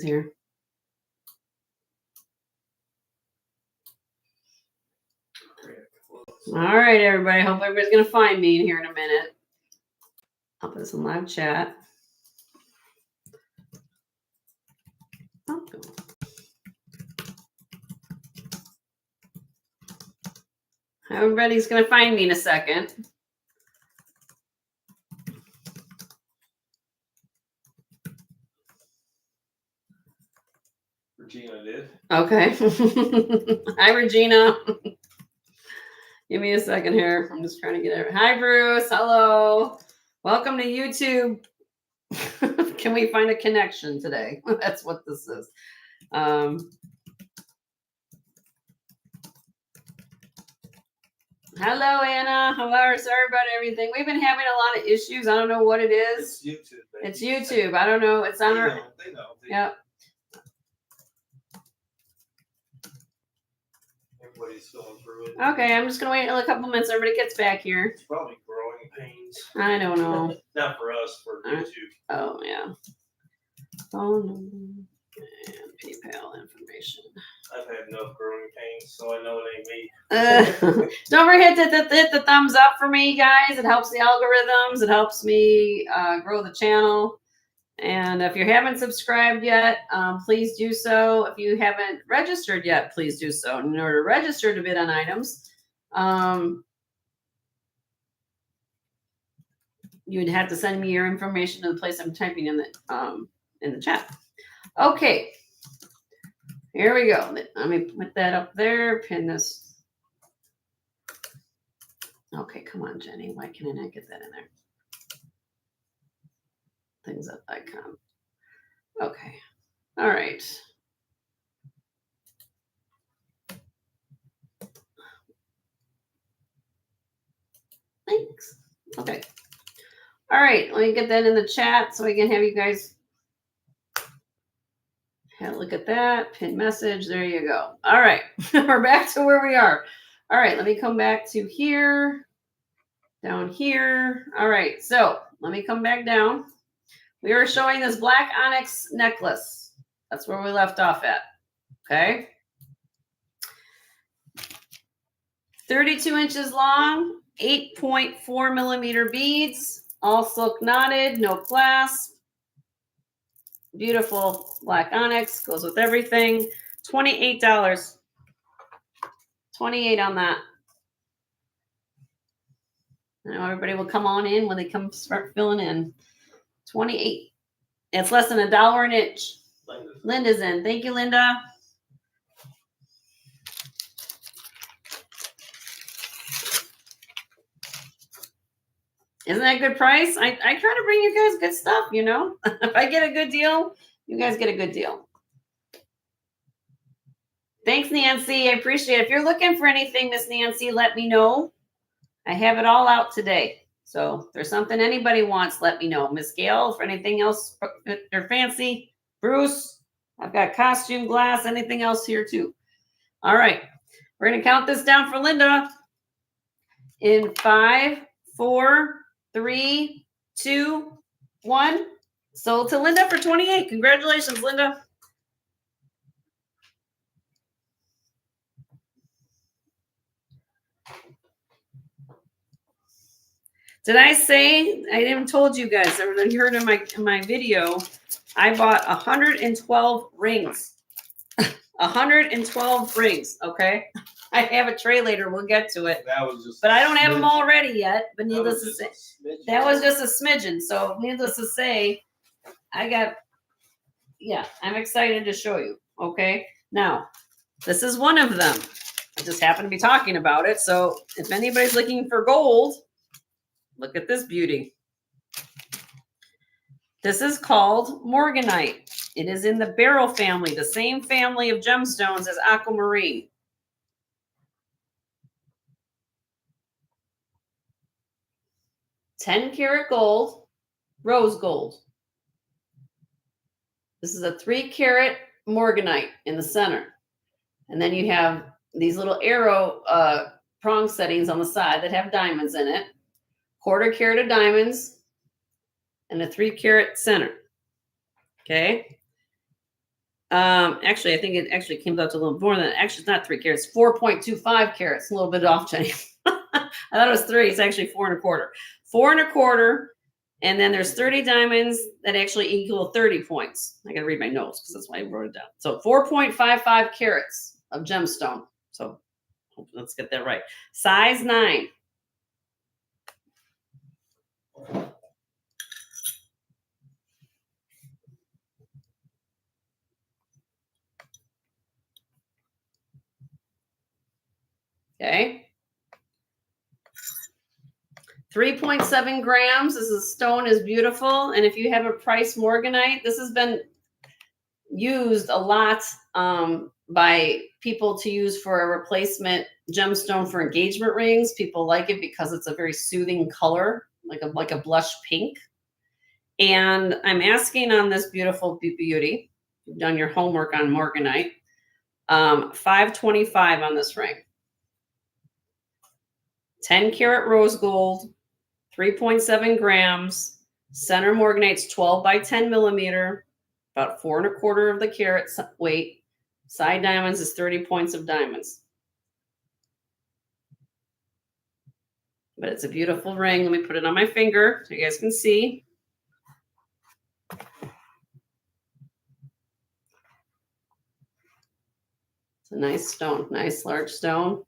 here. All right, everybody. Hope everybody's going to find me in here in a minute. I'll put this in live chat. Oh. Everybody's going to find me in a second. Regina did. Okay. Hi, Regina. Give me a second here. I'm just trying to get it. Hi, Bruce. Hello. Welcome to YouTube. Can we find a connection today? That's what this is. Hello, Anna. Hello. Sorry about everything. We've been having a lot of issues. I don't know what it is. It's YouTube. Baby. It's YouTube. I don't know. It's on our. They know. Yep. Everybody's going through it. Okay, I'm just gonna wait until a couple minutes. Everybody gets back here. It's probably growing pains. I don't know. Not for us, for YouTube. Oh yeah. Phone number and PayPal information. I've had enough growing pains, so I know it ain't me. Don't forget to hit the thumbs up for me, guys. It helps the algorithms. It helps me grow the channel. And if you haven't subscribed yet, please do so. If you haven't registered yet, please do so. In order to register to bid on items, you'd have to send me your information to the place I'm typing in the chat. Okay, here we go. Let me put that up there. Pin this. Okay, come on, Jenny. Why can I not get that in there? Things up icon. Okay. All right. Thanks. Okay. All right. Let me get that in the chat so I can have you guys look at that. Pin message. There you go. All right. We're back to where we are. All right. Let me come back to here. Down here. All right. So let me come back down. We were showing this black onyx necklace. That's where we left off at. Okay. 32 inches long, 8.4 millimeter beads, all silk knotted, no clasp. Beautiful black onyx, goes with everything. $28. $28 on that. I know everybody will come on in when they come start filling in. 28. It's less than $1 an inch. Linda's in. Thank you, Linda. Isn't that a good price? I try to bring you guys good stuff, you know. If I get a good deal, you guys get a good deal. Thanks, Nancy. I appreciate it. If you're looking for anything, Miss Nancy, let me know. I have it all out today. So if there's something anybody wants, let me know. Miss Gail, for anything else or fancy. Bruce, I've got costume glass, anything else here too. All right. We're going to count this down for Linda in 5, 4, 3, 2, 1. Sold to Linda for 28. Congratulations, Linda. Did I say, I even told you guys, everybody heard in my video, I bought 112 rings. 112 rings, okay? I have a tray later. We'll get to it. That was just. But I don't have them all ready yet. But needless to say, that was just a smidgen. So needless to say, I'm excited to show you. Okay. Now, this is one of them. I just happen to be talking about it. So if anybody's looking for gold, look at this beauty. This is called Morganite. It is in the beryl family, the same family of gemstones as aquamarine. $10-karat gold, rose gold. This is a 3-karat Morganite in the center. And then you have these little arrow prong settings on the side that have diamonds in it. 1/4 carat of diamonds and a 3-karat center. Okay. Actually, I think it actually came out to a little more than that. Actually, it's not 3 carats, 4.25 carats. A little bit off, Jenny. I thought it was 3. It's actually 4.25. 4.25. And then there's 30 diamonds that actually equal 30 points. I got to read my notes because that's why I wrote it down. So 4.55 carats of gemstone. So let's get that right. Size 9. Okay. 3.7 grams. This stone is beautiful. And if you have a price morganite, this has been used a lot by people to use for a replacement gemstone for engagement rings. People like it because it's a very soothing color, like a blush pink. And I'm asking on this beautiful beauty, you've done your homework on morganite, $525 on this ring. 10 karat rose gold, 3.7 grams, center morganite's 12 by 10 millimeter, about 4.25 of the carat weight. Side diamonds is 30 points of diamonds. But it's a beautiful ring. Let me put it on my finger so you guys can see. It's a nice stone, nice large stone.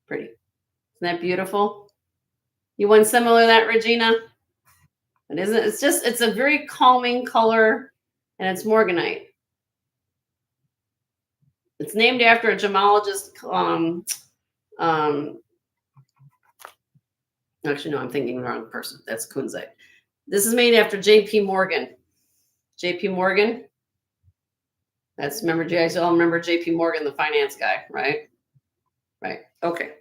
Pretty. Isn't that beautiful? You want similar to that, Regina? It isn't. It's a very calming color, and it's morganite. It's named after a gemologist. Actually, no, I'm thinking the wrong person. That's kunzite. This is made after J.P. Morgan. J.P. Morgan. That's, remember, you guys all remember J.P. Morgan, the finance guy, right? Right. Okay.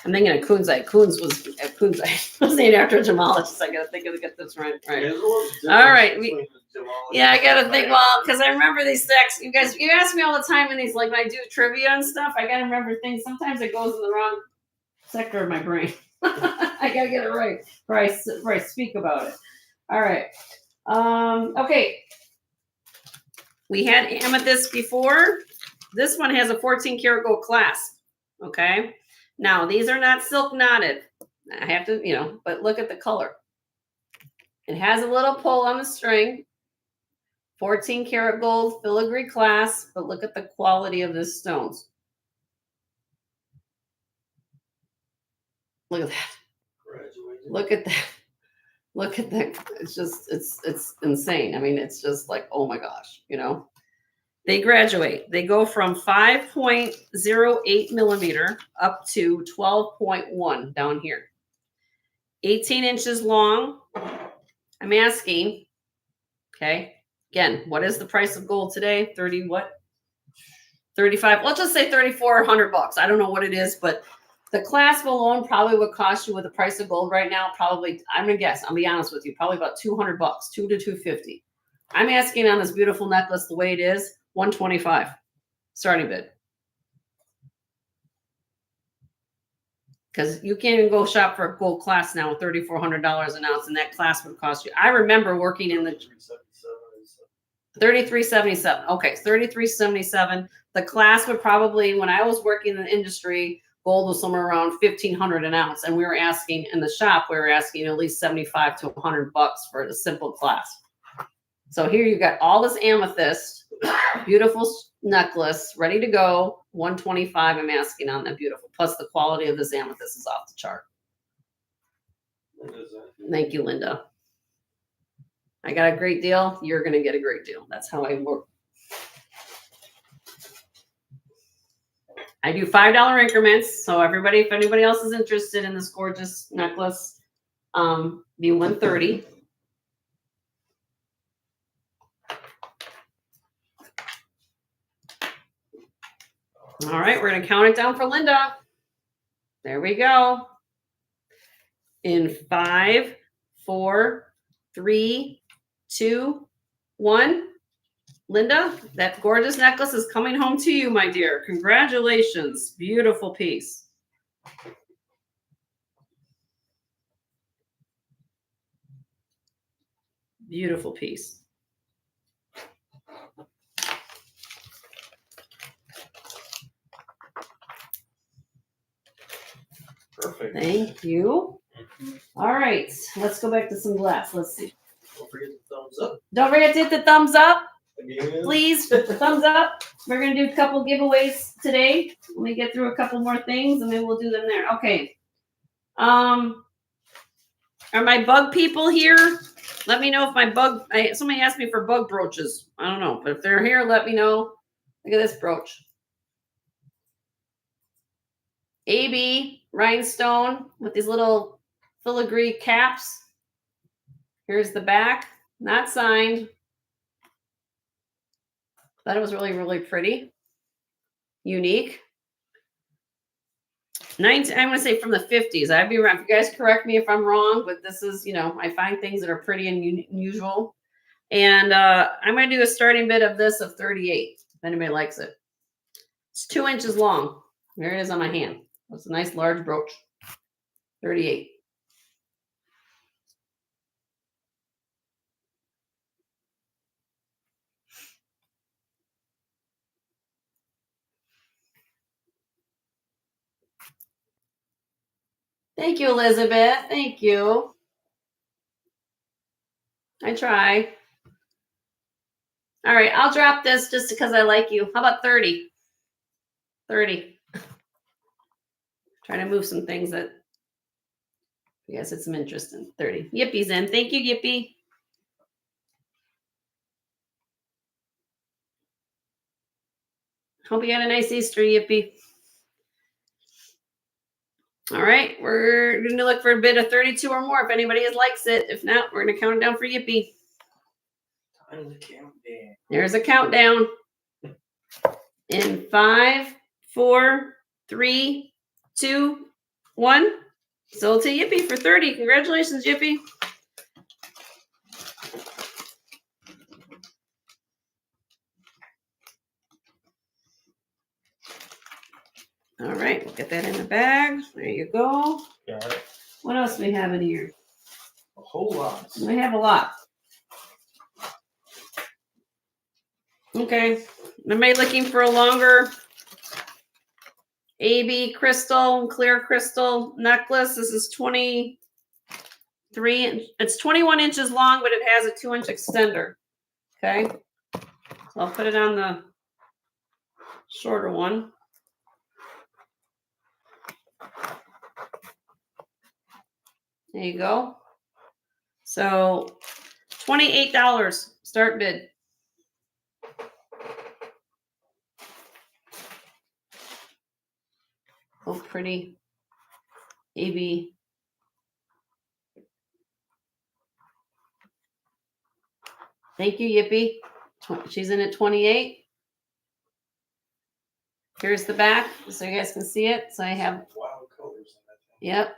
I'm thinking of kunzite. Kunzite was named after a gemologist. I got to think of get this right. Right. All right. I got to think. Well, because I remember these stacks. You guys, you ask me all the time in these, like when I do trivia and stuff. I got to remember things. Sometimes it goes in the wrong sector of my brain. I got to get it right before I speak about it. All right. Okay. We had amethyst before. This one has a 14 karat gold clasp. Okay. Now, these are not silk knotted. I have to, but look at the color. It has a little pull on the string. 14 karat gold filigree clasp, but look at the quality of the stones. Look at that. Look at that. Look at that. It's insane. I mean, it's just like, oh my gosh, They graduate. They go from 5.08 millimeter up to 12.1 down here. 18 inches long. I'm asking, okay, again, what is the price of gold today? 30 what? 35. Let's just say $3,400. I don't know what it is, but the clasp alone probably would cost you with the price of gold right now, probably, I'm going to guess, I'll be honest with you, probably about $200, $2 to $250. I'm asking on this beautiful necklace the way it is, $125 starting bid. Because you can't even go shop for a gold clasp now with $3,400 an ounce, and that clasp would cost you. I remember working in the $33.77. Okay, $33.77. The clasp would probably, when I was working in the industry, gold was somewhere around $1,500 an ounce, and we were asking in the shop, we were asking at least $75 to $100 for a simple clasp. So here you got all this amethyst, beautiful necklace, ready to go. $125. I'm asking on that beautiful. Plus the quality of this amethyst is off the chart. Thank you, Linda. I got a great deal. You're going to get a great deal. That's how I work. I do $5 increments. So everybody, if anybody else is interested in this gorgeous necklace, be $130. All right, we're going to count it down for Linda. There we go. In 5, 4, 3, 2, 1. Linda, that gorgeous necklace is coming home to you, my dear. Congratulations. Beautiful piece. Beautiful piece. Perfect. Thank you. All right, let's go back to some glass. Let's see. Don't forget the thumbs up. Don't forget to hit the thumbs up. Again. Please, thumbs up. We're going to do a couple giveaways today. Let me get through a couple more things, and then we'll do them there. Okay. Are my bug people here? Let me know if my bug, somebody asked me for bug brooches. I don't know, but if they're here, let me know. Look at this brooch. AB rhinestone with these little filigree caps. Here's the back, not signed. Thought it was really, really pretty. Unique. I'm going to say from the 50s. I'd be wrong. If you guys correct me if I'm wrong, but this is, I find things that are pretty and unusual. And I'm going to do a starting bid of this of 38, if anybody likes it. It's 2 inches long. There it is on my hand. It's a nice large brooch. 38. Thank you, Elizabeth. Thank you. I try. All right, I'll drop this just because I like you. How about 30? 30. Trying to move some things that you guys had some interest in. 30. Yippie's in. Thank you, Yippie. Hope you had a nice Easter, Yippie. All right, we're going to look for a bid of 32 or more if anybody likes it. If not, we're going to count it down for Yippie. Time to count down. There's a countdown. In 5, 4, 3, 2, 1. Sold to Yippie for 30. Congratulations, Yippie. All right, we'll get that in the bag. There you go. Got it. What else do we have in here? A whole lot. We have a lot. Okay. Anybody looking for a longer AB crystal, clear crystal necklace? This is 23. It's 21 inches long, but it has a 2-inch extender. Okay. So I'll put it on the shorter one. There you go. So $28 start bid. Oh, pretty. AB. Thank you, Yippie. She's in at 28. Here's the back, so you guys can see it. So I have Wild colors in that thing. Yep.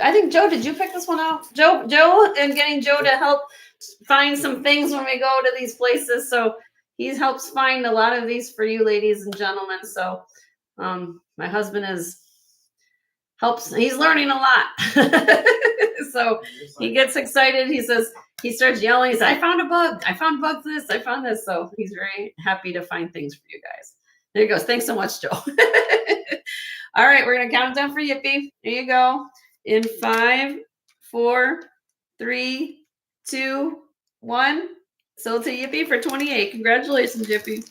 I think, Joe, did you pick this one out? Joe, and getting Joe to help find some things when we go to these places. So he helps find a lot of these for you, ladies and gentlemen. So my husband he's learning a lot. So he gets excited. He starts yelling. He says, I found a bug. I found bug this. I found this. So he's very happy to find things for you guys. There he goes. Thanks so much, Joe. All right, we're going to count it down for Yippie. There you go. In 5, 4, 3, 2, 1. Sold to Yippie for 28. Congratulations, Yippie.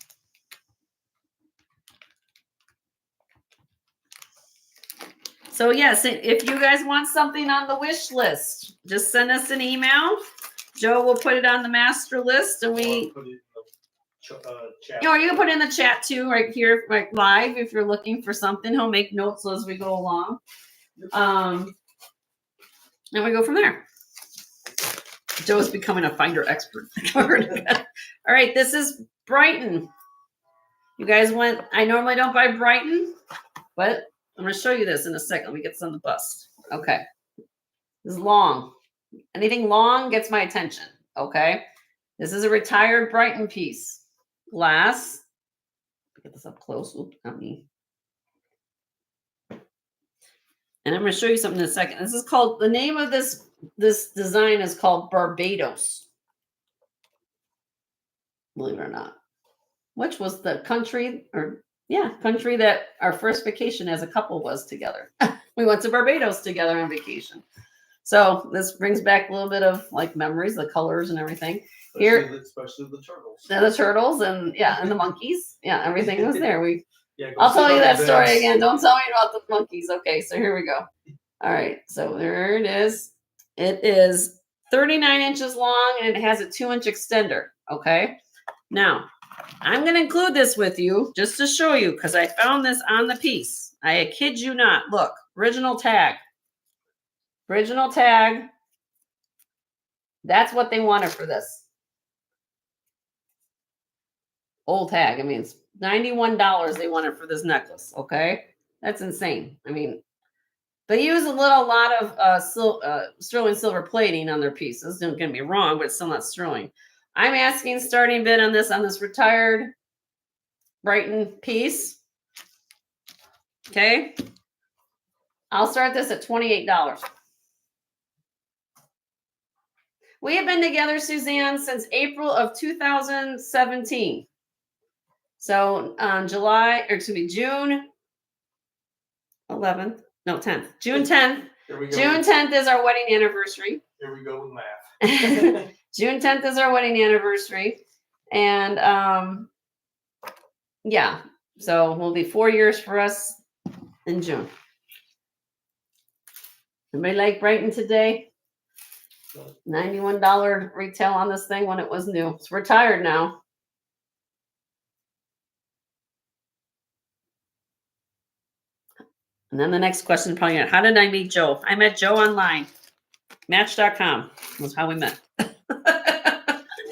So yes, if you guys want something on the wish list, just send us an email. Joe will put it on the master list, and we. Put it in the chat. You can put it in the chat too, right here, like live. If you're looking for something, he'll make notes as we go along. And we go from there. Joe's becoming a finder expert. All right, this is Brighton. You guys went, I normally don't buy Brighton, but I'm going to show you this in a second. Let me get this on the bust. Okay. This is long. Anything long gets my attention. Okay. This is a retired Brighton piece. Glass. Get this up close. Oops, not me. And I'm going to show you something in a second. This is called, the name of this design is called Barbados. Believe it or not. Which was the country, country that our first vacation as a couple was together. We went to Barbados together on vacation. So this brings back a little bit of like memories, the colors and everything. Especially the turtles. The turtles and and the monkeys. Yeah, everything was there. Yeah, I'll tell you that story again. Don't tell me about the monkeys. Okay, so here we go. All right, so there it is. It is 39 inches long and it has a 2-inch extender. Okay, now I'm going to include this with you just to show you because I found this on the piece. I kid you not. Look, original tag. Original tag. That's what they wanted for this. Old tag. I mean, it's $91 they wanted for this necklace. Okay, that's insane. I mean, they use a lot of sterling silver plating on their pieces. Don't get me wrong, but it's still not sterling. I'm asking starting bid on this retired Brighton piece. Okay, I'll start this at $28. We have been together, Suzanne, since April of 2017. So on June 11th, no, 10th, June 10th. June 10th is our wedding anniversary. Here we go with math. June 10th is our wedding anniversary. And yeah, so it'll be 4 years for us in June. Anybody like Brighton today? $91 retail on this thing when it was new. It's retired now. And then the next question probably, how did I meet Joe? I met Joe online. Match.com was how we met. It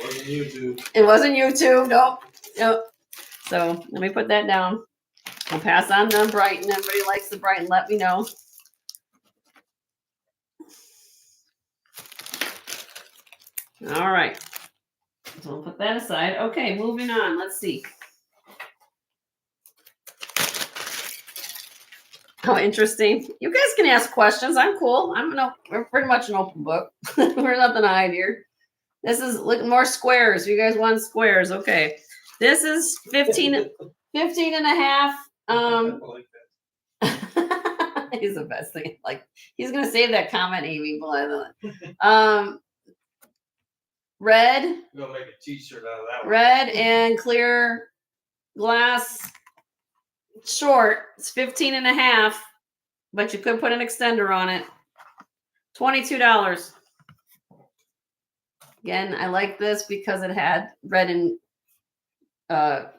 wasn't YouTube. It wasn't YouTube. Nope. So let me put that down. I'll pass on the Brighton. Everybody likes the Brighton. Let me know. All right. So we'll put that aside. Okay, moving on. Let's see. How interesting. You guys can ask questions. I'm cool. We're pretty much an open book. We're nothing to hide here. This is looking more squares. You guys want squares. Okay. This is 15 and a half. I like that. He's the best thing. Like, he's going to save that comment, Amy. Red. We're going to make a t-shirt out of that one. Red and clear glass short. It's 15 and a half, but you could put an extender on it. $22. Again, I like this because it had red and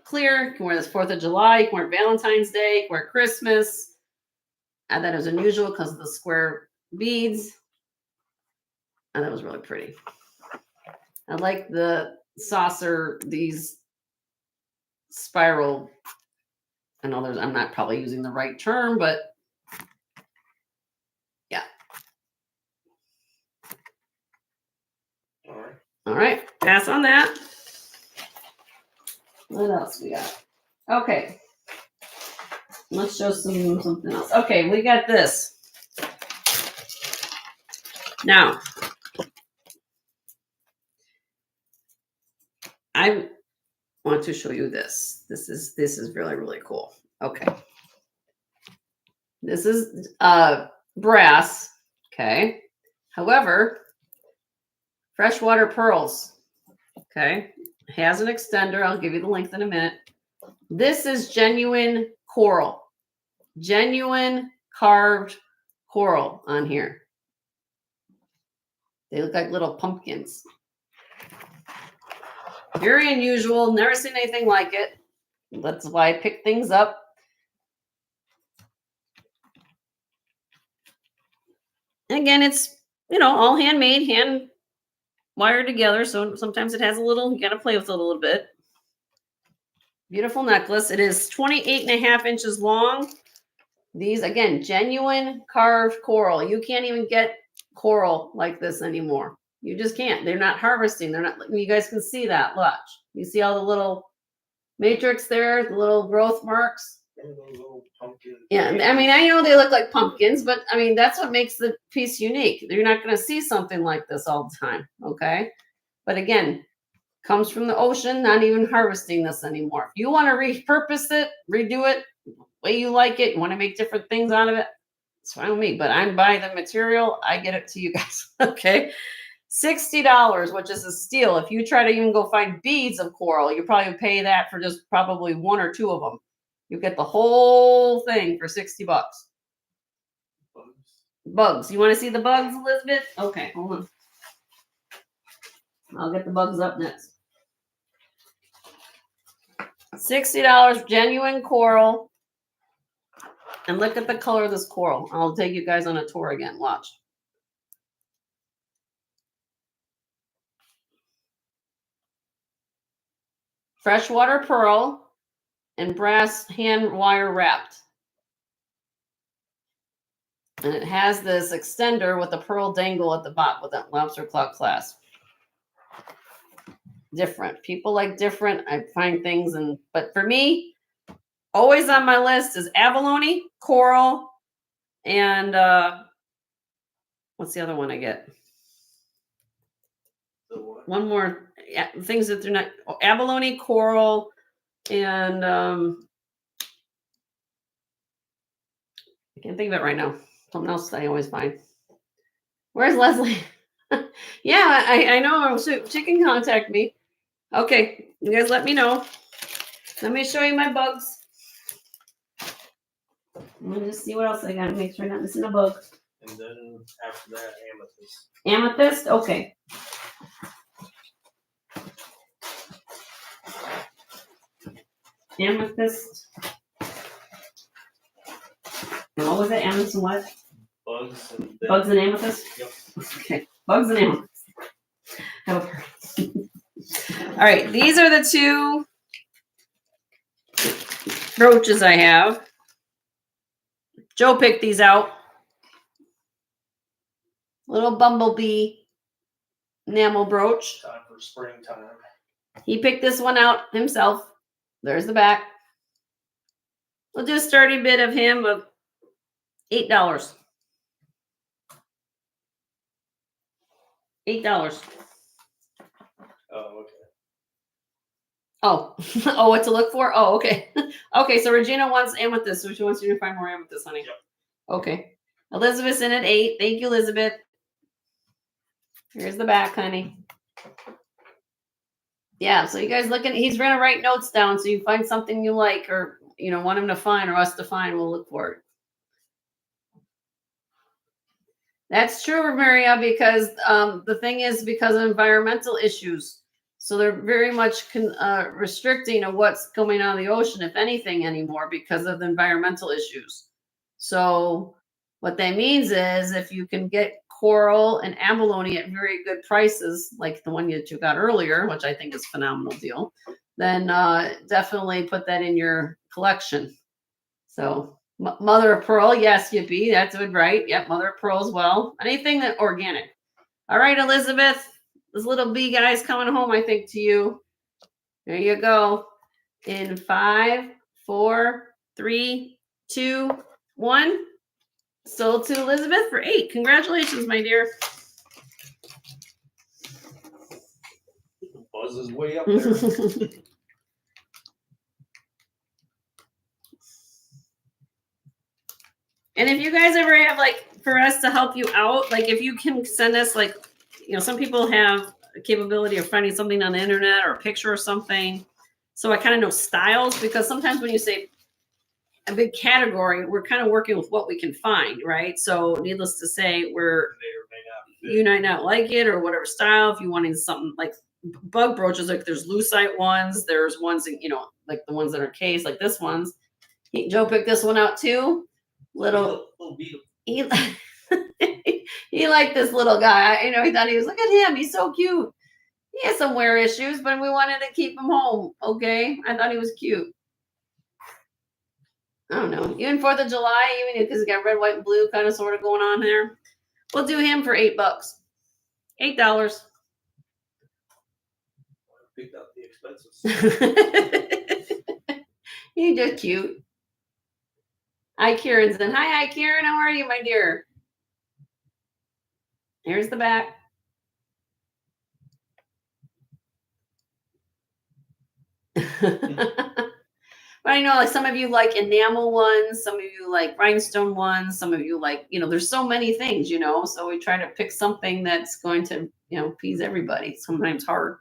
clear. You can wear this 4th of July. You can wear Valentine's Day. You can wear Christmas. I thought it was unusual because of the square beads. And that was really pretty. I like the saucer, these spiral. I know I'm not probably using the right term, but yeah. All right. Pass on that. What else we got? Okay. Let's show something else. Okay, we got this. Now, I want to show you this. This is really, really cool. Okay. This is brass. Okay. However, freshwater pearls. Okay. Has an extender. I'll give you the length in a minute. This is genuine coral. Genuine carved coral on here. They look like little pumpkins. Very unusual. Never seen anything like it. That's why I pick things up. And again, it's, all handmade, hand wired together. So sometimes it has you got to play with it a little bit. Beautiful necklace. It is 28 and a half inches long. These, again, genuine carved coral. You can't even get coral like this anymore. You just can't. They're not harvesting. They're not. You guys can see that. Watch. You see all the little matrix there, the little growth marks. Little pumpkin. Yeah, I mean, I know they look like pumpkins, but I mean, that's what makes the piece unique. You're not going to see something like this all the time. Okay. But again, comes from the ocean, not even harvesting this anymore. If you want to repurpose it, redo it, the way you like it, you want to make different things out of it, It's fine with me, but I'm buying the material. I get it to you guys. Okay. $60, which is a steal. If you try to even go find beads of coral, you probably pay that for just probably one or two of them. You get the whole thing for $60. Bugs. You want to see the bugs, Elizabeth? Okay, hold on. I'll get the bugs up next. $60, genuine coral. And look at the color of this coral. I'll take you guys on a tour again. Watch. Freshwater pearl and brass hand wire wrapped. And it has this extender with a pearl dangle at the bottom with that lobster claw clasp. Different. People like different. I find things, but for me, always on my list is abalone, coral, and what's the other one I get? One more. Yeah, things that they're not abalone, coral, and I can't think of it right now. Something else I always find. Where's Leslie? Yeah, I know. She can contact me. Okay, you guys let me know. Let me show you my bugs. Let me just see what else I got to make sure I'm not missing a bug. And then after that, amethyst. Amethyst? Okay. Amethyst. And what was it? Amethyst and what? Bugs and Bugs and amethyst? Yep. Okay. Bugs and amethyst. Okay. All right. These are the two brooches I have. Joe picked these out. Little bumblebee enamel brooch. time for springtime. He picked this one out himself. There's the back. We'll do a sturdy bid of him of $8. $8. Oh, okay. Oh, oh, what to look for? Oh, okay. Okay, so Regina wants amethyst, so she wants you to find more amethyst, honey. Yep. Okay. Elizabeth's in at 8. Thank you, Elizabeth. Here's the back, honey. Yeah, so you guys looking, he's gonna write notes down so you find something you like or want him to find or us to find, we'll look for it. That's true, Maria, because the thing is because of environmental issues. So they're very much restricting of what's coming out of the ocean, if anything, anymore because of the environmental issues. So what that means is if you can get coral and abalone at very good prices, like the one that you got earlier, which I think is a phenomenal deal, then definitely put that in your collection. So mother of pearl, yes, Yippee, that's good, right? Yep, mother of pearl as well. Anything that organic. All right, Elizabeth, this little bee guy's coming home, I think, to you. There you go. In 5, 4, 3, 2, 1. Sold to Elizabeth for 8. Congratulations, my dear. Buzz is way up there. And if you guys ever have for us to help you out, if you can send us some people have a capability of finding something on the internet or a picture or something. So I kind of know styles because sometimes when you say a big category, we're kind of working with what we can find, right? So needless to say, you might not like it or whatever style. If you wanting something like bug brooches, there's lucite ones, there's ones like the ones that are cased, like this one's. Joe picked this one out too. Little he he liked this little guy. He thought he was, look at him, he's so cute. He has some wear issues, but we wanted to keep him home. Okay, I thought he was cute. I don't know. Even 4th of July, even because he got red, white, and blue kind of sort of going on there. We'll do him for $8. $8. Picked out the expenses. He's just cute. Hi, Kieran's in. Hi, Kieran. How are you, my dear? Here's the back. But I know like some of you like enamel ones, some of you like rhinestone ones, some of you like, there's so many things, so we try to pick something that's going to, please everybody. It's sometimes hard.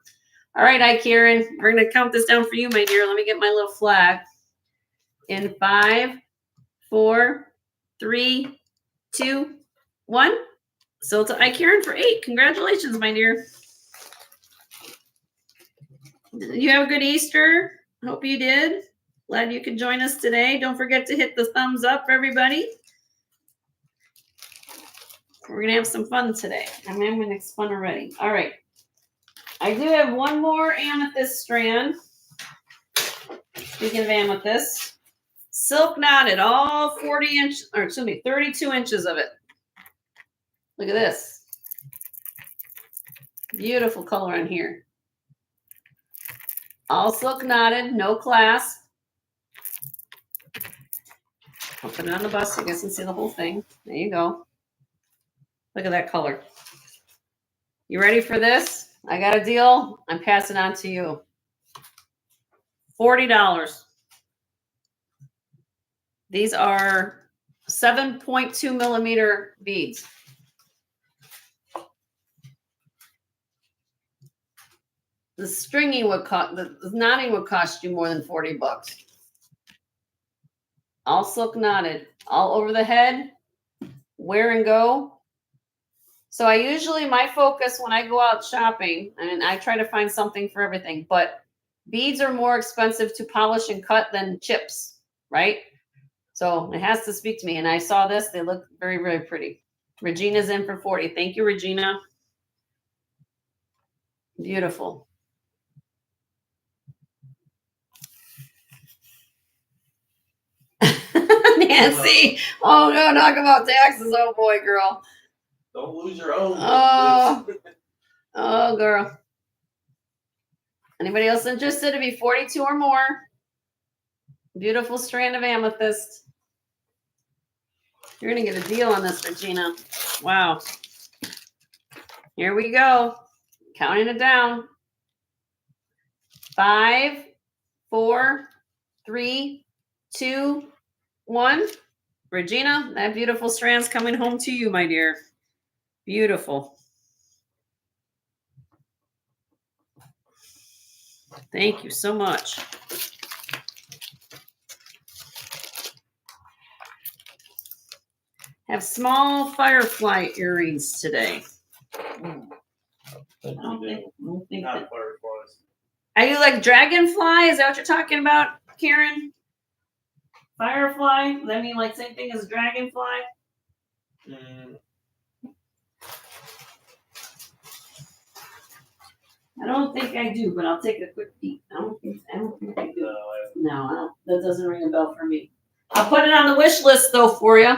All right, hi, Karen. We're going to count this down for you, my dear. Let me get my little flag. In 5, 4, 3, 2, 1. So it's hi, Karen, for 8. Congratulations, my dear. You have a good Easter. Hope you did. Glad you could join us today. Don't forget to hit the thumbs up, everybody. We're going to have some fun today. I'm having fun already. All right. I do have one more amethyst strand. Speaking of amethyst. Silk knotted, all 32 inches of it. Look at this. Beautiful color in here. All silk knotted, no clasp. I'll put it on the bus so you guys can see the whole thing. There you go. Look at that color. You ready for this? I got a deal. I'm passing on to you. $40. These are 7.2 millimeter beads. The stringing would cost, the knotting would cost you more than $40. All silk knotted, all over the head, wear and go. So I usually, my focus when I go out shopping, and I try to find something for everything, but beads are more expensive to polish and cut than chips, right? So it has to speak to me. And I saw this, they look very, very pretty. Regina's in for 40. Thank you, Regina. Beautiful. Nancy. Oh no, talk about taxes. Oh boy, girl. Don't lose your own. Oh girl. Anybody else interested to be 42 or more? Beautiful strand of amethyst. You're gonna get a deal on this, Regina. Wow. Here we go. Counting it down. 5, 4, 3, 2, 1. Regina, that beautiful strand's coming home to you, my dear. Beautiful. Thank you so much. Have small firefly earrings today. I don't think Not fireflies. Are you like dragonfly? Is that what you're talking about, Karen? Firefly? Does that mean like same thing as dragonfly? I don't think I do, but I'll take a quick peek. I don't think I do. No, I don't. That doesn't ring a bell for me. I'll put it on the wish list though for you.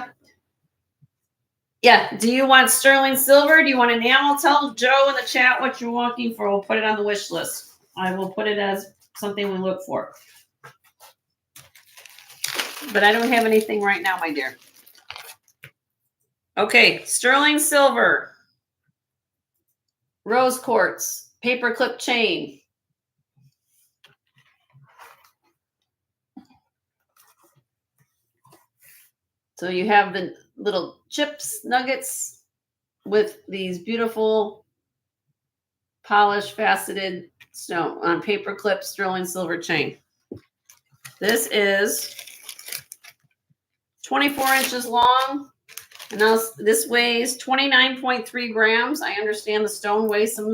Yeah. Do you want sterling silver? Do you want enamel? Tell Joe in the chat what you're looking for. We'll put it on the wish list. I will put it as something we look for. But I don't have anything right now, my dear. Okay, sterling silver, rose quartz, paperclip chain. So you have the little chips, nuggets with these beautiful polished, faceted stone on paperclip sterling silver chain. This is 24 inches long. And now this weighs 29.3 grams. I understand the stone weighs some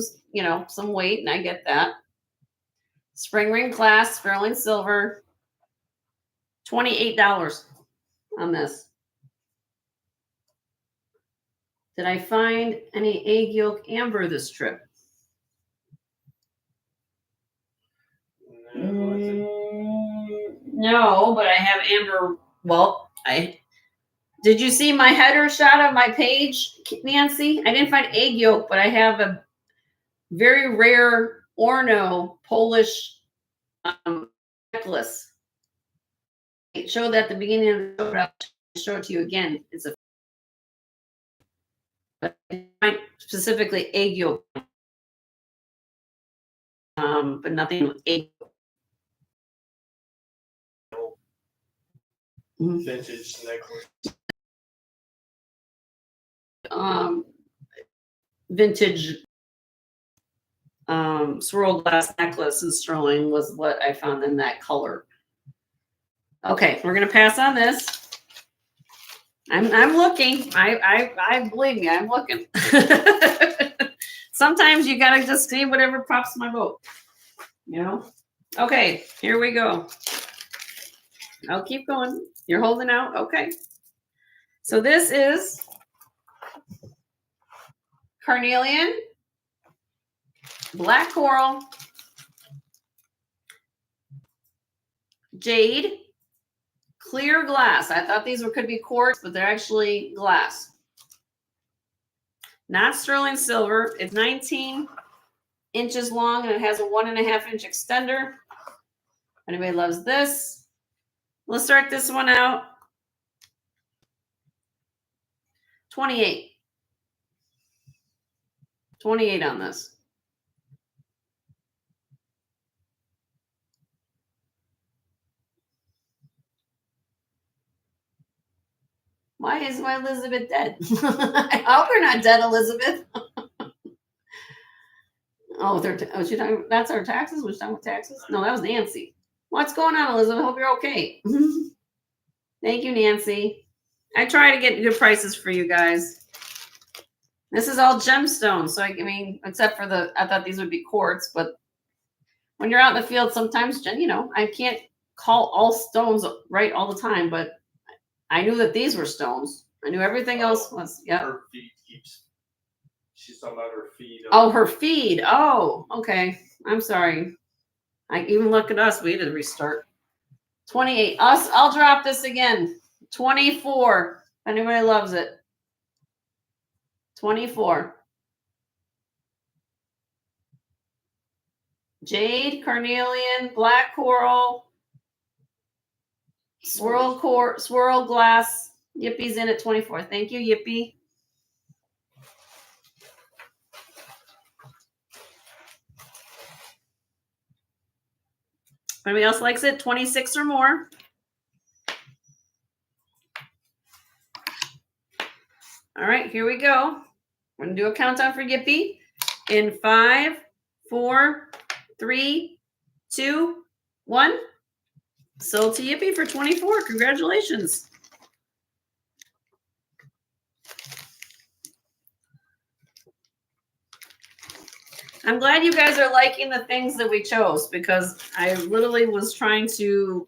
weight, and I get that. Spring ring clasp, sterling silver, $28 on this. Did I find any egg yolk amber this trip? No, but I have amber. Well, did you see my header shot of my page, Nancy? I didn't find egg yolk, but I have a very rare Orno Polish necklace. It showed at the beginning of the show. I'll show it to you again. It's a but specifically egg yolk, but nothing with egg yolk. vintage necklace. Vintage swirl glass necklace in sterling was what I found in that color. Okay, we're gonna pass on this. I'm looking. I believe me, I'm looking. Sometimes you gotta just see whatever pops my boat. You know? Okay, here we go. I'll keep going. You're holding out? Okay. So this is carnelian, black coral, jade, clear glass. I thought these could be quartz, but they're actually glass. Not sterling silver. It's 19 inches long and it has a 1.5 inch extender. Anybody loves this? Let's start this one out. 28. 28 on this. Why is my Elizabeth dead? I hope you're not dead, Elizabeth. Oh, she talking, that's our taxes? Was she talking about taxes? No, that was Nancy. What's going on, Elizabeth? Hope you're okay. Thank you, Nancy. I try to get good prices for you guys. This is all gemstones. So, I mean, except for I thought these would be quartz, but when you're out in the field, sometimes, you know, I can't call all stones right all the time, but I knew that these were stones. I knew everything else was, yeah. Her feed keeps. She's talking about her feed. Oh, her feed. Oh, okay. I'm sorry. I even look at us. We had to restart. 28. I'll drop this again. 24. If anybody loves it. 24. Jade, carnelian, black coral, swirl glass. Yippie's in at 24. Thank you, Yippie. Anybody else likes it? 26 or more. All right, here we go. We're gonna do a countdown for Yippie in 5, 4, 3, 2, 1. Sold to Yippie for 24. Congratulations. I'm glad you guys are liking the things that we chose because I literally was trying to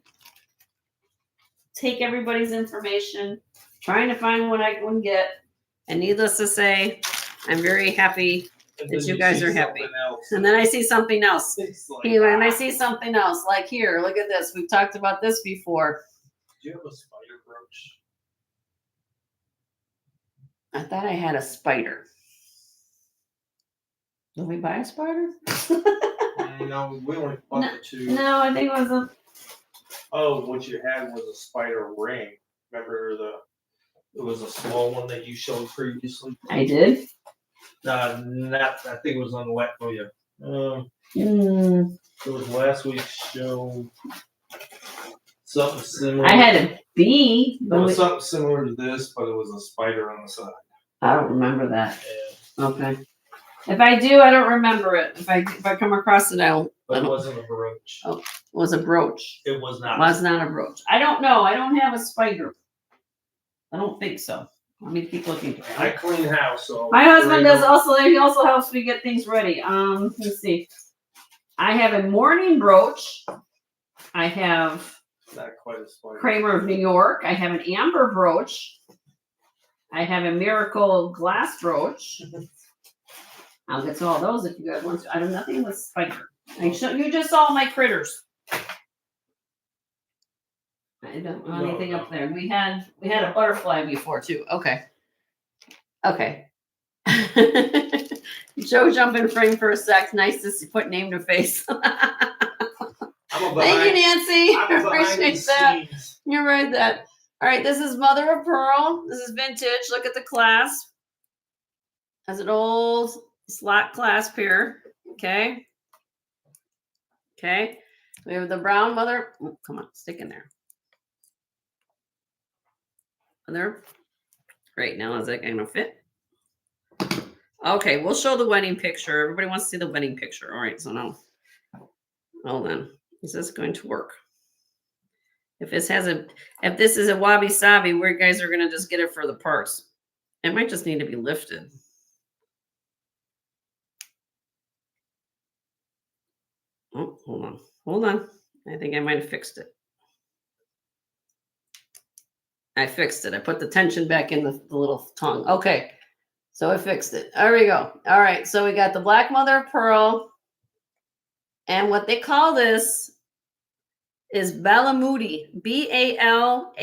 take everybody's information, trying to find what I can get. And needless to say, I'm very happy that you guys are happy. And then I see something else. And I see something else. Like here, look at this. We've talked about this before. Do you have a spider brooch? I thought I had a spider. Did we buy a spider? No, we only bought the two. No, I think it was a. Oh, what you had was a spider ring. Remember it was a small one that you showed previously? I did? I think it was on the wet for you. It was last week's show. Something similar. I had a bee. It was something similar to this, but it was a spider on the side. I don't remember that. Yeah. Okay. If I do, I don't remember it. If I come across it, But it wasn't a brooch. Oh, it was a brooch. It was not. Was not a brooch. I don't know. I don't have a spider. I don't think so. Let me keep looking. I clean house, so my husband does also. He also helps me get things ready. Let's see. I have a morning brooch. I have not quite a spider. Kramer of New York. I have an amber brooch. I have a miracle glass brooch. I'll get to all those if you guys want to. I have nothing with spider. You just saw my critters. I don't know anything up there. We had a butterfly before too. Okay. Okay. Joe, jump in frame for a sec. Nice to see, put name to face. Thank you, Nancy. I appreciate that. You're right. That. All right. This is mother of pearl. This is vintage. Look at the clasp. Has an old slot clasp here. Okay. Okay. We have the brown mother. Oh, come on, stick in there. there. Great. Now is that going to fit? Okay, we'll show the wedding picture. Everybody wants to see the wedding picture. All right, so now, hold on. Is this going to work? If this is a wabi sabi, where you guys are going to just get it for the parts. It might just need to be lifted. Oh, hold on. Hold on. I think I might have fixed it. I fixed it. I put the tension back in the little tongue. Okay. So I fixed it. There we go. All right. So we got the black mother of pearl. And what they call this is Balamutti. Balamuttii.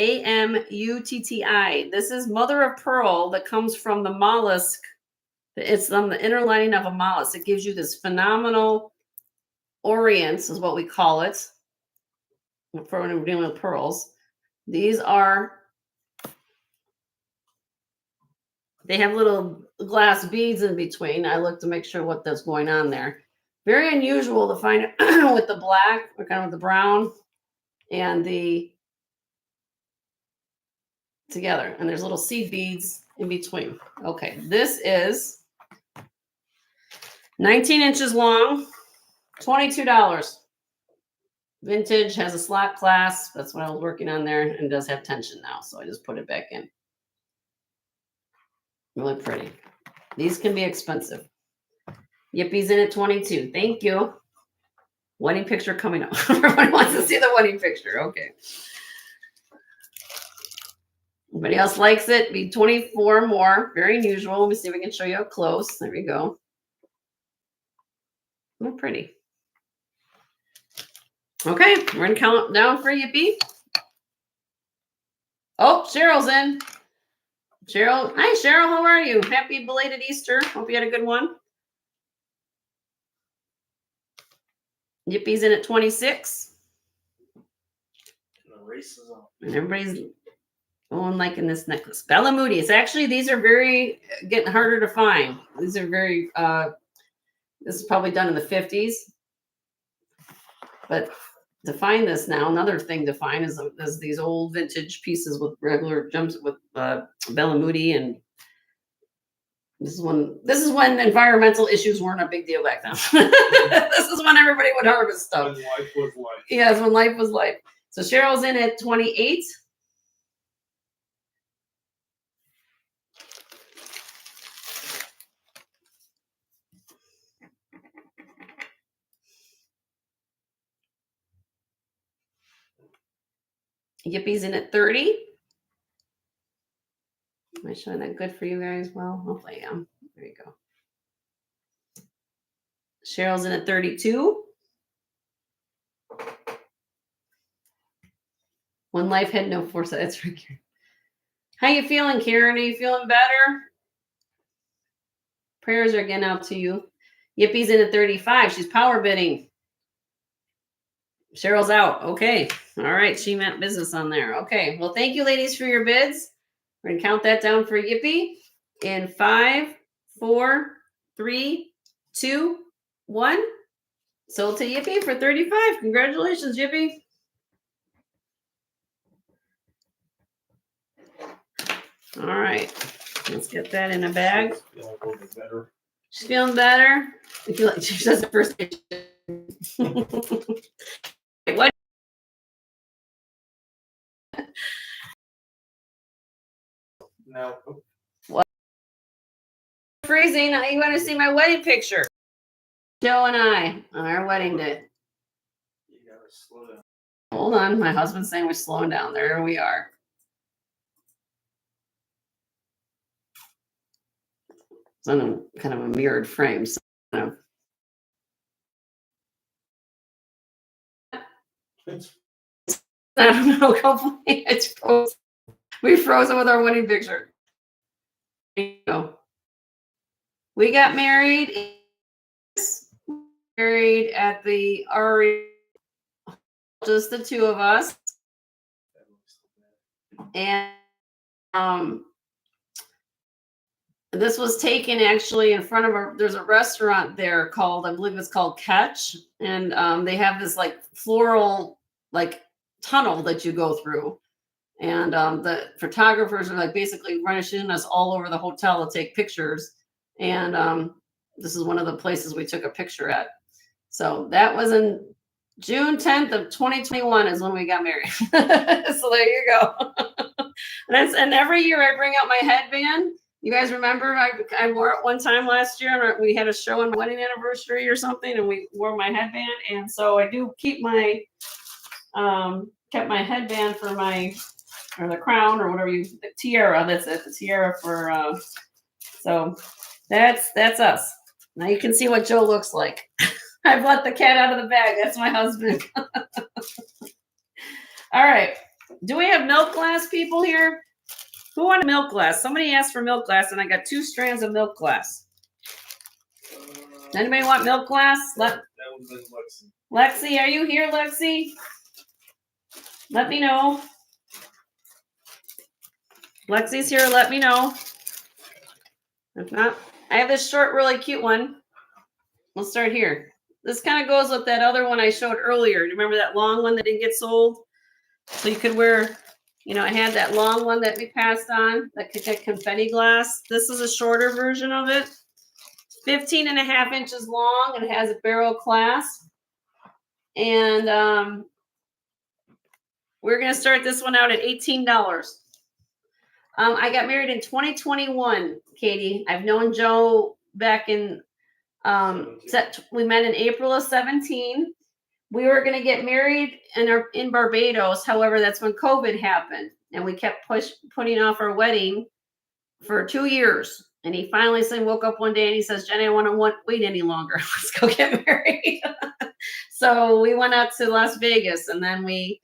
This is mother of pearl that comes from the mollusk. It's on the inner lining of a mollusk. It gives you this phenomenal orients, is what we call it, for when we're dealing with pearls. These are, they have little glass beads in between. I look to make sure what that's going on there. Very unusual to find it with the black, or kind of with the brown and the together. And there's little seed beads in between. Okay, this is 19 inches long, $22. Vintage, has a slot clasp. That's what I was working on there, and does have tension now. So I just put it back in. Really pretty. These can be expensive. Yippie's in at 22. Thank you. Wedding picture coming up. Everyone wants to see the wedding picture. Okay. Anybody else likes it? Be 24 more. Very unusual. Let me see if we can show you up close. There we go. Look pretty. Okay, we're gonna count down for Yippie. Oh, Cheryl's in. Cheryl, hi Cheryl, how are you? Happy belated Easter. Hope you had a good one. Yippie's in at 26. The race is on. And everybody's liking this necklace. Balamutti. It's actually, these are very getting harder to find. These are very this is probably done in the 50s. But to find this now, another thing to find is these old vintage pieces with regular jumps with Balamutti, and this is when environmental issues weren't a big deal back then. This is when everybody would harvest stuff. When life was life. Yes, when life was life. So Cheryl's in at 28. Yippie's in at 30. Am I showing that good for you guys? Well, hopefully I am. There you go. Cheryl's in at 32. When life had no foresight. That's right, Karen. How you feeling, Karen? Are you feeling better? Prayers are getting out to you. Yippie's in at 35. She's power bidding. Cheryl's out. Okay. All right. She meant business on there. Okay. Well, thank you, ladies, for your bids. We're going to count that down for Yippie in 5, 4, 3, 2, 1. Sold to Yippie for 35. Congratulations, Yippie. All right. Let's get that in a bag. Feeling a little bit better. She's feeling better. I feel like she says the first what? No. What? Freezing. You want to see my wedding picture? Joe and I on our wedding day. You gotta slow down. Hold on. My husband's saying we're slowing down. There we are. It's on a kind of a mirrored frame. So kind of. I don't know. Hopefully it's frozen. We froze it with our wedding picture. You know. We got married at the RE, just the two of us. And this was taken actually in front of there's a restaurant there called, I believe it's called Catch. And they have this like floral like tunnel that you go through. And the photographers are like basically rushing us all over the hotel to take pictures. And this is one of the places we took a picture at. So that was in June 10th of 2021 is when we got married. So there you go. And every year I bring out my headband. You guys remember I wore it one time last year, and we had a show on my wedding anniversary or something, and we wore my headband. And so I do keep my kept my headband for or the crown or whatever the tiara. That's it, the tiara for. So that's us. Now you can see what Joe looks like. I've let the cat out of the bag. That's my husband. All right. Do we have milk glass people here? Who wanted milk glass? Somebody asked for milk glass, and I got 2 strands of milk glass. Anybody want milk glass? That was Lexi. Lexi, are you here, Lexi? Let me know. Lexi's here. Let me know. If not, I have this short, really cute one. We'll start here. This kind of goes with that other one I showed earlier. Do you remember that long one that didn't get sold? So you could wear, I had that long one that we passed on, that could get confetti glass. This is a shorter version of it. 15.5 inches long. It has a barrel clasp. And we're going to start this one out at $18. I got married in 2021, Katie. I've known Joe back in, we met in April of 17. We were going to get married in Barbados. However, that's when COVID happened, and we kept putting off our wedding for 2 years. And he finally woke up one day and he says, Jenny, I want to wait any longer. Let's go get married. So we went out to Las Vegas, and then we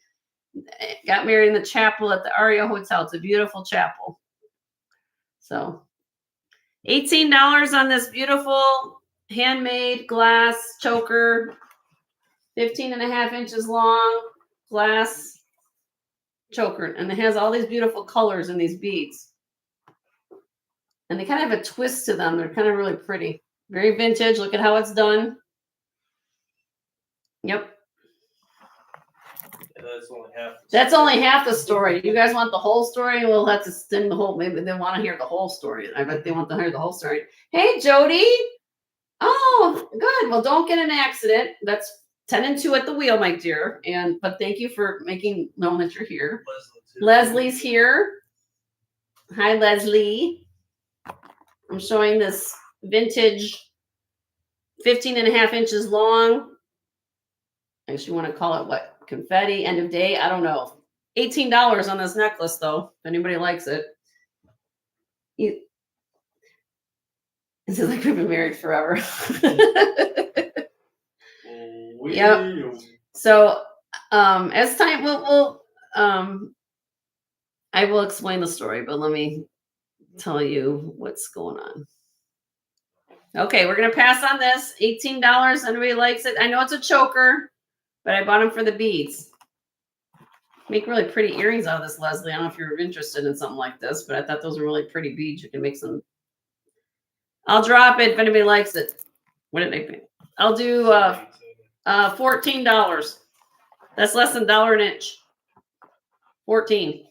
got married in the chapel at the Aria Hotel. It's a beautiful chapel. So $18 on this beautiful handmade glass choker. 15.5 inches long glass choker, and it has all these beautiful colors and these beads, and they kind of have a twist to them. They're kind of really pretty, very vintage. Look at how it's done. Yep. Yeah, that's only half the story. You guys want the whole story? We'll have to send the whole. Maybe they want to hear the whole story. I bet they want to hear the whole story. Hey, Jody. Oh, good. Well, don't get an accident. That's 10 and 2 at the wheel, my dear. But thank you for making known that you're here. Leslie's here. Hi, Leslie. I'm showing this vintage 15.5 inches long. I guess you want to call it what? Confetti, end of day? I don't know. $18 on this necklace, though, if anybody likes it. This is like we've been married forever. Yep. So as time I will explain the story, but let me tell you what's going on. Okay, we're gonna pass on this. $18. Anybody likes it? I know it's a choker, but I bought them for the beads. Make really pretty earrings out of this, Leslie. I don't know if you're interested in something like this, but I thought those were really pretty beads. You can make some. I'll drop it if anybody likes it. What did I pay? I'll do $14. That's less than $1 an inch. 14.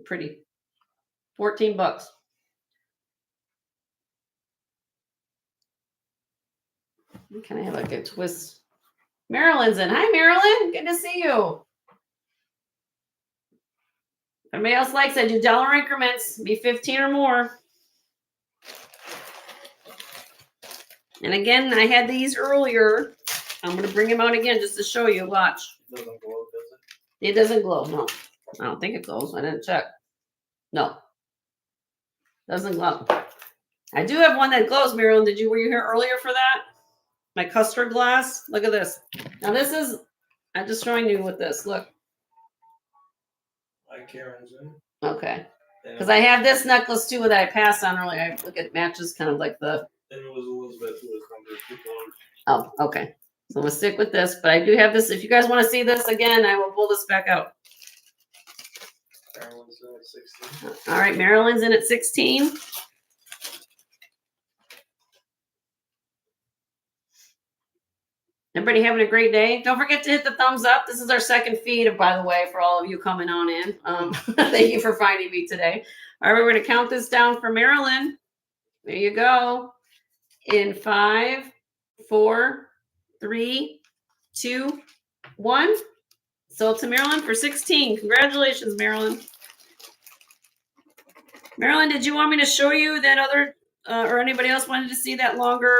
Pretty. $14. Can I have like a twist? Marilyn's in. Hi, Marilyn. Good to see you. If anybody else likes it, do dollar increments. Be 15 or more. And again, I had these earlier. I'm going to bring them out again just to show you. Watch. It doesn't glow, does it? It doesn't glow. No. I don't think it glows. I didn't check. No. Doesn't glow. I do have one that glows, Marilyn. Were you here earlier for that? My custard glass. Look at this. Now this is, I'm just showing you with this. Look. Hi, Karen's in. Okay. Because I have this necklace too that I passed on earlier. I look at matches kind of like the. And it was Elizabeth who was under $2. Oh, okay. So we'll stick with this, but I do have this. If you guys want to see this again, I will pull this back out. Marilyn's in at 16. All right, Marilyn's in at 16. Everybody having a great day. Don't forget to hit the thumbs up. This is our second feed, by the way, for all of you coming on in. Thank you for finding me today. All right, we're going to count this down for Marilyn. There you go. In 5, 4, 3, 2, 1. Sold to Marilyn for 16. Congratulations, Marilyn. Marilyn, did you want me to show you that other, or anybody else wanted to see that longer?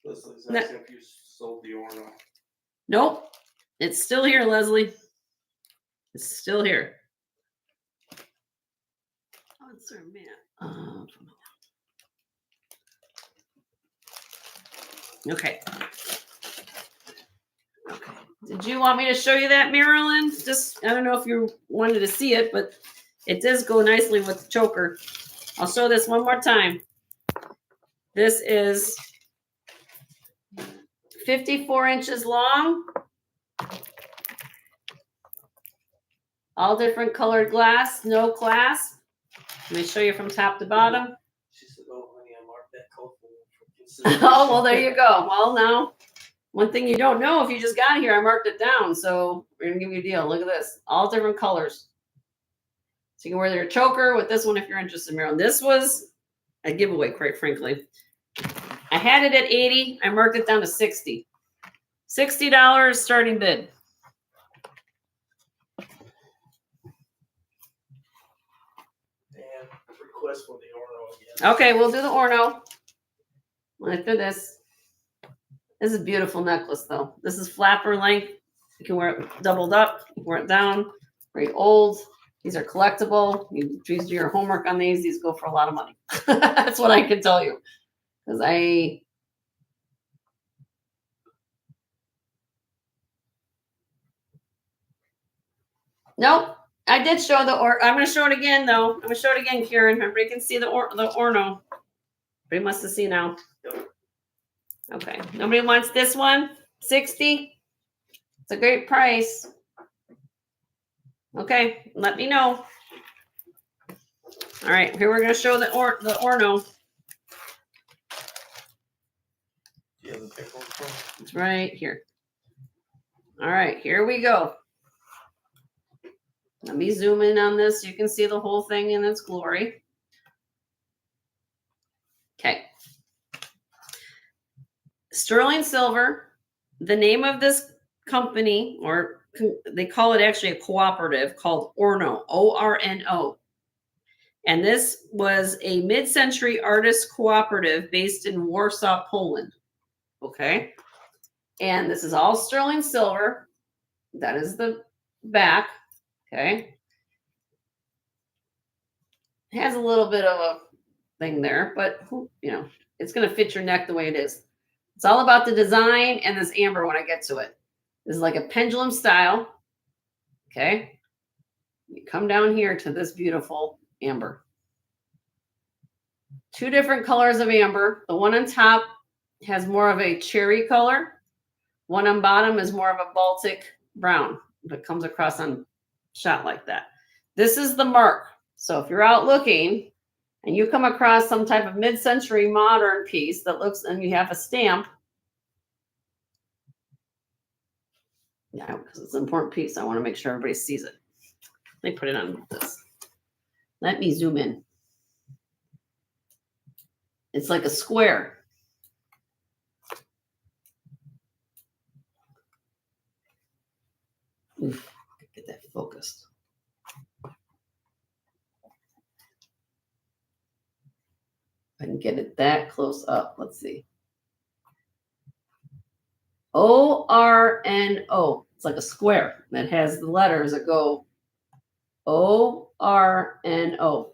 Leslie's asking if you sold the Orno. Nope. It's still here, Leslie. It's still here. Oh, it's our man. Okay. Okay. Did you want me to show you that, Marilyn? Just, I don't know if you wanted to see it, but it does go nicely with the choker. I'll show this one more time. This is 54 inches long. All different colored glass, no class. Let me show you from top to bottom. She said, "Oh, honey, I marked that colorful." Oh, well, there you go. Well, now, one thing you don't know if you just got here, I marked it down. So we're going to give you a deal. Look at this. All different colors. So you can wear your choker with this one if you're interested, Marilyn. This was a giveaway, quite frankly. I had it at 80. I marked it down to 60. $60 starting bid. And request for the Orno again. Okay, we'll do the Orno. After this. This is a beautiful necklace, though. This is flapper length. You can wear it doubled up. You can wear it down. Very old. These are collectible. You please do your homework on these. These go for a lot of money. That's what I can tell you. Because Nope. I did show I'm going to show it again, though. I'm going to show it again, Kieran. Everybody can see the Orno. Everybody must have seen now. Yep. Okay. Nobody wants this one? 60? It's a great price. Okay. Let me know. All right. Here we're going to show the Orno. Do you have the picture for? It's right here. All right. Here we go. Let me zoom in on this. You can see the whole thing in its glory. Okay. Sterling silver. The name of this company, or they call it actually a cooperative called Orno, O-R-N-O. And this was a mid-century artist cooperative based in Warsaw, Poland. Okay. And this is all sterling silver. That is the back. Okay. It has a little bit of a thing there, but you know, it's going to fit your neck the way it is. It's all about the design and this amber when I get to it. This is like a pendulum style. Okay. You come down here to this beautiful amber. 2 different colors of amber. The one on top has more of a cherry color. One on bottom is more of a Baltic brown. If it comes across on shot like that. This is the mark. So if you're out looking and you come across some type of mid-century modern piece that looks, and you have a stamp. Yeah, because it's an important piece. I want to make sure everybody sees it. Let me put it on this. Let me zoom in. It's like a square. Oof, get that focused. I can get it that close up. Let's see. O-R-N-O. It's like a square that has the letters that go O-R-N-O.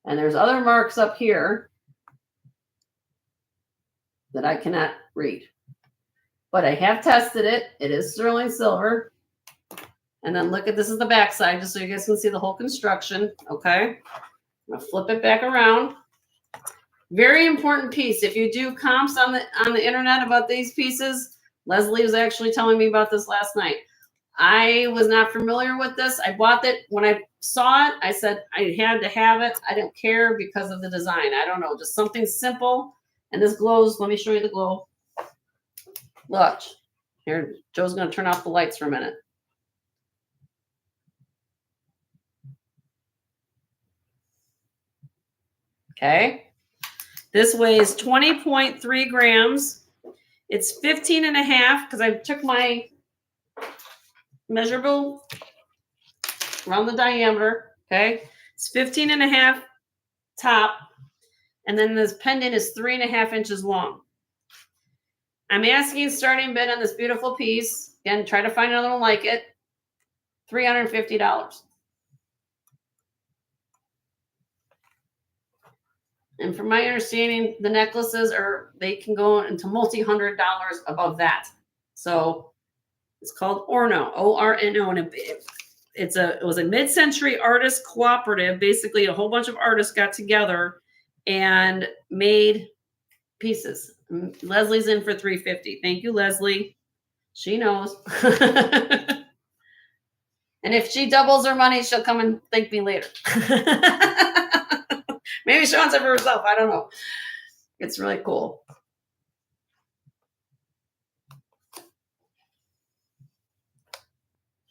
And there's other marks up here that I cannot read. But I have tested it. It is sterling silver. And then look at, this is the back side, just so you guys can see the whole construction. Okay. I'm gonna flip it back around. Very important piece. If you do comps on the internet about these pieces, Leslie was actually telling me about this last night. I was not familiar with this. I bought it when I saw it. I said I had to have it. I didn't care because of the design. I don't know, just something simple. And this glows. Let me show you the glow. Watch. Here, Joe's going to turn off the lights for a minute. Okay. This weighs 20.3 grams. It's 15 and a half because I took my measurable around the diameter. Okay. It's 15 and a half top. And then this pendant is 3.5 inches long. I'm asking starting bid on this beautiful piece. Again, try to find another one like it. $350. And from my understanding, the necklaces they can go into multi-$100 above that. So it's called Orno, O-R-N-O, and it was a mid-century artist cooperative. Basically, a whole bunch of artists got together and made pieces. Leslie's in for $350. Thank you, Leslie. She knows. And if she doubles her money, she'll come and thank me later. Maybe she wants it for herself. I don't know. It's really cool.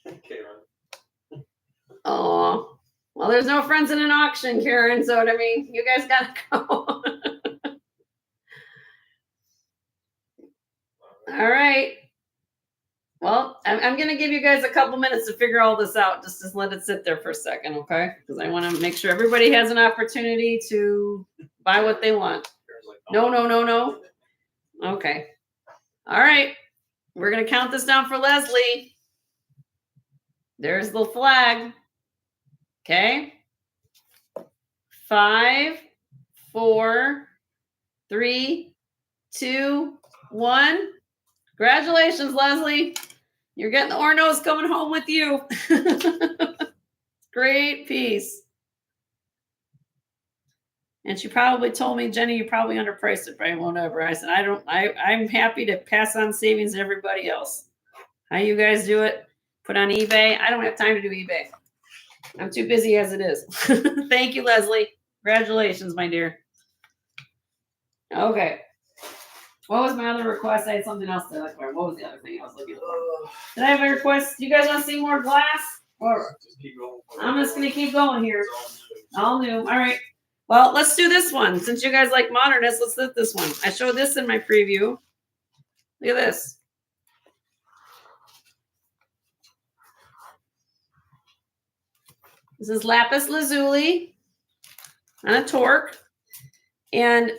Karen. Oh, well, there's no friends in an auction, Karen. So, I mean, you guys got to go. All right. Well, I'm going to give you guys a couple minutes to figure all this out. Just let it sit there for a second, okay? Because I want to make sure everybody has an opportunity to buy what they want. No. Okay. All right. We're going to count this down for Leslie. There's the flag. Okay. 5, 4, 3, 2, 1. Congratulations, Leslie. You're getting the Ornos coming home with you. Great piece. And she probably told me, Jenny, you probably underpriced it by whatever. I said, I'm happy to pass on savings to everybody else. How you guys do it? Put on eBay. I don't have time to do eBay. I'm too busy as it is. Thank you, Leslie. Congratulations, my dear. Okay. What was my other request? I had something else to look for. What was the other thing I was looking for? Did I have a request? Do you guys want to see more glass? Or Just keep going. I'm just going to keep going here. All new. All right. Well, let's do this one. Since you guys like modernists, let's do this one. I showed this in my preview. Look at this. This is lapis lazuli on a torque. And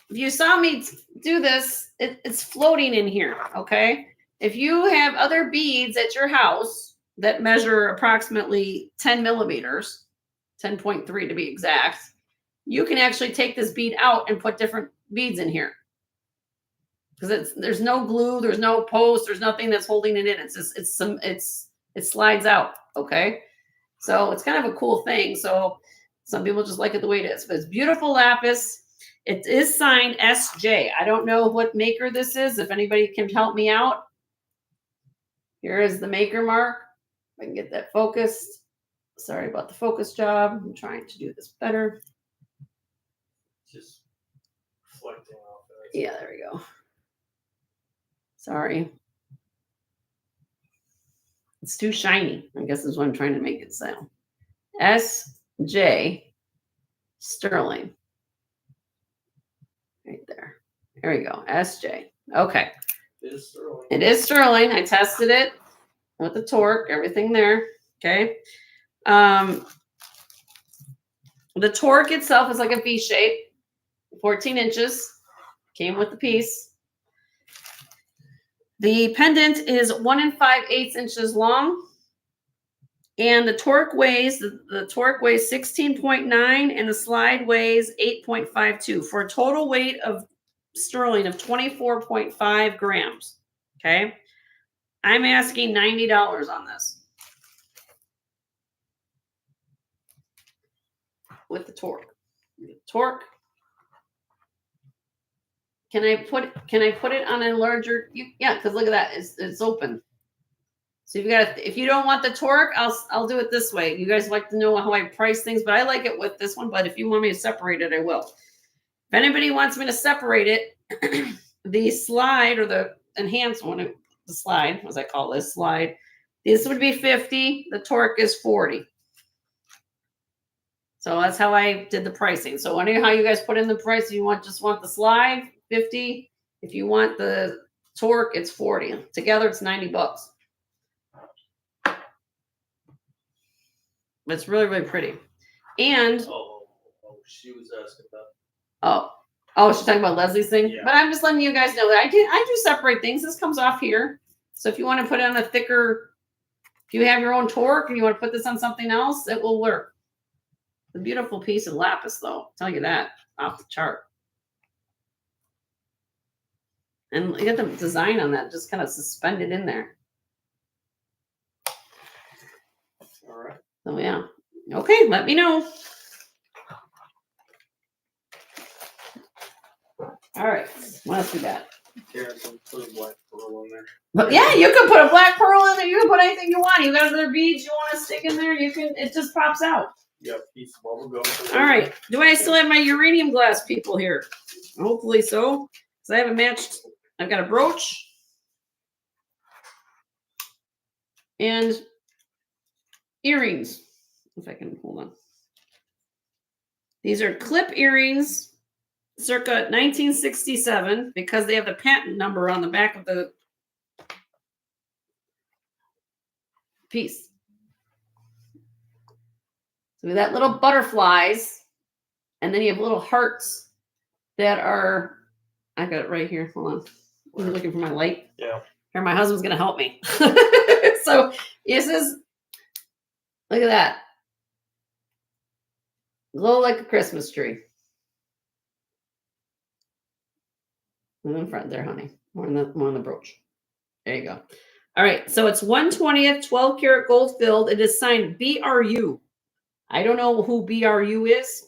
if you saw me do this, it's floating in here, okay? If you have other beads at your house that measure approximately 10 millimeters, 10.3 to be exact, you can actually take this bead out and put different beads in here. Because there's no glue, there's no post, there's nothing that's holding it in. It's just it slides out, okay? So it's kind of a cool thing. So some people just like it the way it is. But it's beautiful lapis. It is signed SJ. I don't know what maker this is. If anybody can help me out. Here is the maker mark. If I can get that focused. Sorry about the focus job. I'm trying to do this better. Just reflecting off it. Yeah, there we go. Sorry. It's too shiny. I guess is what I'm trying to make it sound. SJ Sterling. Right there. There we go. SJ. Okay. It is sterling. It is sterling. I tested it with the torque, everything there. Okay. The torque itself is like a V shape, 14 inches. Came with the piece. The pendant is 1 5/8 inches long. And the torque weighs 16.9 and the slide weighs 8.52 for a total weight of sterling of 24.5 grams. Okay. I'm asking $90 on this. With the torque. Torque. Can I put it on a larger? Yeah, because look at that. It's open. So if you don't want the torque, I'll do it this way. You guys like to know how I price things, but I like it with this one. But if you want me to separate it, I will. If anybody wants me to separate it, the slide or the enhanced one, the slide, as I call this slide, this would be 50. The torque is 40. So that's how I did the pricing. So wondering how you guys put in the price. If you just want the slide, 50. If you want the torque, it's 40. Together, it's $90. But it's really, really pretty. And she was asking about. Oh, she's talking about Leslie's thing. Yeah. But I'm just letting you guys know that I do separate things. This comes off here. So if you want to put it on a thicker, if you have your own torque and you want to put this on something else, it will work. The beautiful piece of lapis, though. I'll tell you that off the chart. And look at the design on that, just kind of suspended in there. All right. So yeah. Okay, let me know. All right. What else we got? Karen's gonna put a black pearl in there. But yeah, you can put a black pearl in there. You can put anything you want. You got other beads you want to stick in there. You can. It just pops out. Yeah, piece of bubble gum. All right. Do I still have my uranium glass people here? Hopefully so. Because I haven't matched. I've got a brooch. And earrings. If I can hold on. These are clip earrings. Circa 1967, because they have the patent number on the back of the piece. So that little butterflies, and then you have little hearts that are, I got it right here. Hold on. I'm looking for my light. Yeah. Here, my husband's going to help me. So this is, look at that. Glow like a Christmas tree. In front there, honey. More on the brooch. There you go. All right. So it's 1/20th, 12 karat gold filled. It is signed BRU. I don't know who BRU is,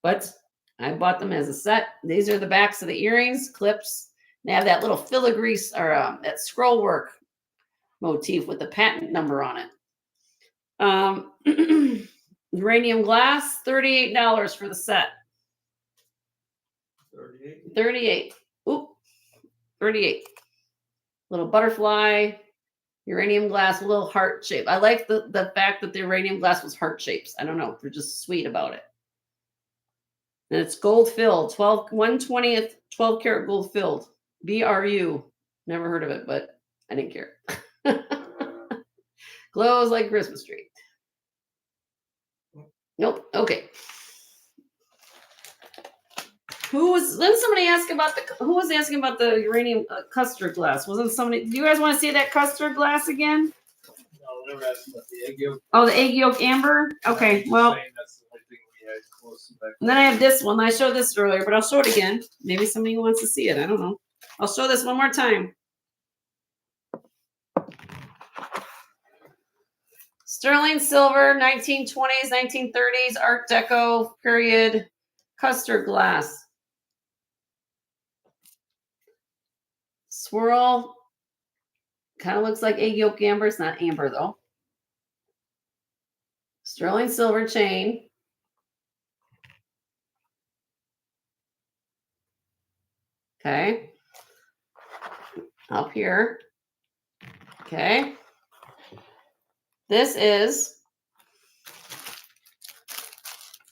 but I bought them as a set. These are the backs of the earrings, clips. They have that little filigree or that scroll work motif with the patent number on it. Uranium glass, $38 for the set. 38. 38. Oop. 38. Little butterfly, uranium glass, little heart shape. I like the fact that the uranium glass was heart shapes. I don't know. They're just sweet about it. And it's gold filled. 1/20th, 12 karat gold filled. BRU. Never heard of it, but I didn't care. Glows like a Christmas tree. Nope. Okay. Then somebody asked about who was asking about the uranium custard glass? Wasn't somebody, do you guys want to see that custard glass again? No, never asked about the egg yolk. Oh, the egg yolk amber? Okay, well. That's the only thing we had close back. And then I have this one. I showed this earlier, but I'll show it again. Maybe somebody wants to see it. I don't know. I'll show this one more time. Sterling silver, 1920s, 1930s, Art Deco period, custard glass. Swirl. Kind of looks like egg yolk amber. It's not amber, though. Sterling silver chain. Okay. Up here. Okay. This is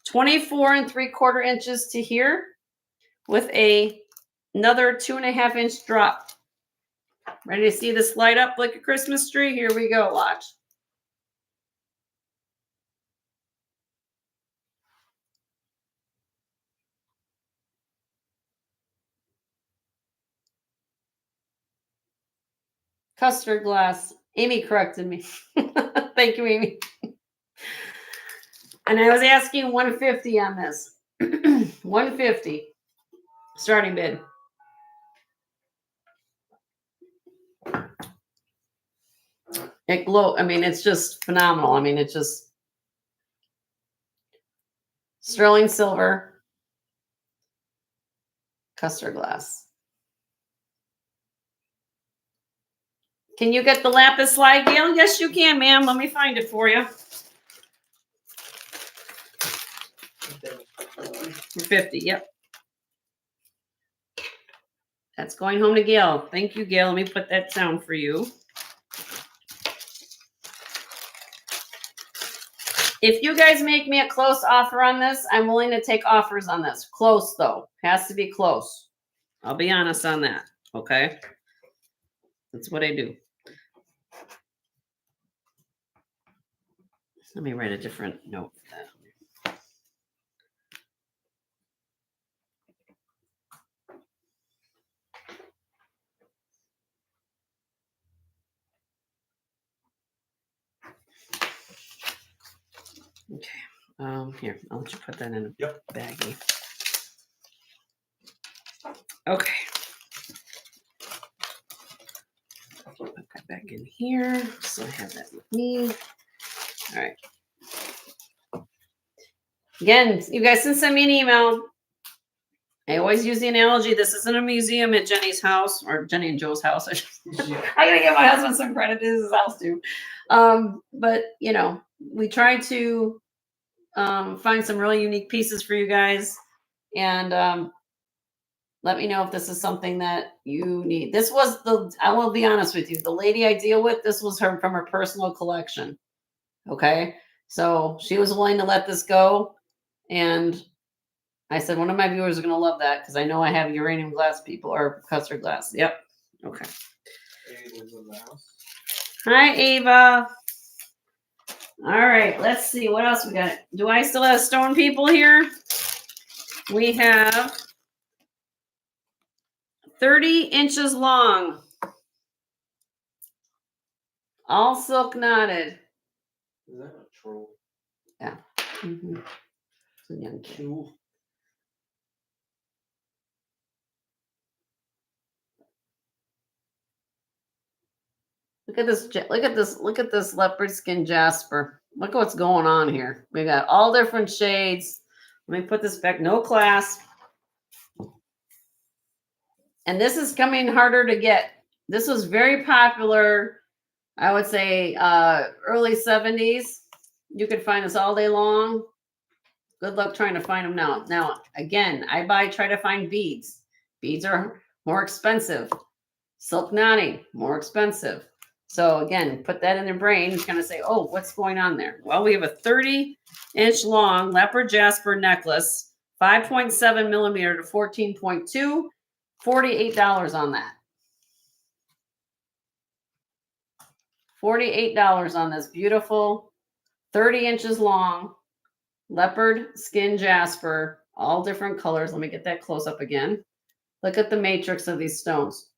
24 3/4 inches to here with another 2.5 inch drop. Ready to see this light up like a Christmas tree? Here we go. Watch. Custard glass. Amy corrected me. Thank you, Amy. And I was asking 150 on this. 150 starting bid. It glow. I mean, it's just phenomenal. I mean, it's just sterling silver, custard glass. Can you get the lapis slide, Gail? Yes, you can, ma'am. Let me find it for you. For 50, yep. That's going home to Gail. Thank you, Gail. Let me put that down for you. If you guys make me a close offer on this, I'm willing to take offers on this. Close, though. Has to be close. I'll be honest on that. Okay? That's what I do. Let me write a different note for that. Okay. Here, I'll let you put that in a baggie. Okay. Put that back in here. So I have that with me. All right. Again, you guys can send me an email. I always use the analogy. This isn't a museum at Jenny's house or Jenny and Joe's house. I gotta give my husband some credit. This is his house too. But you know, we try to find some really unique pieces for you guys, and let me know if this is something that you need. This was I will be honest with you. The lady I deal with, this was her from her personal collection. Okay, so she was willing to let this go, and I said, one of my viewers are going to love that because I know I have uranium glass people or custard glass. Yep. Okay. Ava's in the house. Hi, Ava. All right. Let's see. What else we got? Do I still have stone people here? We have 30 inches long. All silk knotted. Is that a troll? Yeah. Mm-hmm. It's a young kid. Look at this, look at this, look at this leopard skin jasper. Look at what's going on here. We got all different shades. Let me put this back, no clasp. And this is coming harder to get. This was very popular, I would say, early 70s. You could find this all day long. Good luck trying to find them now. Now, again, try to find beads. Beads are more expensive. Silk knotting, more expensive. So again, put that in their brain. You're going to say, oh, what's going on there? Well, we have a 30-inch long leopard jasper necklace, 5.7 millimeter to 14.2, $48 on that. $48 on this beautiful 30 inches long leopard skin jasper, all different colors. Let me get that close up again. Look at the matrix of these stones.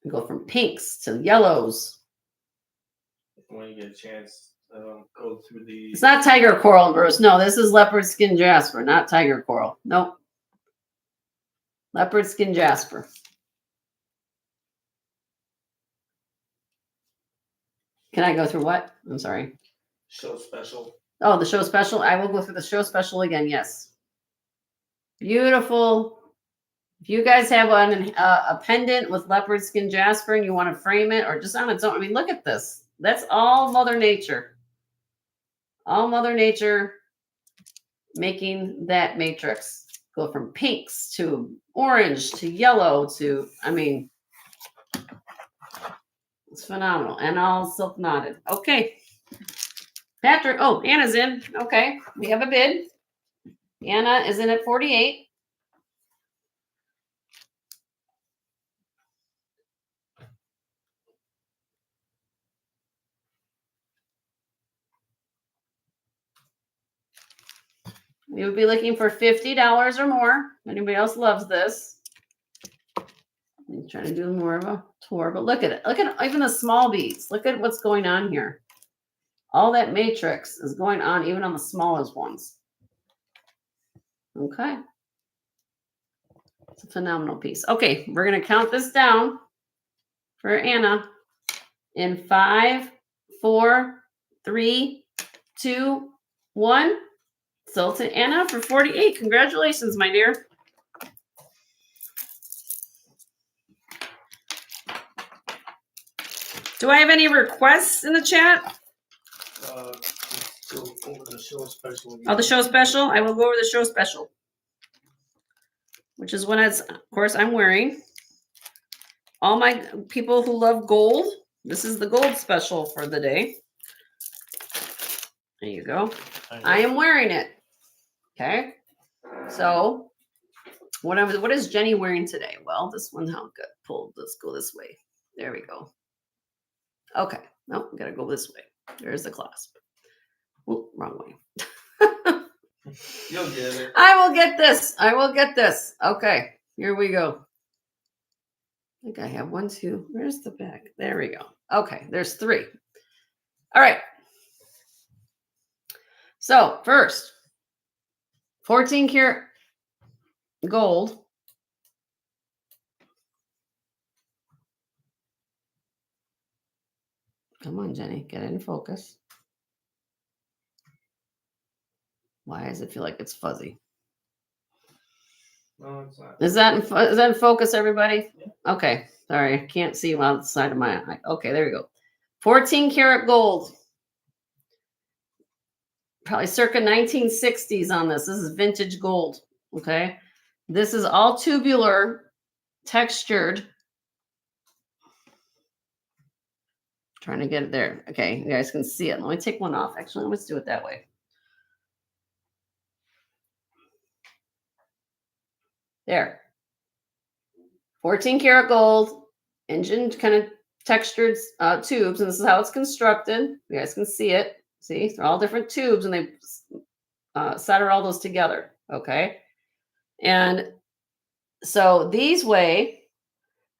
Go from pinks to yellows. When you get a chance, go through the. It's not tiger coral, Bruce. No, this is leopard skin jasper, not tiger coral. Nope. Leopard skin jasper. Can I go through what? I'm sorry. Show special. Oh, the show special. I will go through the show special again. Yes. Beautiful. If you guys have a pendant with leopard skin jasper and you want to frame it or just on its own, I mean, look at this. That's all Mother Nature. All Mother Nature making that matrix go from pinks to orange to yellow to, I mean, it's phenomenal. And all silk knotted. Okay. Patrick, oh, Anna's in. Okay. We have a bid. Anna is in at 48. We would be looking for $50 or more. Anybody else loves this? I'm trying to do more of a tour, but look at it. Look at even the small beads. Look at what's going on here. All that matrix is going on even on the smallest ones. Okay. It's a phenomenal piece. Okay, we're going to count this down for Anna in 5, 4, 3, 2, 1. So to Anna for 48. Congratulations, my dear. Do I have any requests in the chat? Go over the show special. Oh, the show special? I will go over the show special. which is what of course I'm wearing. All my people who love gold, this is the gold special for the day. There you go. I am wearing it. Okay. So what is Jenny wearing today? Well, this one, how good. Let's go this way. There we go. Okay. No, we gotta go this way. There's the clasp. Oh, wrong way. You'll get it. I will get this. I will get this. Okay. Here we go. I think I have 1, 2. Where's the back? There we go. Okay. There's 3. All right. So first, 14 karat gold. Come on, Jenny, get it in focus. Why does it feel like it's fuzzy? No, it's not. Is that in focus, everybody? Yeah. Okay. Sorry, I can't see on the side of my eye. Okay, there we go. 14 karat gold. Probably circa 1960s on this. This is vintage gold. Okay. This is all tubular, textured. Trying to get it there. Okay, you guys can see it. Let me take one off. Actually, let's do it that way. There. 14 karat gold, engine kind of textured tubes, and this is how it's constructed. You guys can see it. See, they're all different tubes, and they solder all those together. Okay. And so these weigh,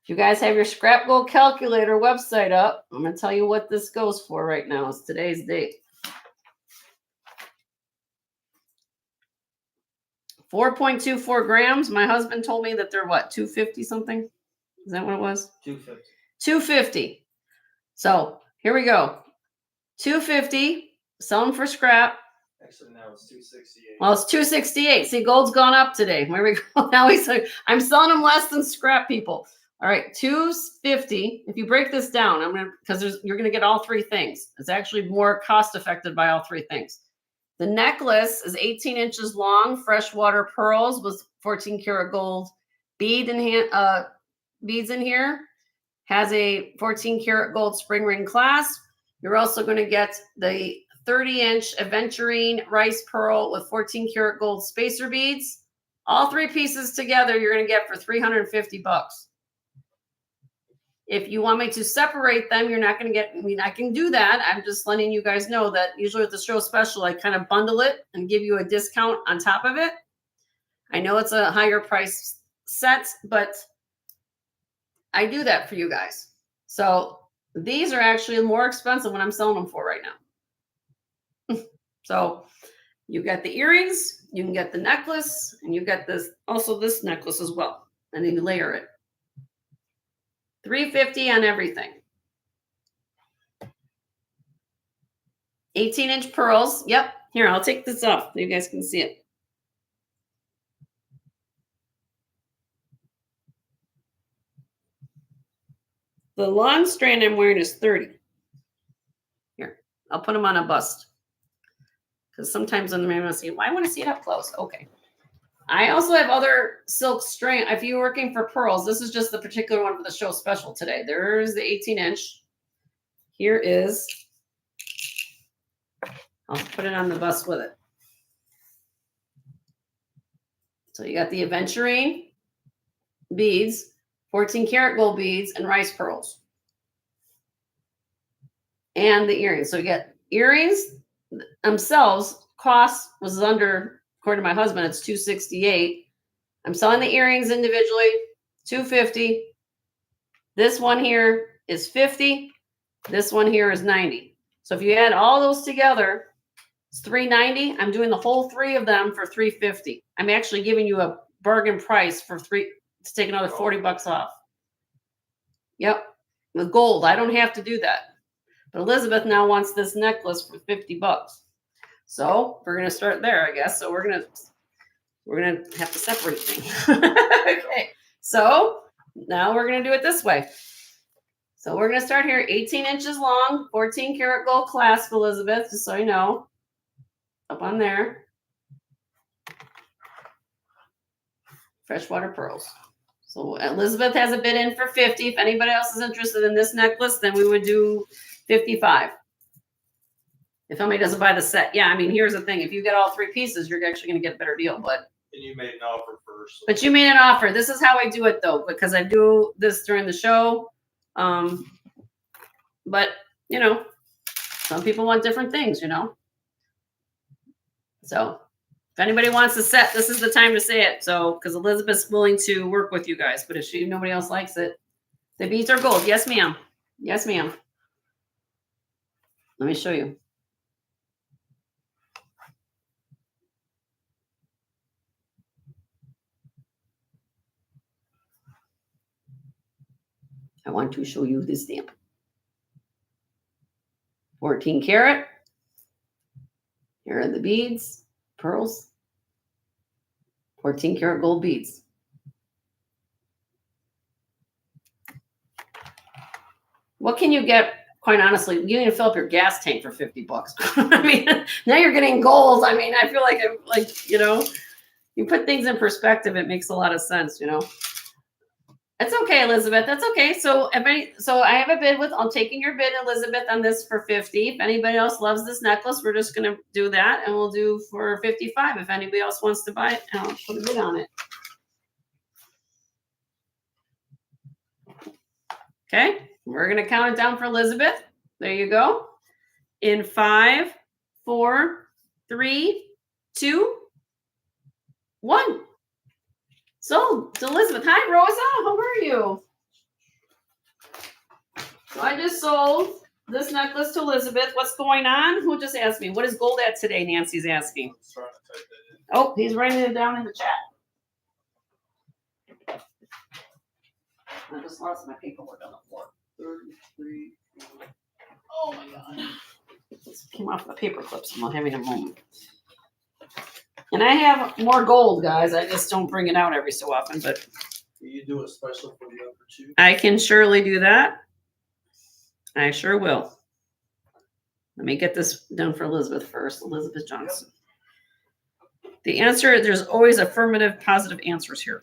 if you guys have your scrap gold calculator website up, I'm going to tell you what this goes for right now. It's today's date. 4.24 grams. My husband told me that they're what, 250 something? Is that what it was? 250. 250. So here we go. 250. Sell them for scrap. Actually, now it's 268. Well, it's 268. See, gold's gone up today. Here we go. Now he's like, I'm selling them less than scrap, people. All right, 250. If you break this down, you're gonna get all 3 things. It's actually more cost effective by all 3 things. The necklace is 18 inches long, freshwater pearls with 14 karat gold beads in here. Has a 14 karat gold spring ring clasp. You're also going to get the 30-inch aventurine rice pearl with 14 karat gold spacer beads. All 3 pieces together, you're going to get for $350. If you want me to separate them, you're not going to get, I can do that. I'm just letting you guys know that usually with the show special, I kind of bundle it and give you a discount on top of it. I know it's a higher price set, but I do that for you guys. So these are actually more expensive when I'm selling them for right now. So you get the earrings, you can get the necklace, and you get this necklace as well. And then you layer it. $350 on everything. 18-inch pearls. Yep. Here, I'll take this off so you guys can see it. The long strand I'm wearing is 30. Here, I'll put them on a bust. Because sometimes when I want to see it, I want to see it up close. Okay. I also have other silk strand. If you're working for pearls, this is just the particular one for the show special today. There's the 18-inch. Here is, I'll put it on the bust with it. So you got the aventurine beads, 14 karat gold beads, and rice pearls. And the earrings. So you get earrings themselves, cost was under, according to my husband, it's $268. I'm selling the earrings individually, $250. This one here is $50. This one here is $90. So if you add all those together, it's $390. I'm doing the whole 3 of them for $350. I'm actually giving you a bargain price for to take another $40 off. Yep. With gold, I don't have to do that. But Elizabeth now wants this necklace for $50. So we're gonna start there, I guess. So we're gonna have to separate things. Okay. So now we're gonna do it this way. So we're gonna start here, 18 inches long, 14 karat gold clasp, Elizabeth, just so you know. Up on there. freshwater pearls. So Elizabeth has a bid in for 50. If anybody else is interested in this necklace, then we would do 55. If somebody doesn't buy the set, yeah, I mean, here's the thing. If you get all 3 pieces, you're actually going to get a better deal. But And you made an offer first. So. But you made an offer. This is how I do it, though, because I do this during the show. But, you know, some people want different things, you know. So if anybody wants a set, this is the time to say it. So, because Elizabeth's willing to work with you guys. But if nobody else likes it, the beads are gold. Yes, ma'am. Yes, ma'am. Let me show you. I want to show you this stamp. 14 karat. Here are the beads, pearls. 14 karat gold beads. What can you get, quite honestly? You can fill up your gas tank for 50 bucks. I mean, now you're getting gold. I mean, I feel like, you know, you put things in perspective, it makes a lot of sense, you know. That's okay, Elizabeth. That's okay. So I have a bid I'm taking your bid, Elizabeth, on this for 50. If anybody else loves this necklace, we're just going to do that, and we'll do for 55. If anybody else wants to buy it, I'll put a bid on it. Okay, we're going to count it down for Elizabeth. There you go. In 5, 4, 3, 2, 1. So, Elizabeth, hi, Rosa. How are you? So I just sold this necklace to Elizabeth. What's going on? Who just asked me? What is gold at today? Nancy's asking. Oh, he's writing it down in the chat. I just lost my paperwork on the floor. 33. Oh my God. This came off the paper clips. I'm not having a moment. And I have more gold, guys. I just don't bring it out every so often. But Can you do a special for the other 2? I can surely do that. I sure will. Let me get this done for Elizabeth first. Elizabeth Johnson. The answer, there's always affirmative, positive answers here.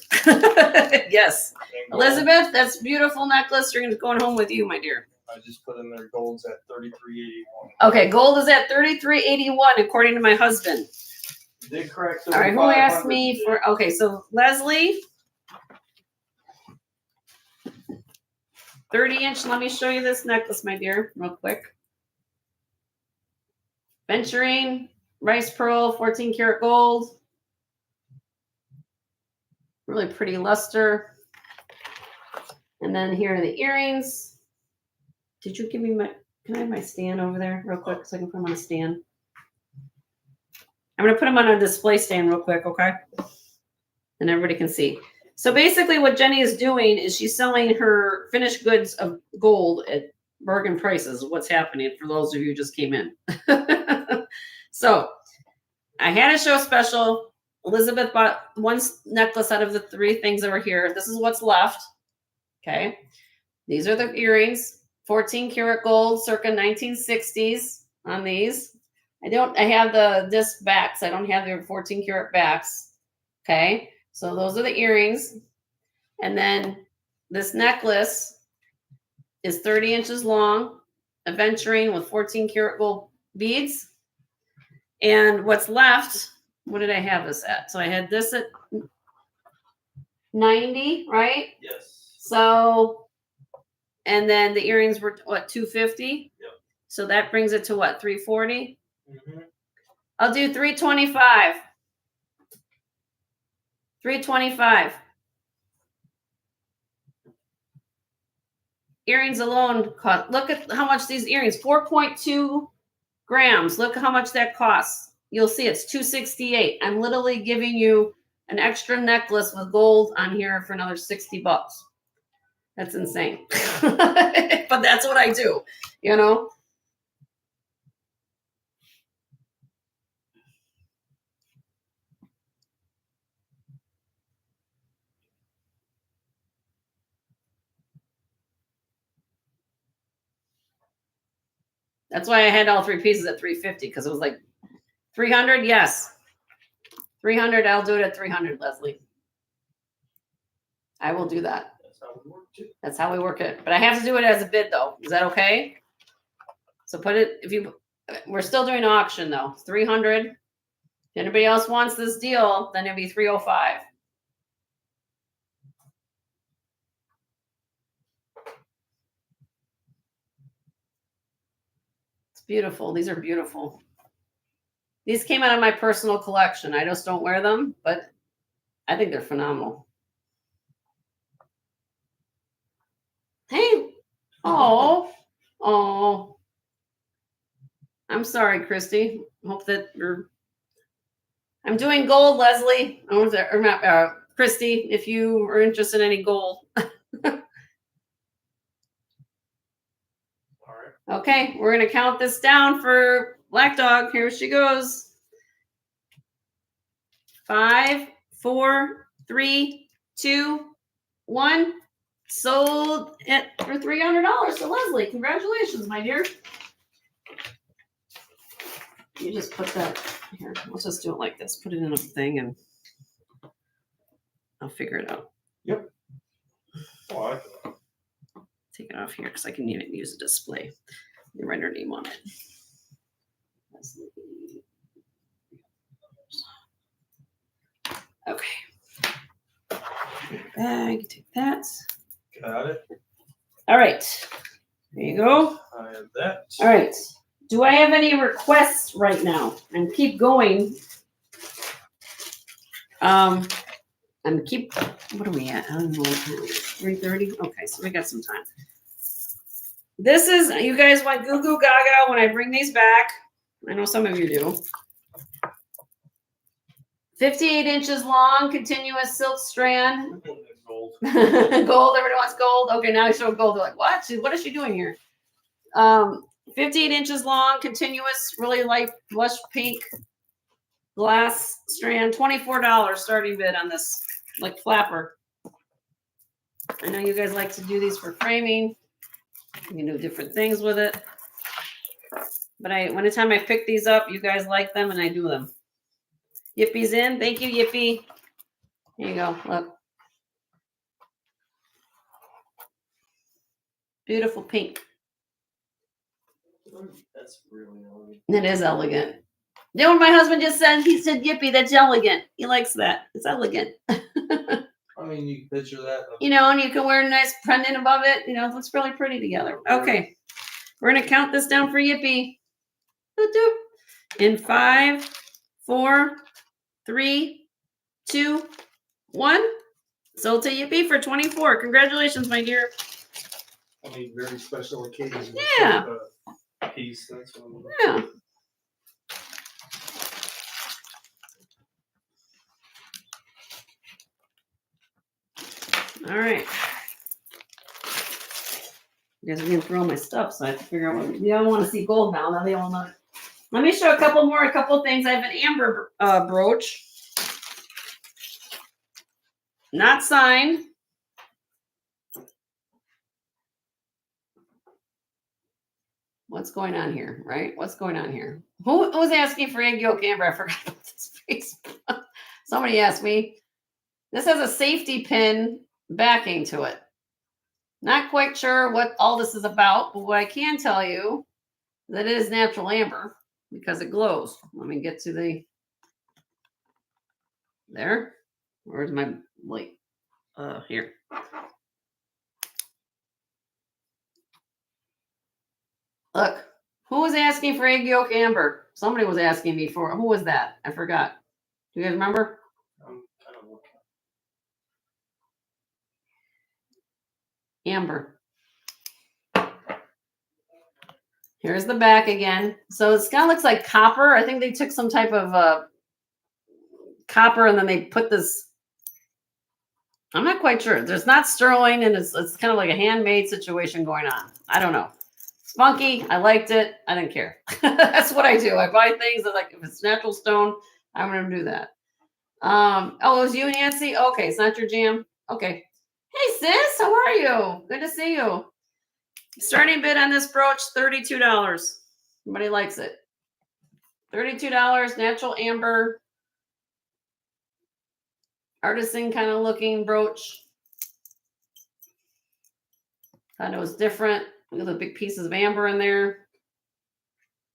Yes. Elizabeth, that's a beautiful necklace. You're going home with you, my dear. I just put in their golds at 33.81. Okay, gold is at 33.81 according to my husband. Did correct. All right, who asked me for? Okay, so Leslie, 30-inch. Let me show you this necklace, my dear, real quick. Venturing, rice pearl, 14 karat gold. Really pretty luster. And then here are the earrings. Did you give me can I have my stand over there real quick so I can put them on a stand? I'm going to put them on a display stand real quick, okay? And everybody can see. So basically what Jenny is doing is she's selling her finished goods of gold at bargain prices. What's happening for those of you who just came in. So I had a show special. Elizabeth bought one necklace out of the 3 things that were here. This is what's left. Okay. These are the earrings. 14 karat gold, circa 1960s on these. I have the disc backs. I don't have the 14 karat backs. Okay. So those are the earrings. And then this necklace is 30 inches long, aventurine with 14 karat gold beads. And what's left, what did I have this at? So I had this at 90, right? Yes. So, and then the earrings were what, 250? Yep. So that brings it to what, 340? Mm-hmm. I'll do 325. 325. Earrings alone cost, look at how much these earrings, 4.2 grams. Look how much that costs. You'll see it's 268. I'm literally giving you an extra necklace with gold on here for another 60 bucks. That's insane. But that's what I do, you know? That's why I had all 3 pieces at 350 because it was like 300. Yes. 300. I'll do it at 300, Leslie. I will do that. That's how we work too. That's how we work it. But I have to do it as a bid though. Is that okay? So put it, we're still doing auction though. 300. If anybody else wants this deal, then it'll be 305. It's beautiful. These are beautiful. These came out of my personal collection. I just don't wear them, but I think they're phenomenal. Hey, oh, I'm sorry, Christy. Hope that I'm doing gold, Leslie. Christy, if you are interested in any gold. All right. Okay, we're gonna count this down for Black Dog. Here she goes. 5, 4, 3, 2, 1. Sold it for $300. So Leslie, congratulations, my dear. You just put that here. Let's just do it like this. Put it in a thing and I'll figure it out. Yep. Oh, Take it off here because I can even use a display. You write her name on it. Leslie. Okay. Bag, take that. got it. All right. There you go. I have that. All right. Do I have any requests right now? And keep going. And keep. What are we at? I don't know. 3:30. Okay, so we got some time. This is, you guys want goo goo gaga when I bring these back. I know some of you do. 58 inches long, continuous silk strand. Gold. Gold, everybody wants gold. Okay, now I show gold. They're like, what? What is she doing here? 58 inches long, continuous, really light blush pink glass strand. $24 starting bid on this, like flapper. I know you guys like to do these for framing. You can do different things with it. But anytime I pick these up, you guys like them and I do them. Yippie's in. Thank you, Yippie. Here you go. Look. Beautiful pink. That's really elegant. It is elegant. You know what my husband just said? He said, Yippie, that's elegant. He likes that. It's elegant. I mean, you can picture that. You know, and you can wear a nice pendant above it. You know, it looks really pretty together. Okay. We're going to count this down for Yippie. In 5, 4, 3, 2, 1. Sold to Yippie for 24. Congratulations, my dear. I mean, very special occasion. Yeah. Piece. That's what Yeah. All right. You guys are going to throw all my stuff, so I have to figure out what. You don't want to see gold now. Now they all know. Let me show a couple things. I have an amber brooch. Not signed. What's going on here, right? What's going on here? Who was asking for egg yolk amber? I forgot about this face. Somebody asked me. This has a safety pin backing to it. Not quite sure what all this is about, but what I can tell you that it is natural amber because it glows. Let me get to the there. Where's my light? Here. Look, who was asking for egg yolk amber? Somebody was asking me for. Who was that? I forgot. Do you guys remember? I'm kind of looking. Amber. Here's the back again. So it's kind of looks like copper. I think they took some type of copper and then they put this. I'm not quite sure. There's not sterling and it's kind of like a handmade situation going on. I don't know. It's funky. I liked it. I didn't care. That's what I do. I buy things that, like, if it's natural stone, I'm going to do that. Oh, it was you, Nancy? Okay, it's not your jam. Okay. Hey, sis, how are you? Good to see you. Starting bid on this brooch, $32. Somebody likes it. $32, natural amber, artisan kind of looking brooch. Thought it was different. Look at the big pieces of amber in there.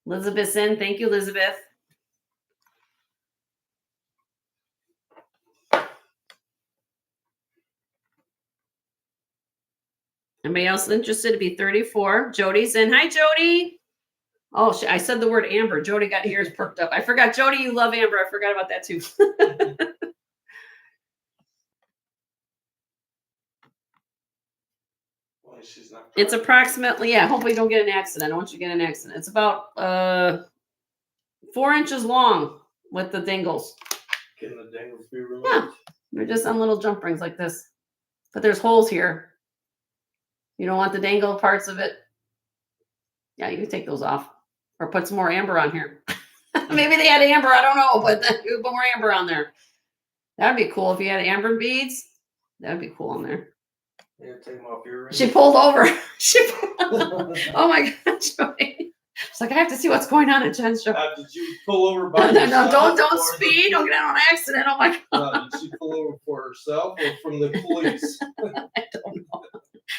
Elizabeth's in. Thank you, Elizabeth. Anybody else interested to be 34? Jody's in. Hi, Jody. Oh, I said the word amber. Jody got ears perked up. I forgot, Jody, you love amber. I forgot about that too. It's approximately, yeah, hopefully you don't get an accident. I don't want you to get an accident. It's about 4 inches long with the dangles. Can the dangles be removed? Yeah, they're just on little jump rings like this. But there's holes here. You don't want the dangle parts of it. Yeah, you can take those off. Or put some more amber on here. Maybe they had amber, I don't know, but you put more amber on there. That'd be cool if you had amber beads. That'd be cool on there. Yeah, take them off your ring. She pulled over. Oh my God, Jody. It's like, I have to see what's going on at Jen's show. Did you pull over by No, yourself? don't speed. Don't get out on an accident. Oh my God. Did she pull over for herself or from the police? I don't know.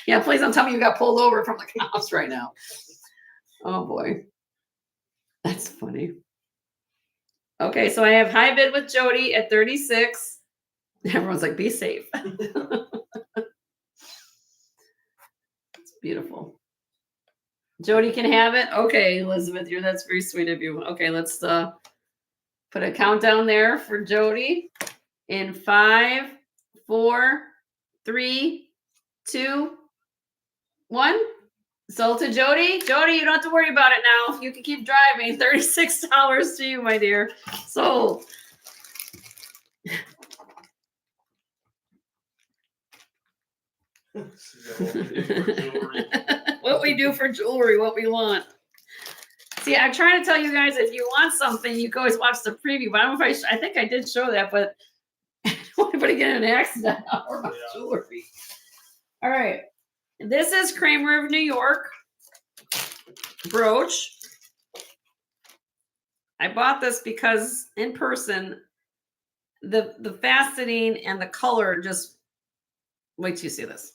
Yeah, please don't tell me you got pulled over from the cops right now. Oh boy. That's funny. Okay, so I have high bid with Jody at 36. Everyone's like, be safe. It's beautiful. Jody can have it. Okay, Elizabeth, that's very sweet of you. Okay, let's put a countdown there for Jody in 5, 4, 3, 2, 1. Sold to Jody. Jody, you don't have to worry about it now. You can keep driving. $36 to you, my dear. Sold. What we do for jewelry, what we want. See, I try to tell you guys, if you want something, you can always watch the preview. But I don't know if I think I did show that, but I don't want anybody to get in an accident or my jewelry. All right. This is Kramer of New York brooch. I bought this because in person, the faceting and the color just, wait till you see this.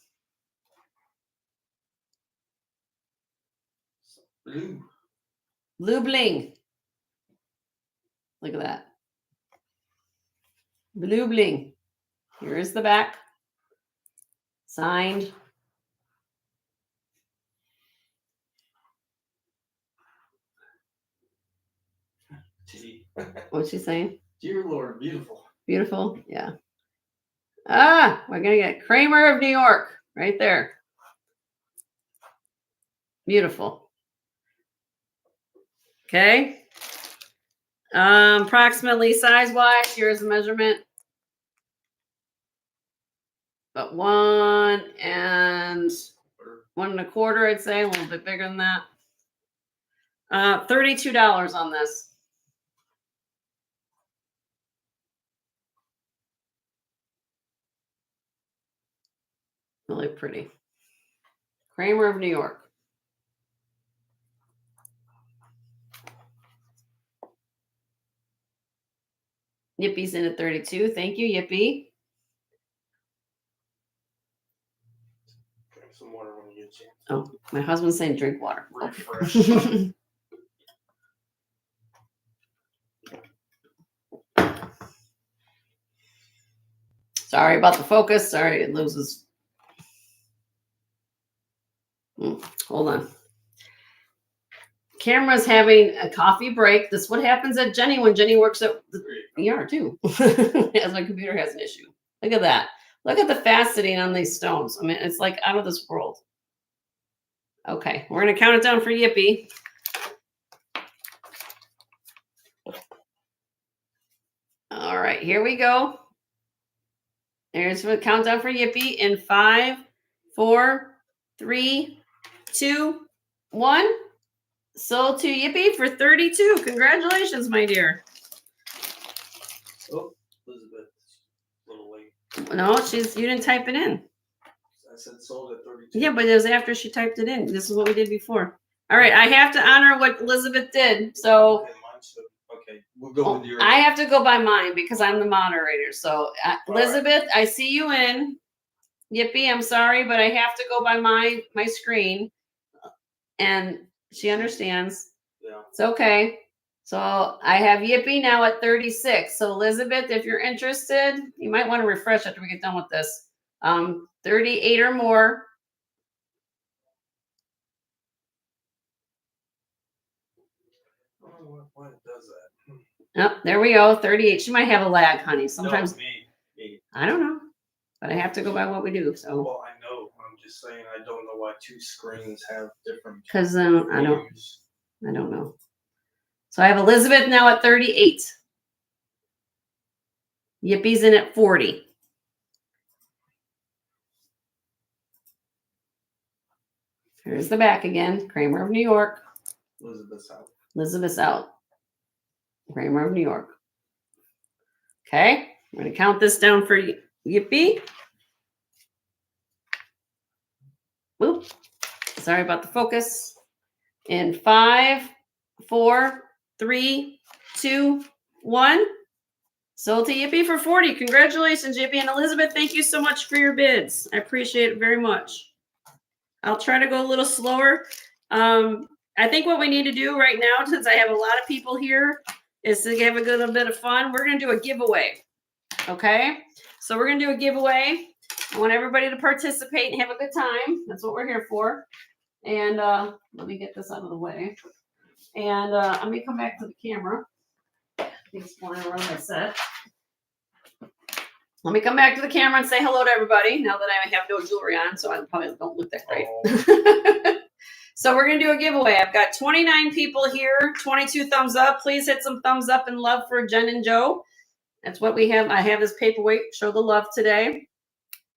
Blue bling. Look at that. Blue bling. Here is the back. Signed. What's she saying? Dear Lord, beautiful. Beautiful? Yeah. We're going to get Kramer of New York right there. Beautiful. Okay. Approximately size-wise, here's the measurement. But 1 and 1 1/4, I'd say, a little bit bigger than that. $32 on this. Really pretty. Kramer of New York. Yippie's in at 32. Thank you, Yippie. Drink some water when you get a chance. Oh, my husband's saying drink water. Refresh. Sorry about the focus. Sorry, it loses. Hold on. Camera's having a coffee break. This is what happens at Jenny when Jenny works at the ER too. As my computer has an issue. Look at that. Look at the faceting on these stones. I mean, it's like out of this world. Okay, we're going to count it down for Yippee. All right, here we go. Here's the countdown for Yippee in 5, 4, 3, 2, 1. Sold to Yippee for 32. Congratulations, my dear. Oh, Elizabeth, a little late. No, you didn't type it in. I said sold at 32. Yeah, but it was after she typed it in. This is what we did before. All right, I have to honor what Elizabeth did. So okay, we'll go with your. I have to go by mine because I'm the moderator. So All Elizabeth, right. I see you in. Yippee, I'm sorry, but I have to go by my screen. And she understands. Yeah. It's okay. So I have Yippee now at 36. So Elizabeth, if you're interested, you might want to refresh after we get done with this. 38 or more. Why it does that? Oh, there we go. 38. She might have a lag, honey. Sometimes No, me. I don't know, but I have to go by what we do. So Well, I know. I'm just saying I don't know why two screens have different. because I don't views. I don't know. So I have Elizabeth now at 38. Yippie's in at 40. Here's the back again. Kramer of New York. Elizabeth's out. Elizabeth's out. Kramer of New York. Okay, I'm going to count this down for Yippee. Oop. Sorry about the focus. In 5, 4, 3, 2, 1. Sold to Yippee for 40. Congratulations, Yippee. And Elizabeth, thank you so much for your bids. I appreciate it very much. I'll try to go a little slower. I think what we need to do right now, since I have a lot of people here, is to have a little bit of fun. We're going to do a giveaway. Okay? So we're going to do a giveaway. I want everybody to participate and have a good time. That's what we're here for. And let me get this out of the way. And let me come back to the camera. Things flying around my set. Let me come back to the camera and say hello to everybody now that I have no jewelry on, so I probably don't look that great. Oh. So we're going to do a giveaway. I've got 29 people here, 22 thumbs up. Please hit some thumbs up and love for Jen and Joe. That's what we have. I have this paperweight. Show the love today.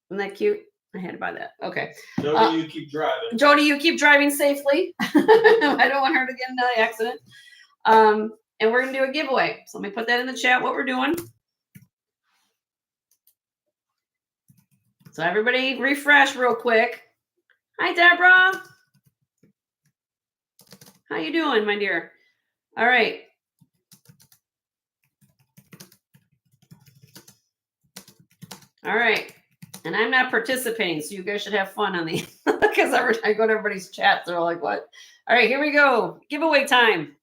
Isn't that cute? I had to buy that. Okay. Jody, you keep driving. Jody, you keep driving safely. I don't want her to get in an accident. And we're going to do a giveaway. So let me put that in the chat, what we're doing. So everybody refresh real quick. Hi, Deborah. How you doing, my dear? All right. All right. And I'm not participating, so you guys should have fun on the because I go to everybody's chat. They're all like, what? All right, here we go. Giveaway time.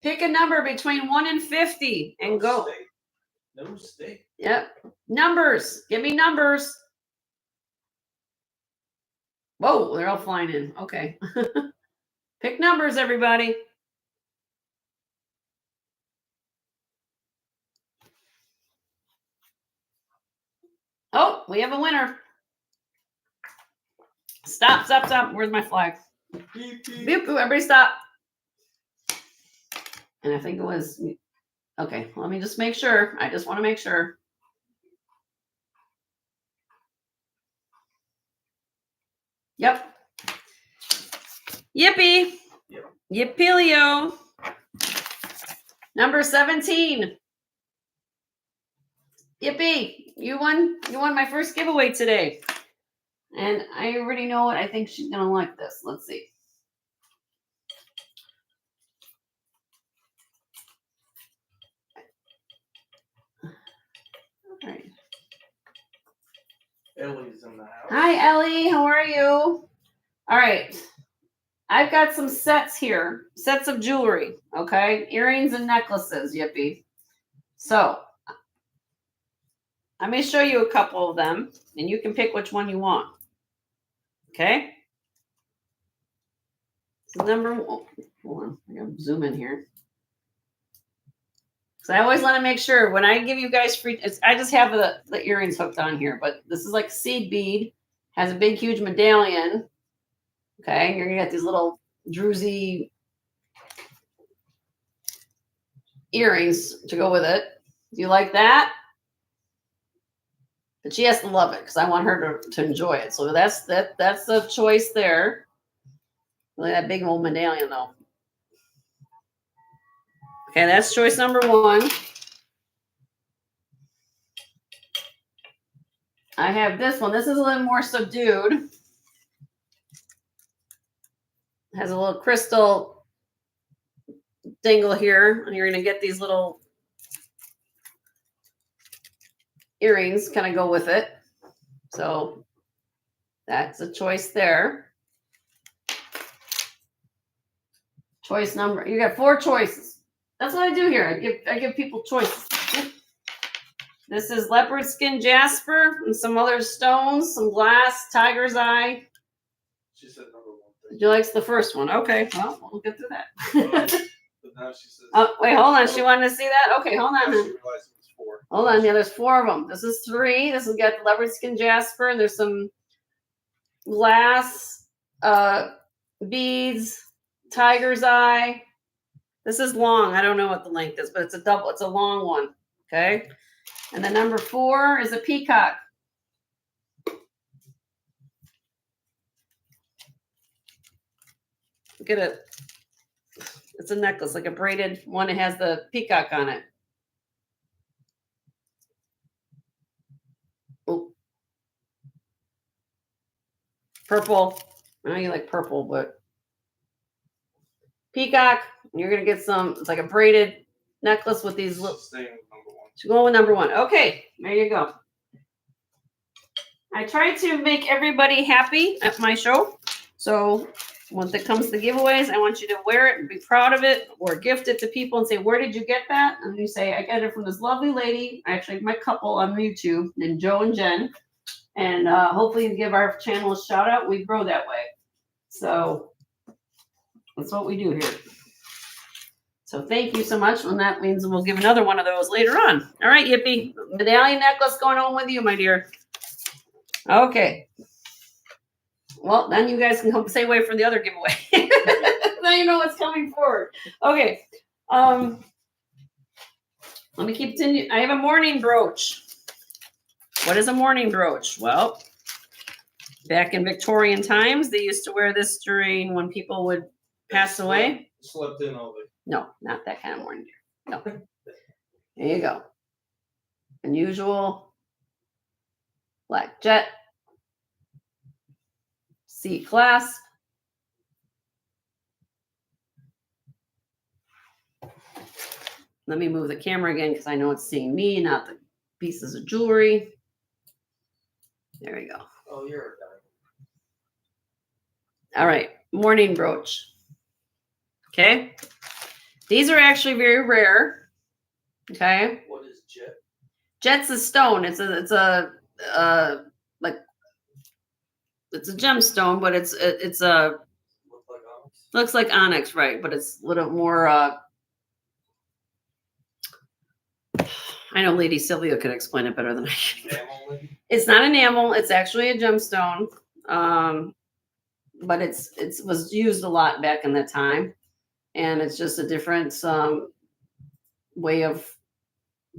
Pick a number between 1 and 50 and No go. Steak. No steak. Yep. Numbers. Give me numbers. Whoa, they're all flying in. Okay. Pick numbers, everybody. Oh, we have a winner. Stop, stop, stop. Where's my flag? Beep, beep. Beep, everybody stop. And I think it was, okay, let me just make sure. I just want to make sure. Yep. Yippee. Yep. Yippilio. Number 17. Yippee. You won my first giveaway today. And I already know what I think she's gonna like this. Let's see. All right. Ellie's in the house. Hi, Ellie. How are you? All right. I've got some sets here. Sets of jewelry. Okay. Earrings and necklaces. Yippee. So let me show you a couple of them, and you can pick which one you want. Okay. So number one. Hold on. I gotta zoom in here. So I always want to make sure when I give you guys free, I just have the earrings hooked on here, but this is like seed bead, has a big, huge medallion. Okay, you're gonna get these little druzy earrings to go with it. Do you like that? But she has to love it because I want her to enjoy it. So that's the choice there. Look at that big old medallion though. Okay, that's choice number one. I have this one. This is a little more subdued. Has a little crystal dingle here, and you're going to get these little earrings kind of go with it. So That's a choice there. Choice number. You got 4 choices. That's what I do here. I give people choices. This is leopard skin jasper and some other stones, some glass, tiger's eye. She said number 1. She likes the first one. Okay, well, we'll get through that. But now she says. Oh, wait, hold on. She wanted to see that? Okay, hold on. She realized it was 4. Hold on. Yeah, there's 4 of them. This is 3. This has got the leopard skin jasper, and there's some glass, beads, tiger's eye. This is long. I don't know what the length is, but it's a double. It's a long one. Okay. And the number 4 is a peacock. Look at it. It's a necklace, like a braided one. It has the peacock on it. Oh. Purple. I know you like purple, but peacock. You're going to get some, it's like a braided necklace with these little. Staying with number 1. She's going with number 1. Okay, there you go. I try to make everybody happy at my show. So once it comes to giveaways, I want you to wear it and be proud of it, or gift it to people and say, where did you get that? And you say, I got it from this lovely lady, actually my couple on YouTube named Joe and Jen. And hopefully you give our channel a shout out. We grow that way. So that's what we do here. So thank you so much. And that means we'll give another one of those later on. All right, Yippee. Medallion necklace going home with you, my dear. Okay. Well, then you guys can help stay away from the other giveaway. Now you know what's coming forward. Okay. Let me continue. I have a mourning brooch. What is a mourning brooch? Well, back in Victorian times, they used to wear this during when people would pass away. Slept in all day. No, not that kind of mourning. No. There you go. Unusual black jet. C clasp. Let me move the camera again because I know it's seeing me, not the pieces of jewelry. There we go. Oh, you're a diamond. All right, mourning brooch. Okay. These are actually very rare. Okay. What is jet? Jet's a stone. It's a gemstone, but it's a looks like onyx, right? But it's a little more. I know Lady Sylvia could explain it better than I can. It's not enamel. It's actually a gemstone, but it was used a lot back in that time, and it's just a different way of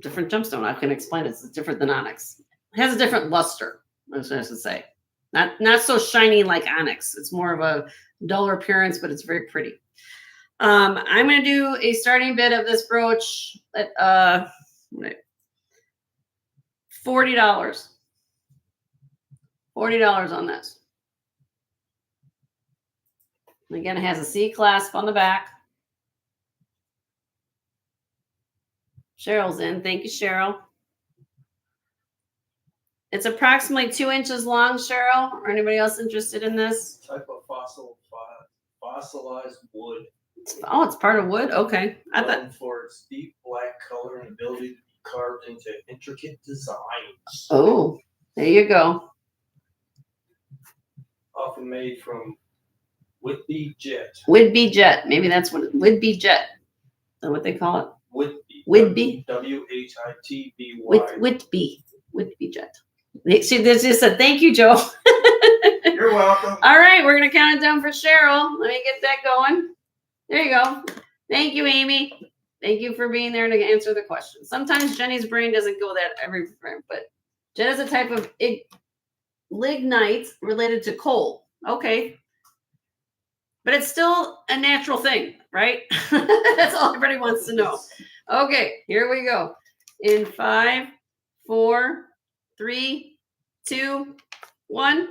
different gemstone. I can explain it. It's different than onyx. It has a different luster. I was going to say, not so shiny like onyx. It's more of a duller appearance, but it's very pretty. I'm going to do a starting bid of this brooch at $40. $40 on this. Again, it has a C clasp on the back. Cheryl's in. Thank you, Cheryl. It's approximately 2 inches long, Cheryl. Or anybody else interested in this? Type of fossilized wood. Oh, it's part of wood? Okay. I thought known for its deep black color and ability to be carved into intricate designs. Oh, there you go. Often made from would-be jet. Would-be jet. Maybe that's what would-be jet. Is that what they call it? Would-be. Would-be. WHITBY. Would-be jet. She just said, thank you, Joe. You're welcome. All right, we're going to count it down for Cheryl. Let me get that going. There you go. Thank you, Amy. Thank you for being there to answer the question. Sometimes Jenny's brain doesn't go that every time, but jet is a type of lignite related to coal. Okay. But it's still a natural thing, right? That's all everybody wants to know. Okay, here we go. In 5, 4, 3, 2, 1.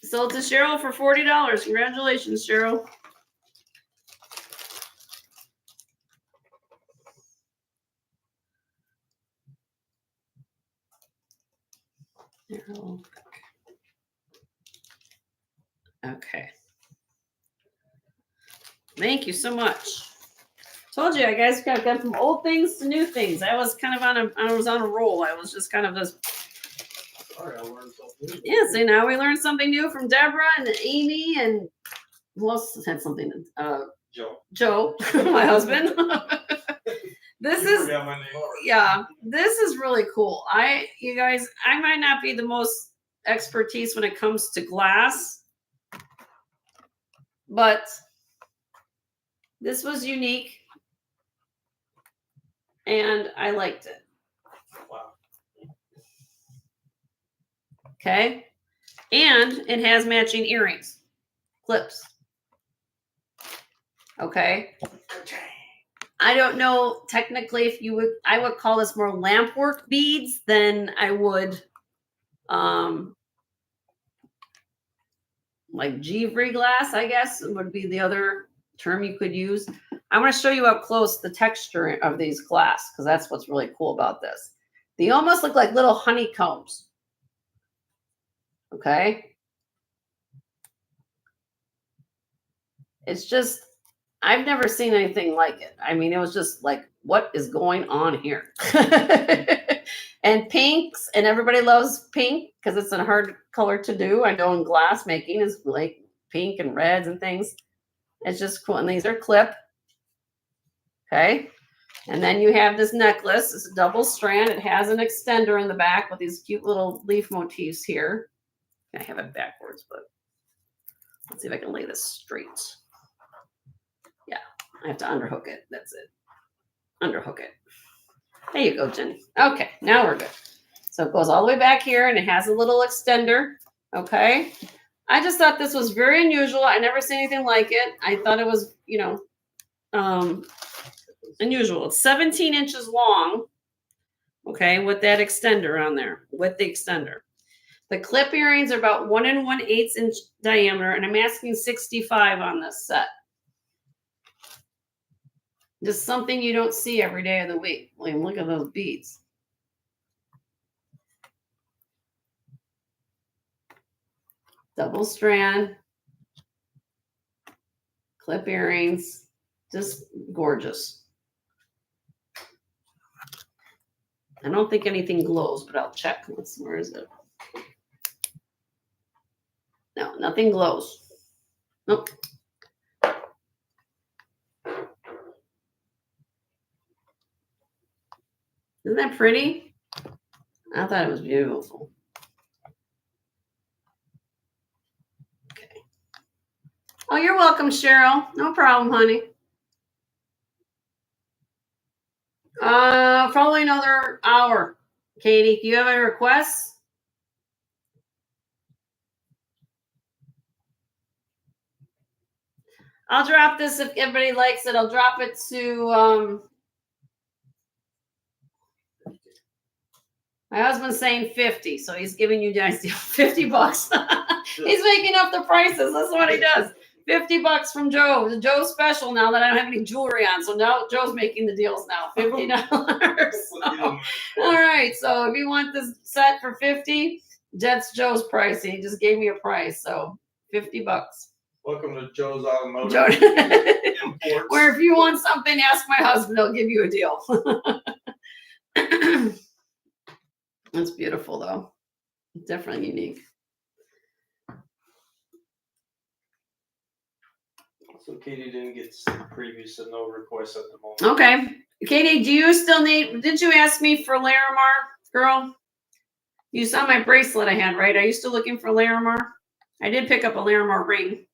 Sold to Cheryl for $40. Congratulations, Cheryl. Okay. Thank you so much. Told you, I guys got from old things to new things. I was kind of I was on a roll. I was just kind of just. Sorry, I learned something. Yeah, so now we learned something new from Deborah and Amy and who else had something? Joe, my husband. This is this is really cool. You guys, I might not be the most expertise when it comes to glass, but this was unique and I liked it. Wow. Okay. And it has matching earrings, clips. Okay. I don't know technically if you would, I would call this more lamp work beads than I would like Givry glass, I guess would be the other term you could use. I want to show you up close the texture of these glass because that's what's really cool about this. They almost look like little honeycombs. Okay. It's just, I've never seen anything like it. I mean, it was just like, what is going on here? And pinks, and everybody loves pink because it's a hard color to do. I know in glass making is like pink and reds and things. It's just cool. And these are clip. Okay. And then you have this necklace. It's a double strand. It has an extender in the back with these cute little leaf motifs here. I have it backwards, but let's see if I can lay this straight. Yeah, I have to underhook it. That's it. Underhook it. There you go, Jenny. Okay, now we're good. So it goes all the way back here and it has a little extender. Okay. I just thought this was very unusual. I never seen anything like it. I thought it was, unusual. It's 17 inches long. Okay, with that extender on there, with the extender. The clip earrings are about 1 1/8 inch diameter, and I'm asking 65 on this set. Just something you don't see every day of the week. William, look at those beads. Double strand, clip earrings, just gorgeous. I don't think anything glows, but I'll check. Where is it? No, nothing glows. Nope. Isn't that pretty? I thought it was beautiful. Okay. Oh, you're welcome, Cheryl. No problem, honey. Probably another hour. Katie, do you have any requests? I'll drop this if everybody likes it. I'll drop it to my husband's saying 50, so he's giving you guys $50. He's making up the prices. That's what he does. $50 from Joe. The Joe special now that I don't have any jewelry on. So now Joe's making the deals now. $50. So, all right. So if you want this set for 50, that's Joe's price. He just gave me a price. So $50. Welcome to Joe's Automotive. Joe. Where if you want something, ask my husband. He'll give you a deal. It's beautiful though. Definitely unique. So Katie didn't get previews, so no requests at the moment. Okay. Katie, do you still need, did you ask me for Larimar, girl? You saw my bracelet I had, right? Are you still looking for Larimar? I did pick up a Larimar ring.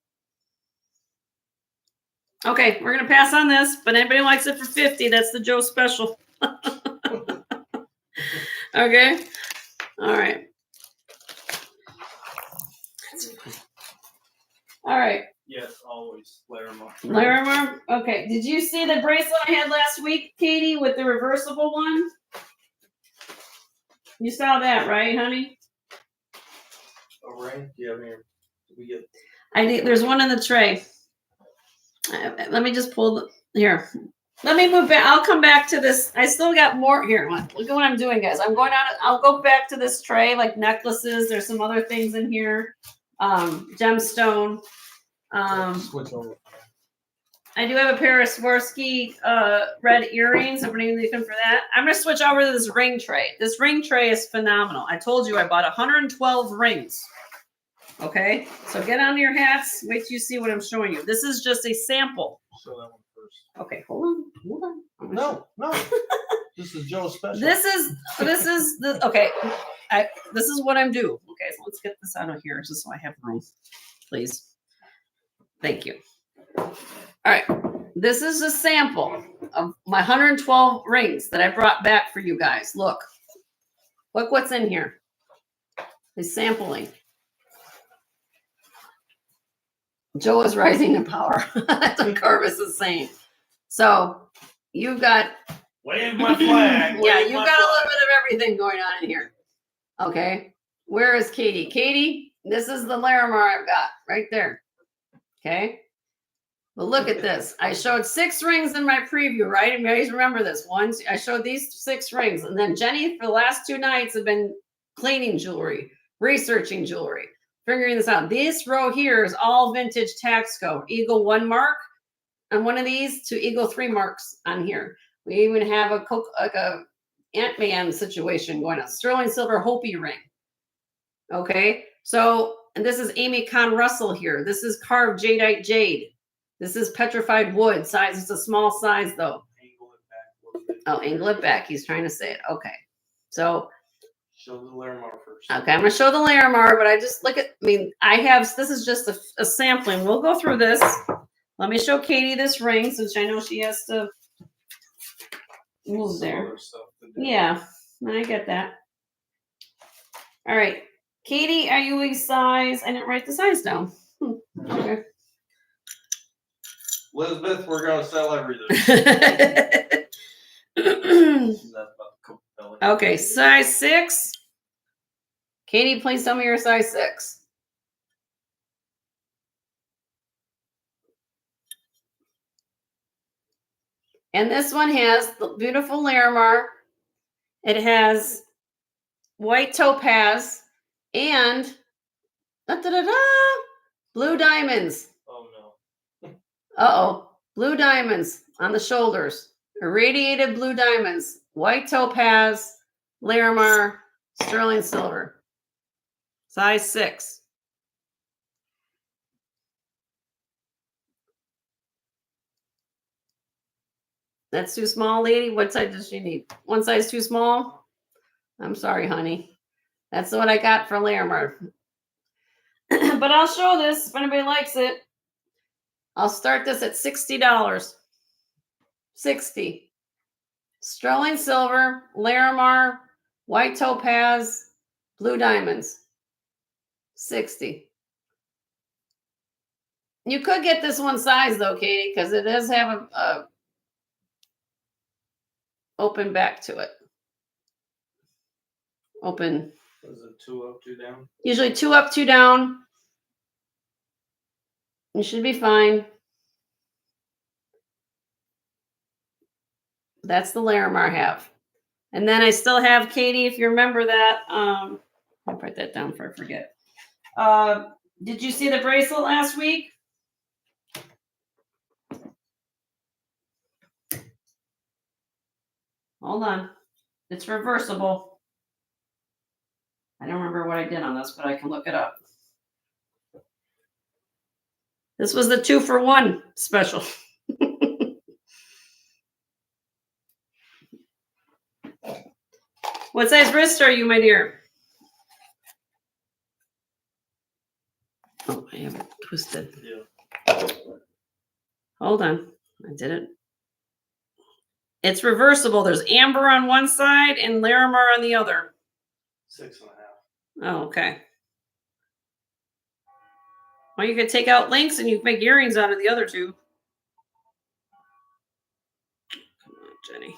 Okay, we're going to pass on this, but anybody likes it for 50, that's the Joe special. Okay. All right. All right. Yes, always Larimar. Larimar. Okay. Did you see the bracelet I had last week, Katie, with the reversible one? You saw that, right, honey? A ring? Yeah, we get. I think there's one in the tray. Let me just pull here. Let me move back. I'll come back to this. I still got more here. Look at what I'm doing, guys. I'm going out. I'll go back to this tray, like necklaces. There's some other things in here. gemstone. Switch over. I do have a pair of Swarovski red earrings. If anybody's looking for that, I'm gonna switch over to this ring tray. This ring tray is phenomenal. I told you I bought 112 rings. Okay, so get on your hats. Wait till you see what I'm showing you. This is just a sample. Show that one first. Okay, hold on. No. This is Joe's special. This is the okay. This is what I'm due. Okay, so let's get this out of here just so I have room, please. Thank you. All right, this is a sample of my 112 rings that I brought back for you guys. Look what's in here. It's sampling. Joe is rising in power. That's what Carvis is saying. So you've got wave my flag. yeah, you've got a little bit of everything going on in here. Okay, where is Katie? Katie, this is the Larimar I've got right there. Okay. But look at this. I showed 6 rings in my preview, right? And you guys remember this. Once I showed these 6 rings. And then Jenny, for the last 2 nights, have been cleaning jewelry, researching jewelry, figuring this out. This row here is all vintage tax code. Eagle 1 mark on one of these to Eagle 3 marks on here. We even have a Ant-Man situation going on. Sterling silver Hopi ring. Okay. So, and this is Amy Conn Russell here. This is carved jadeite jade. This is petrified wood size. It's a small size though. Angle it back. Oh, angle it back. He's trying to say it. Okay. So show the Larimar first. Okay, I'm gonna show the Larimar, but I just look at. I mean, this is just a sampling. We'll go through this. Let me show Katie this ring since I know she has to move there. Yeah, I get that. All right, Katie, are you a size? I didn't write the size down. Okay. Elizabeth, we're gonna sell everything. Okay, size 6. Katie, please tell me your size 6. And this one has the beautiful Larimar. It has white topaz and blue diamonds. Oh no. Uh-oh. Blue diamonds on the shoulders. Irradiated blue diamonds. White topaz, Larimar, sterling silver. Size 6. That's too small, lady? What size does she need? One size too small? I'm sorry, honey. That's what I got for Larimar. But I'll show this if anybody likes it. I'll start this at $60. 60. Sterling silver, Larimar, white topaz, blue diamonds. 60. You could get this one size though, Katie, because it does have a open back to it. Open. Is it 2 up, 2 down? Usually 2 up, 2 down. You should be fine. That's the Larimar I have. And then I still have Katie, if you remember that. I'll write that down before I forget. Did you see the bracelet last week? Hold on. It's reversible. I don't remember what I did on this, but I can look it up. This was the 2-for-1 special. What size wrist are you, my dear? Oh, I have it twisted. Yeah. Hold on. I did it. It's reversible. There's amber on one side and Larimar on the other. 6.5. Oh, okay. Well, you could take out links and you can make earrings out of the other 2. Come on, Jenny.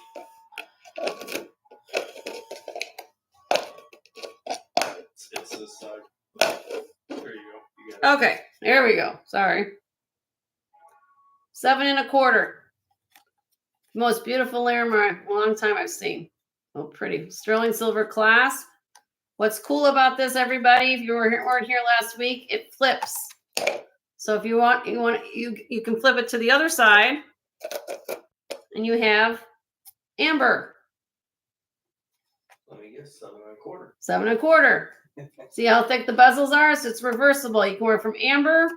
It's this side. There you go. You got it. Okay, there we go. Sorry. 7 1/4. Most beautiful Larimar long time I've seen. Oh, pretty. Sterling silver clasp. What's cool about this, everybody, if you weren't here last week, it flips. So if you want, you can flip it to the other side, and you have amber. Let me guess, 7 1/4. 7 1/4. See how thick the bezels are? So it's reversible. You can wear from amber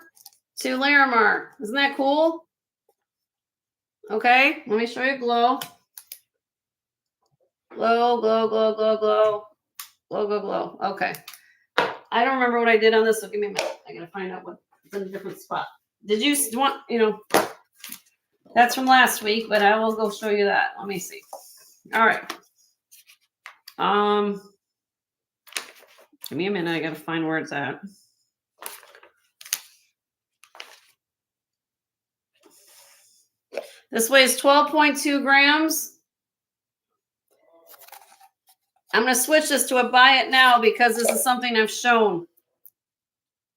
to Larimar. Isn't that cool? Okay, let me show you glow. Glow, glow, glow, glow, glow. Glow, glow, glow. Okay. I don't remember what I did on this, so give me a minute. I gotta find out what's in a different spot. Did you want, that's from last week, but I will go show you that. Let me see. All right. Give me a minute. I gotta find where it's at. This weighs 12.2 grams. I'm going to switch this to a buy it now because this is something I've shown.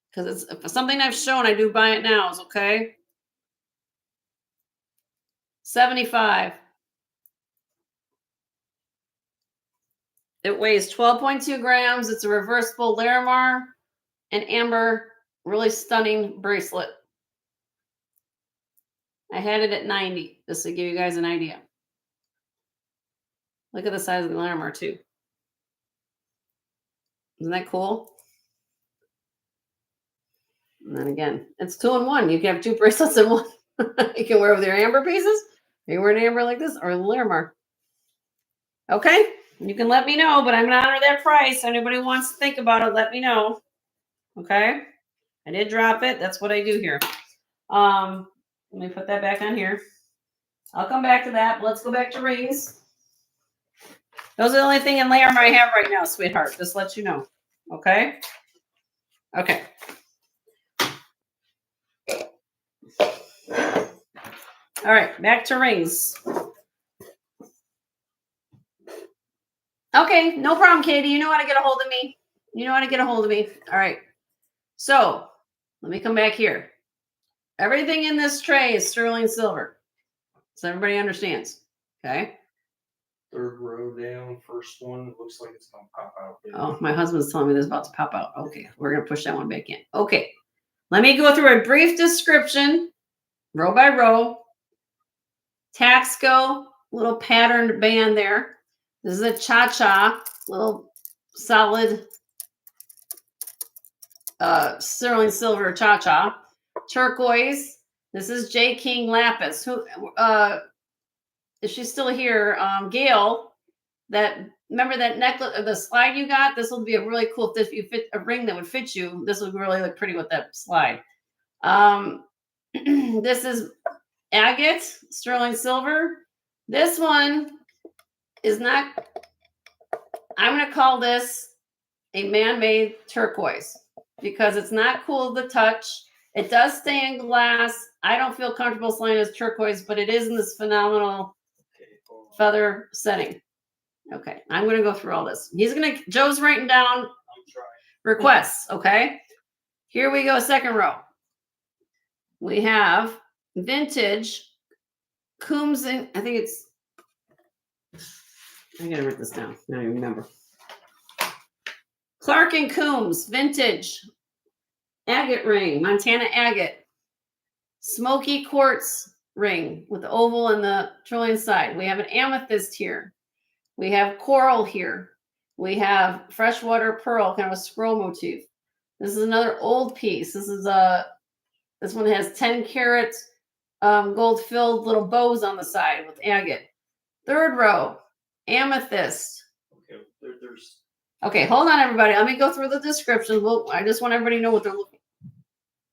Because it's something I've shown, I do buy it nows, okay? 75. It weighs 12.2 grams. It's a reversible Larimar and amber, really stunning bracelet. I had it at 90, just to give you guys an idea. Look at the size of the Larimar too. Isn't that cool? And then again, it's 2 in 1. You can have 2 bracelets in one. You can wear with your amber pieces. You wear an amber like this or the Larimar. Okay, you can let me know, but I'm gonna honor that price. Anybody wants to think about it, let me know. Okay, I did drop it. That's what I do here. Let me put that back on here. I'll come back to that. Let's go back to rings. Those are the only thing in Larimar I have right now, sweetheart. Just to let you know. Okay. Okay. All right, back to rings. Okay, no problem, Katie. You know how to get a hold of me. You know how to get a hold of me. All right. So let me come back here. Everything in this tray is sterling silver. So everybody understands. Okay. 3rd row down, first one. It looks like it's gonna pop out. Oh, my husband's telling me this is about to pop out. Okay, we're gonna push that one back in. Okay. Let me go through a brief description, row by row. Taxco, little patterned band there. This is a cha-cha, little solid sterling silver cha-cha. Turquoise. This is J. King Lapis. Who if she's still here, Gail, remember that necklace or the slide you got? This will be a really cool if you fit a ring that would fit you. This would really look pretty with that slide. This is agate, sterling silver. This one is not, I'm going to call this a man-made turquoise because it's not cool to touch. It does stay in glass. I don't feel comfortable selling as turquoise, but it is in this phenomenal feather setting. Okay, I'm going to go through all this. Joe's writing down requests, okay? Here we go, second row. We have vintage Coombs, I think it's, I gotta write this down. I don't even remember. Clark and Coombs, vintage agate ring, Montana agate, smoky quartz ring with the oval and the trillion side. We have an amethyst here. We have coral here. We have freshwater pearl, kind of a scroll motif. This is another old piece. This one has 10 karat gold filled little bows on the side with agate. Third row, amethyst. Okay, there's. Okay, hold on, everybody. Let me go through the descriptions. I just want everybody to know what they're looking.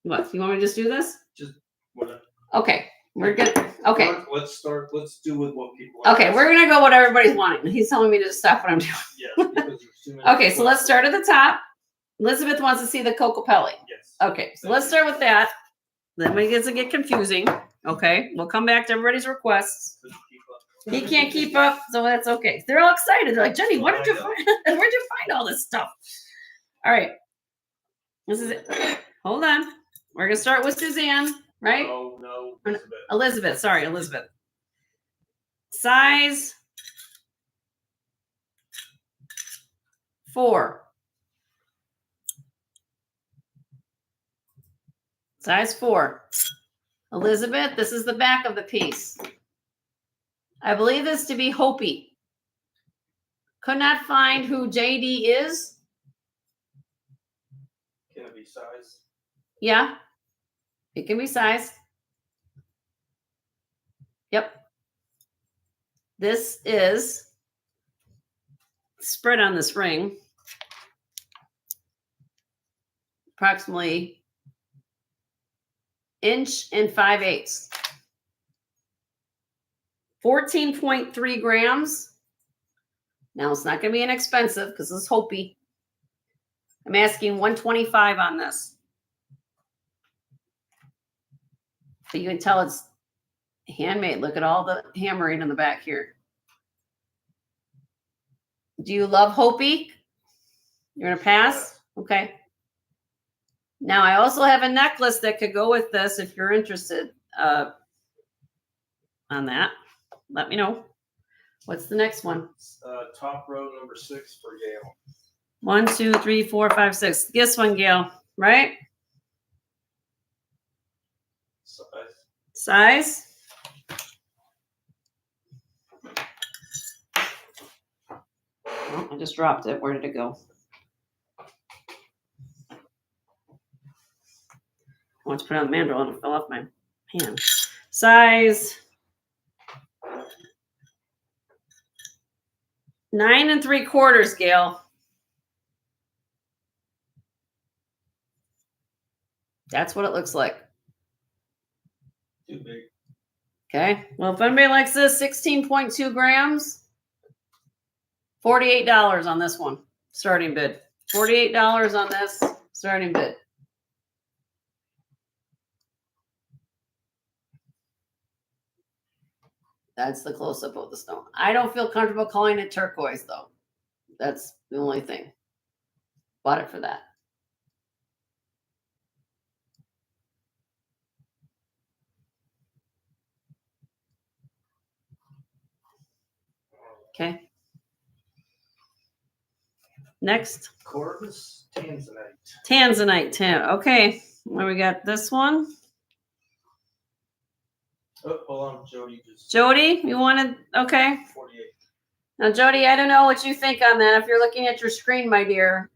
What? You want me to just do this? Just whatever. Okay, we're good. Okay. Let's start. Let's do with what people. Okay, we're gonna go what everybody's wanting. He's telling me to just stop what I'm doing. Yeah. Because there's too many Okay, so let's start at the top. Elizabeth wants to see the Cocopelli. Yes. Okay, so let's start with that. Then it gets to get confusing. Okay, we'll come back to everybody's requests. He can't keep up, so that's okay. They're all excited. They're like, Jenny, where'd you find all this stuff? All right. This is it. Hold on. We're gonna start with Suzanne, right? Oh no, Elizabeth. Sorry, Elizabeth. Size 4. Size 4. Elizabeth, this is the back of the piece. I believe this to be Hopi. Could not find who JD is. Can it be size? Yeah, it can be sized. Yep. This is spread on this ring. Approximately 1 5/8. 14.3 grams. Now it's not going to be inexpensive because this is Hopi. I'm asking $125 on this. But you can tell it's handmade. Look at all the hammering in the back here. Do you love Hopi? You're going to pass? Okay. Now I also have a necklace that could go with this if you're interested on that. Let me know. What's the next one? Top row number 6 for Gail. 1, 2, 3, 4, 5, 6. This one, Gail, right? Size? Oh, I just dropped it. Where did it go? I want to put it on the mandrel and it fell off my hand. Size 9 3/4, Gail. That's what it looks like. Too big. Okay. Well, if anybody likes this, 16.2 grams, $48 on this one. Starting bid. $48 on this. Starting bid. That's the close-up of the stone. I don't feel comfortable calling it turquoise, though. That's the only thing. Bought it for that. Okay. Next. Corvus Tanzanite. Tanzanite. Okay. Well, we got this one. Oh, hold on, Jody. Jody, you wanted, okay. 48. Now, Jody, I don't know what you think on that. If you're looking at your screen, my dear.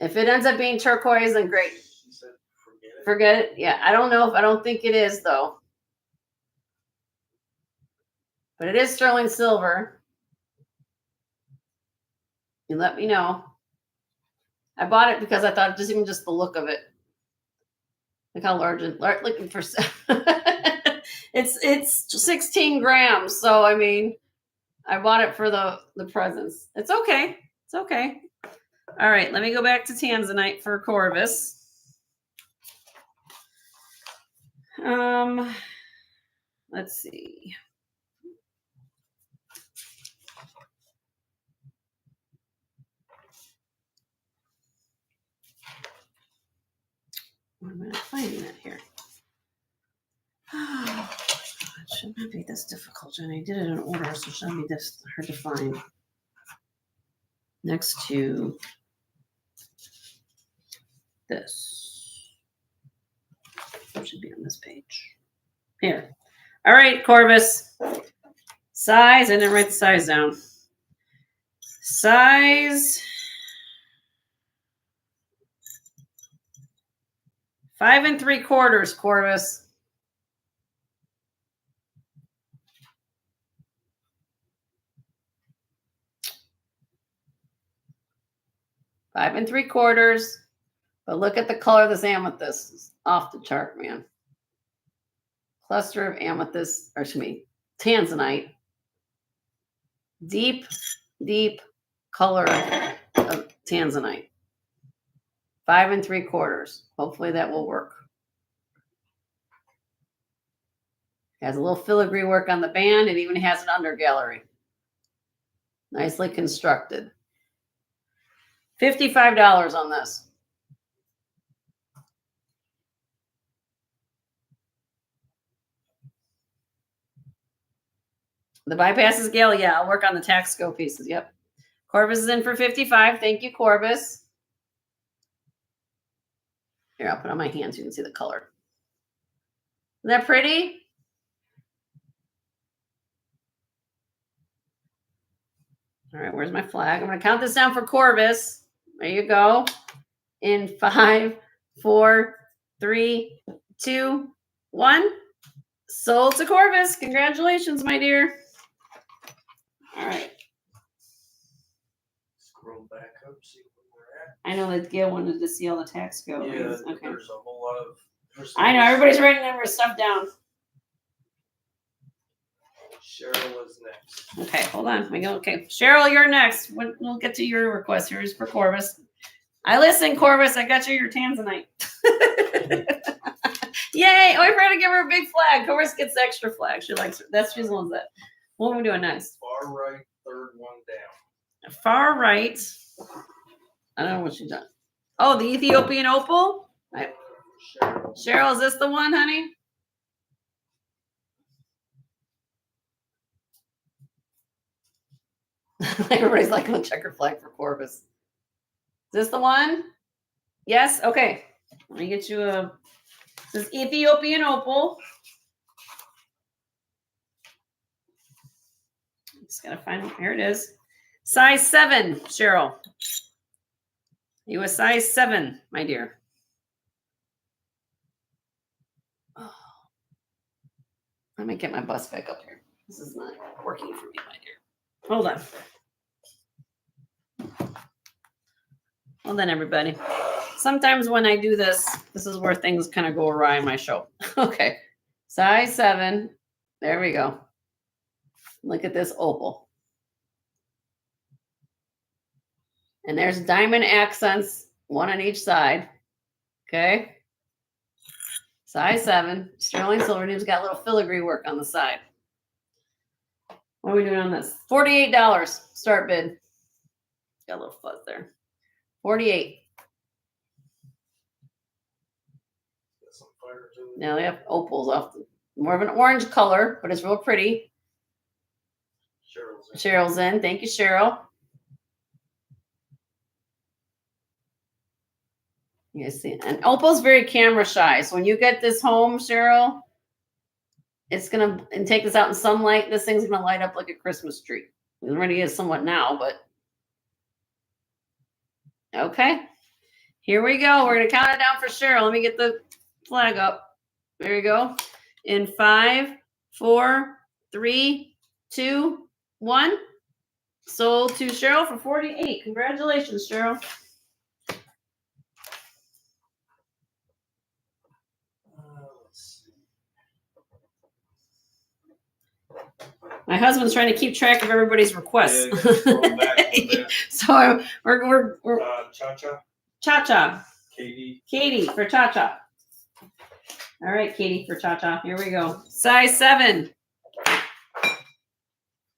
If it ends up being turquoise, then great. She said forget it. Forget it. Yeah, I don't think it is, though. But it is sterling silver. You let me know. I bought it because I thought just the look of it. Look how large it. Looking for. It's 16 grams. So I mean, I bought it for the presents. It's okay. It's okay. All right, let me go back to Tanzanite for Corvus. Let's see. Where am I finding that here? Oh, it should not be this difficult, Jenny. I did it in order, so it shouldn't be this hard to find. Next to this. It should be on this page. Here. All right, Corvus. Size, I didn't write the size down. Size 5 3/4, Corvus. Five and 3/4. But look at the color of this amethyst. It's off the chart, man. Cluster of amethyst, or excuse me, Tanzanite. Deep, deep color of Tanzanite. 5 3/4. Hopefully that will work. Has a little filigree work on the band. It even has an under gallery. Nicely constructed. $55 on this. The bypasses, Gail. Yeah, I'll work on the tax scope pieces. Yep. Corvus is in for 55. Thank you, Corvus. Here, I'll put it on my hand so you can see the color. Isn't that pretty? All right, where's my flag? I'm going to count this down for Corvus. There you go. In 5, 4, 3, 2, 1. Sold to Corvus. Congratulations, my dear. All right. Scroll back up, see where we're at. I know that Gail wanted to see all the tax go. Yeah, Okay. there's a whole lot of. I know everybody's writing their stuff down. Cheryl is next. Okay, hold on. We go. Okay, Cheryl, you're next. We'll get to your request. Here's for Corvus. I listen, Corvus. I got you your tanzanite. Yay! Oh, I forgot to give her a big flag. Corvus gets the extra flag. She likes it. She's the one that. What are we doing next? Far right, third one down. Far right. I don't know what she's done. Oh, the Ethiopian opal. Cheryl, is this the one, honey? Everybody's like on the checker flag for Corvus. Is this the one? Yes. Okay. Let me get you a. This is Ethiopian opal. Just gotta find. Here it is. Size 7, Cheryl. You a size 7, my dear. Oh. Let me get my bus back up here. This is not working for me, my dear. Hold on. Hold on, everybody. Sometimes when I do this, this is where things kind of go awry in my show. Okay. Size 7. There we go. Look at this opal. And there's diamond accents, one on each side. Okay. Size 7. Sterling silver. It's got a little filigree work on the side. What are we doing on this? $48 start bid. Got a little fuzz there. 48. Now they have opals off the, more of an orange color, but it's real pretty. Cheryl's in. Thank you, Cheryl. You guys see, and opal's very camera shy. So when you get this home, Cheryl, it's gonna, and take this out in sunlight. This thing's gonna light up like a Christmas tree. It already is somewhat now, but okay. Here we go. We're gonna count it down for Cheryl. Let me get the flag up. There you go. In 5, 4, 3, 2, 1. Sold to Cheryl for 48. Congratulations, Cheryl. My husband's trying to keep track of everybody's requests. Yeah, So we're Cha-Cha. Cha-Cha. Katie for Cha-Cha. All right, Katie for Cha-Cha. Here we go. Size 7.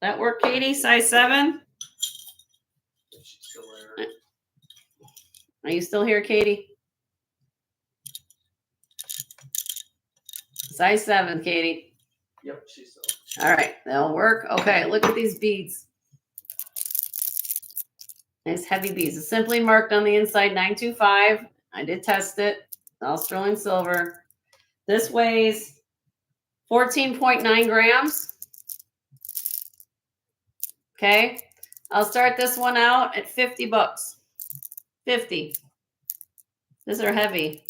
That work, Katie? Size 7? She's still there. Are you still here, Katie? Size 7, Katie. Yep, she's still. All right, that'll work. Okay, look at these beads. Nice heavy beads. It's simply marked on the inside 925. I did test it. All sterling silver. This weighs 14.9 grams. Okay. I'll start this one out at 50 bucks. 50. These are heavy.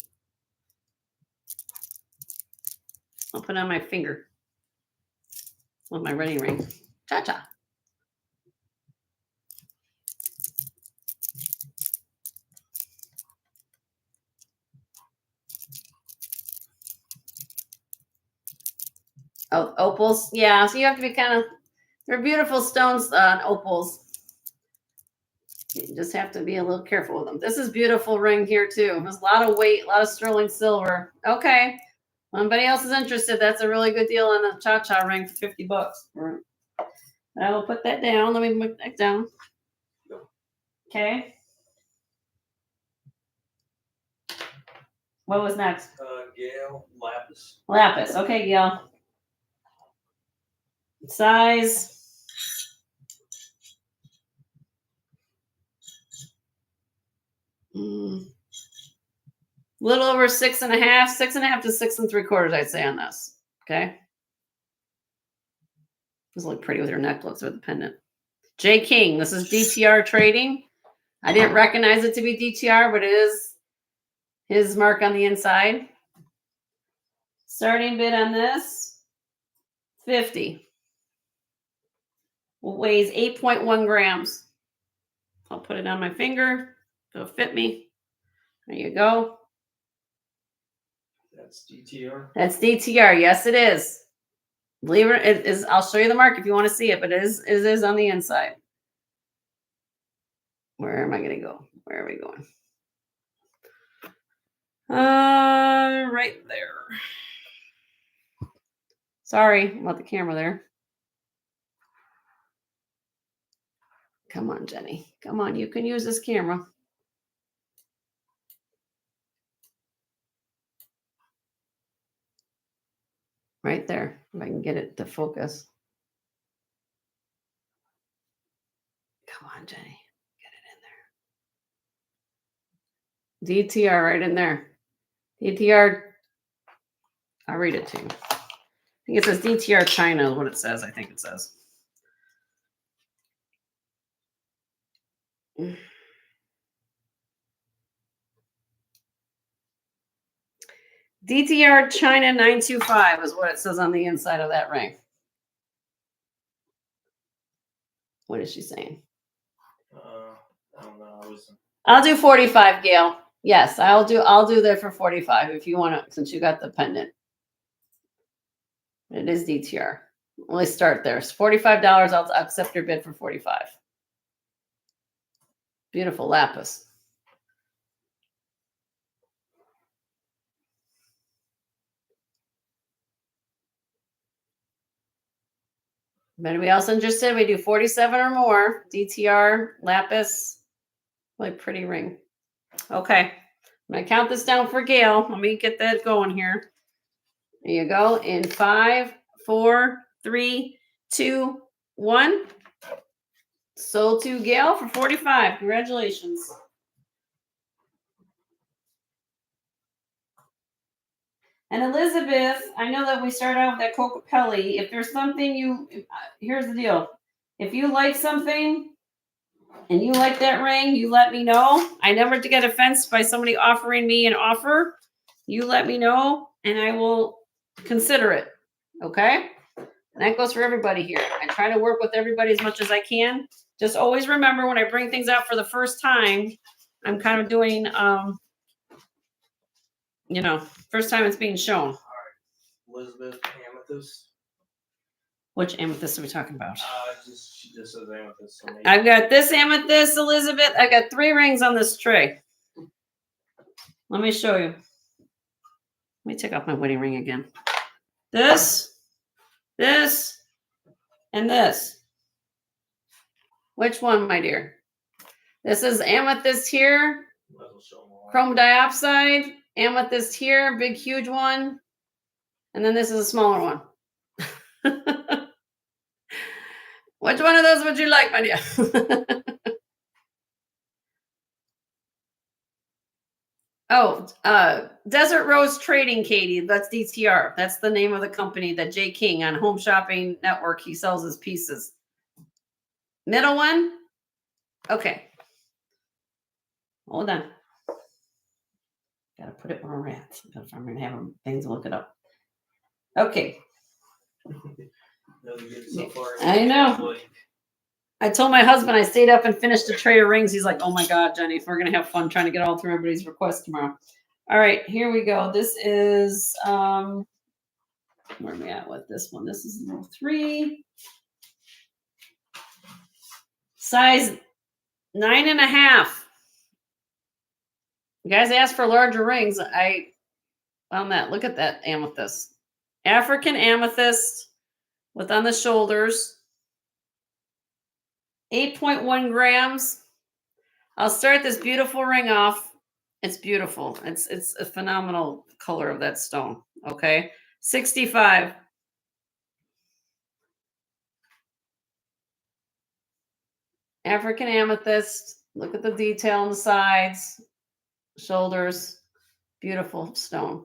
I'll put it on my finger with my wedding ring. Cha-cha. Oh, opals. Yeah, so you have to be kind of, they're beautiful stones, opals. You just have to be a little careful with them. This is beautiful ring here too. There's a lot of weight, a lot of sterling silver. Okay. If anybody else is interested, that's a really good deal on a Cha-Cha ring for 50 bucks. I will put that down. Let me put that down. Okay. What was next? Gail, lapis. Lapis. Okay, Gail. Size. little over 6.5, 6.5 to 6 3/4, I'd say on this. Okay. This look pretty with your necklace or the pendant. J King, this is DTR trading. I didn't recognize it to be DTR, but it is his mark on the inside. Starting bid on this, 50. Weighs 8.1 grams. I'll put it on my finger. It'll fit me. There you go. That's DTR. That's DTR. Yes, it is. Believe it is. I'll show you the mark if you want to see it, but it is on the inside. Where am I going to go? Where are we going? Right there. Sorry about the camera there. Come on, Jenny. Come on, you can use this camera. Right there, if I can get it to focus. Come on, Jenny. Get it in there. DTR right in there. DTR. I'll read it to you. I think it says DTR China is what it says. I think it says. DTR China 925 is what it says on the inside of that ring. What is she saying? I don't know. I'll do 45, Gail. Yes, I'll do that for 45 if you want to, since you got the pendant. It is DTR. Let's start there. It's $45. I'll accept your bid for 45. Beautiful lapis. Anybody else interested? We do 47 or more. DTR, lapis, really pretty ring. Okay, I'm gonna count this down for Gail. Let me get that going here. There you go. In 5, 4, 3, 2, 1. Sold to Gail for 45. Congratulations. And Elizabeth, I know that we started out with that Cocapelli. If there's something here's the deal. If you like something and you like that ring, you let me know. I never get offended by somebody offering me an offer. You let me know and I will consider it. Okay? And that goes for everybody here. I try to work with everybody as much as I can. Just always remember when I bring things out for the first time, I'm kind of doing, first time it's being shown. All right. Elizabeth, amethyst. Which amethyst are we talking about? She just says amethyst. So I've got this amethyst, Elizabeth. I got 3 rings on this tray. Let me show you. Let me take off my wedding ring again. This, and this. Which one, my dear? This is amethyst here. Chrome diopside. Amethyst here, big, huge one. And then this is a smaller one. Which one of those would you like, my dear? Desert Rose Trading, Katie. That's DTR. That's the name of the company that J King on Home Shopping Network, he sells his pieces. Middle one? Okay. Hold on. Gotta put it where we're at. If I'm gonna have things to look it up. Okay. I know. I told my husband I stayed up and finished a tray of rings. He's like, oh my God, Jenny, we're going to have fun trying to get all through everybody's requests tomorrow. All right, here we go. This is, where are we at with this one? This is number 3. Size 9.5. You guys asked for larger rings. I found that. Look at that amethyst. African amethyst with on the shoulders. 8.1 grams. I'll start this beautiful ring off. It's beautiful. It's a phenomenal color of that stone. Okay. 65. African amethyst. Look at the detail on the sides, shoulders. Beautiful stone.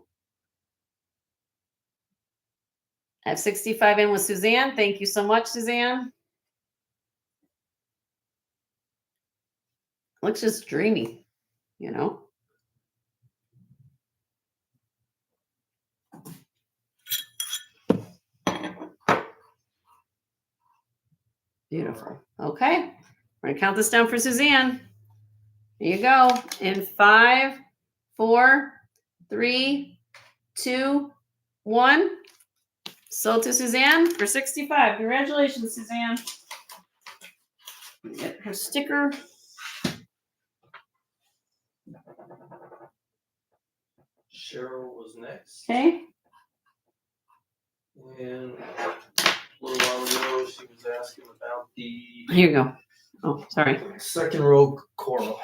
I have 65 in with Suzanne. Thank you so much, Suzanne. Looks just dreamy, you know. Beautiful. Okay. We're gonna count this down for Suzanne. Here you go. In 5, 4, 3, 2, 1. Sold to Suzanne for 65. Congratulations, Suzanne. Get her sticker. Cheryl was next. Okay. And a little while ago, she was asking about the Here you go. Oh, sorry. second row coral.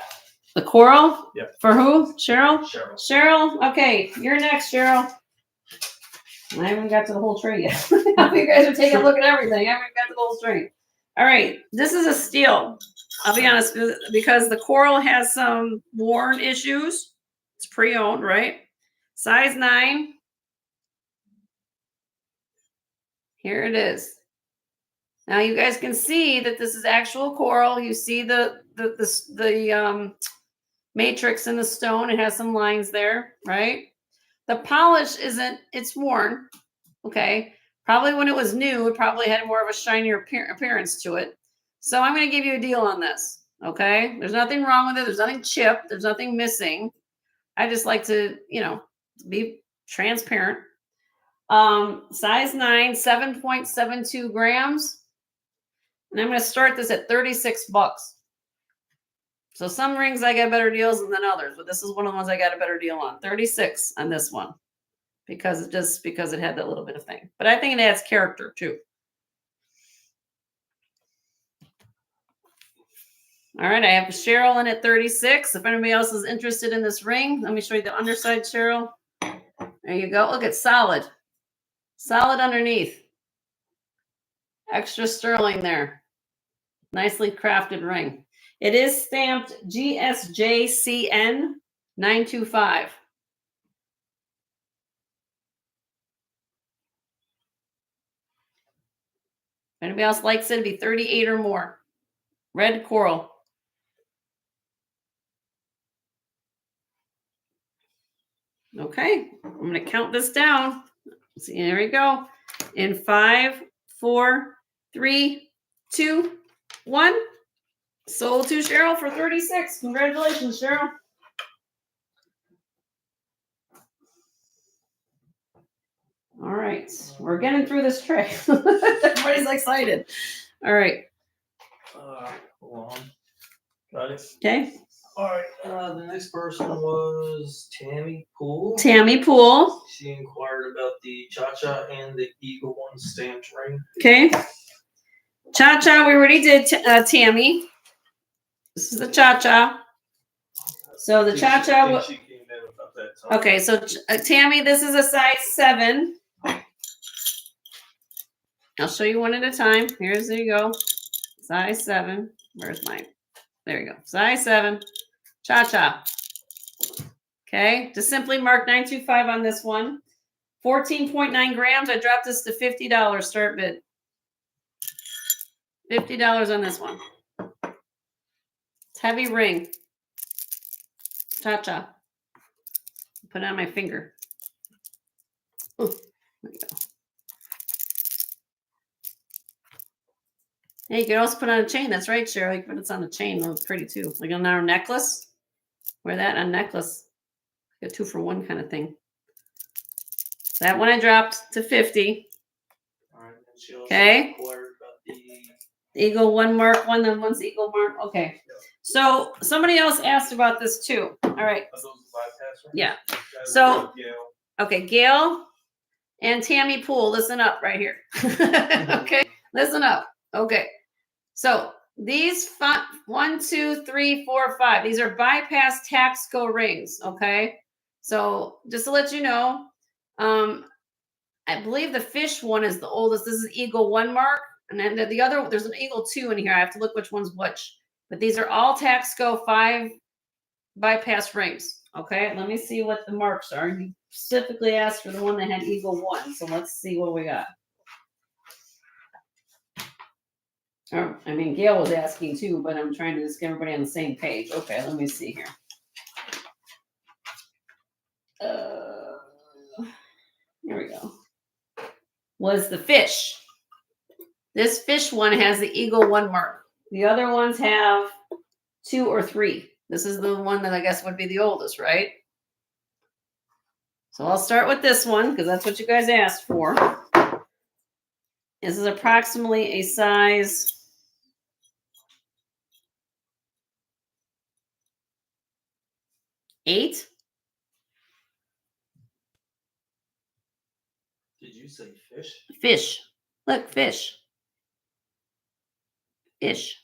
The coral? Yep. For who? Cheryl? Cheryl. Cheryl? Okay. You're next, Cheryl. I haven't got to the whole tray yet. You guys are taking a look at everything. I haven't got to the whole tray. All right. This is a steal. I'll be honest, because the coral has some worn issues. It's pre-owned, right? Size 9. Here it is. Now you guys can see that this is actual coral. You see the matrix in the stone. It has some lines there, right? The polish isn't, it's worn. Okay. Probably when it was new, it probably had more of a shinier appearance to it. So I'm going to give you a deal on this. Okay. There's nothing wrong with it. There's nothing chipped. There's nothing missing. I just like to, you know, be transparent. Size 9, 7.72 grams. And I'm going to start this at 36 bucks. So some rings I get better deals than others, but this is one of the ones I got a better deal on. 36 on this one. Because it had that little bit of thing. But I think it adds character too. All right, I have Cheryl in at 36. If anybody else is interested in this ring, let me show you the underside, Cheryl. There you go. Look, it's solid. Solid underneath. Extra sterling there. Nicely crafted ring. It is stamped GSJCN 925. If anybody else likes it, it'd be 38 or more. Red coral. Okay, I'm going to count this down. See, there we go. In 5, 4, 3, 2, 1. Sold to Cheryl for 36. Congratulations, Cheryl. All right, we're getting through this tray. Everybody's excited. All right. Hold on. Got it. Okay. All right. The next person was Tammy Poole. Tammy Poole. She inquired about the Cha-Cha and the Eagle One stamped ring. Okay. Cha-Cha, we already did Tammy. This is the Cha-Cha. So the Cha-Cha. She came in about that time. Okay, so Tammy, this is a size 7. I'll show you one at a time. There you go. Size 7. Where's mine? There you go. Size 7. Cha-Cha. Okay, just simply mark 925 on this one. 14.9 grams. I dropped this to $50 start bid. $50 on this one. It's heavy ring. Cha-Cha. Put it on my finger. Ooh, there you go. Hey, you can also put on a chain. That's right, Cheryl. You can put it on a chain. That looks pretty too. Like on our necklace. Wear that on a necklace. Like a 2-for-1 kind of thing. That one I dropped to 50. All right. And she also Okay. inquired about the Eagle one mark one, then one's Eagle mark. Okay. Yep. So somebody else asked about this too. All right. Are those bypass rings? Yeah. Guys, So- Gail. Okay, Gail and Tammy Poole, listen up right here. Okay, listen up. Okay. So these 1, 2, 3, 4, 5. These are bypass Taxco rings. Okay. So just to let you know, I believe the fish one is the oldest. This is Eagle 1 mark. And then the other, there's an Eagle 2 in here. I have to look which one's which. But these are all Taxco 5 bypass rings. Okay, let me see what the marks are. You specifically asked for the one that had Eagle 1, so let's see what we got. I mean, Gail was asking too, but I'm trying to just get everybody on the same page. Okay, let me see here. Here we go. Was the fish. This fish one has the Eagle 1 mark. The other ones have 2 or 3. This is the one that I guess would be the oldest, right? So I'll start with this one because that's what you guys asked for. This is approximately a size 8. Did you say fish? Fish. Look, fish. Fish.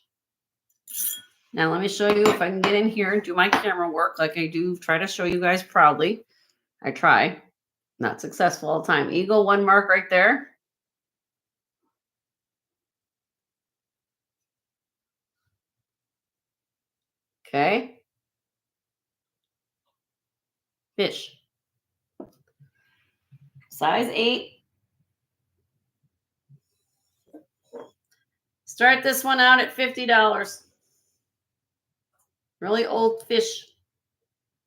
Now let me show you if I can get in here and do my camera work like I do. Try to show you guys proudly. I try. Not successful all the time. Eagle 1 mark right there. Okay. Fish. Size 8. Start this one out at $50. Really old fish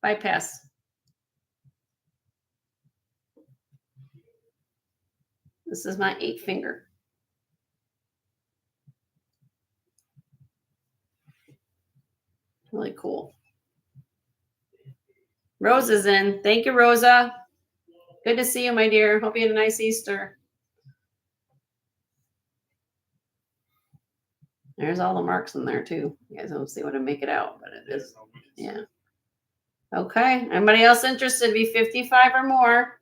bypass. This is my 8 finger. Really cool. Rosa's in. Thank you, Rosa. Good to see you, my dear. Hope you had a nice Easter. There's all the marks in there too. You guys don't see what I make it out, but it is. Yeah. Okay. Anybody else interested? Be 55 or more.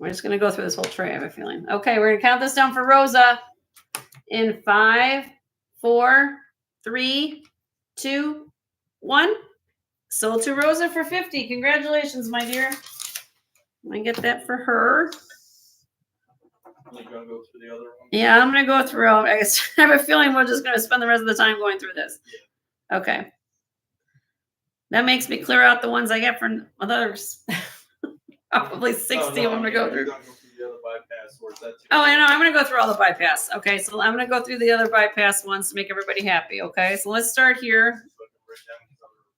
We're just gonna go through this whole tray, I have a feeling. Okay, we're gonna count this down for Rosa in 5, 4, 3, 2, 1. Sold to Rosa for 50. Congratulations, my dear. I get that for her. Are you gonna go through the other one? Yeah, I'm gonna go through. I have a feeling we're just gonna spend the rest of the time going through this. Yeah. Okay. That makes me clear out the ones I get from others. Probably 60 of them to go through. Go through the other bypass, or is that Oh, I know. I'm gonna go through all the bypass. Okay, so I'm gonna go through the other bypass ones to make everybody happy. Okay, so let's start here.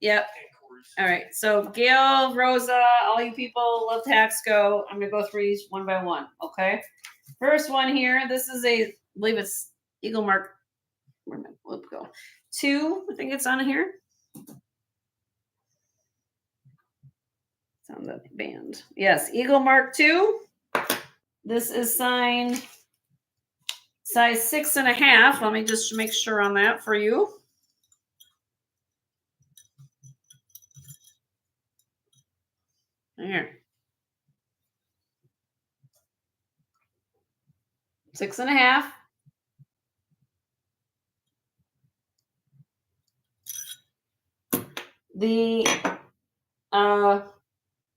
Yep. All right. So Gail, Rosa, all you people love Taxco. I'm gonna go through each one by one. Okay. First one here. This is I believe it's Eagle Mark. Where did my flip go? 2. I think it's on here. It's on the band. Yes, Eagle Mark 2. This is signed size 6.5. Let me just make sure on that for you. There. 6.5. The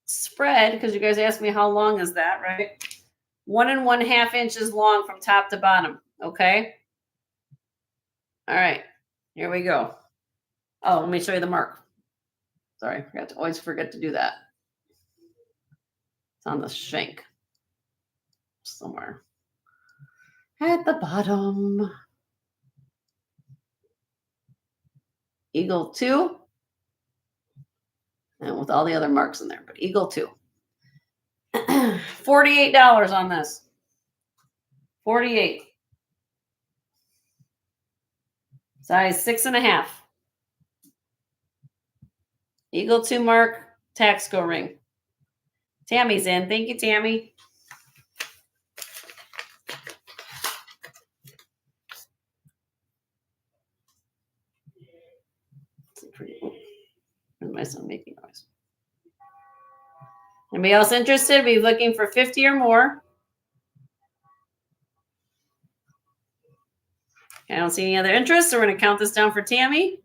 spread, because you guys asked me how long is that, right? 1 1/2 inches long from top to bottom. Okay. All right. Here we go. Oh, let me show you the mark. Sorry, always forget to do that. It's on the shank somewhere at the bottom. Eagle 2. And with all the other marks in there, but Eagle 2. $48 on this. 48. Size 6.5. Eagle 2 mark, Taxco ring. Tammy's in. Thank you, Tammy. Where's my son making noise? Anybody else interested? Be looking for 50 or more. I don't see any other interest, so we're going to count this down for Tammy.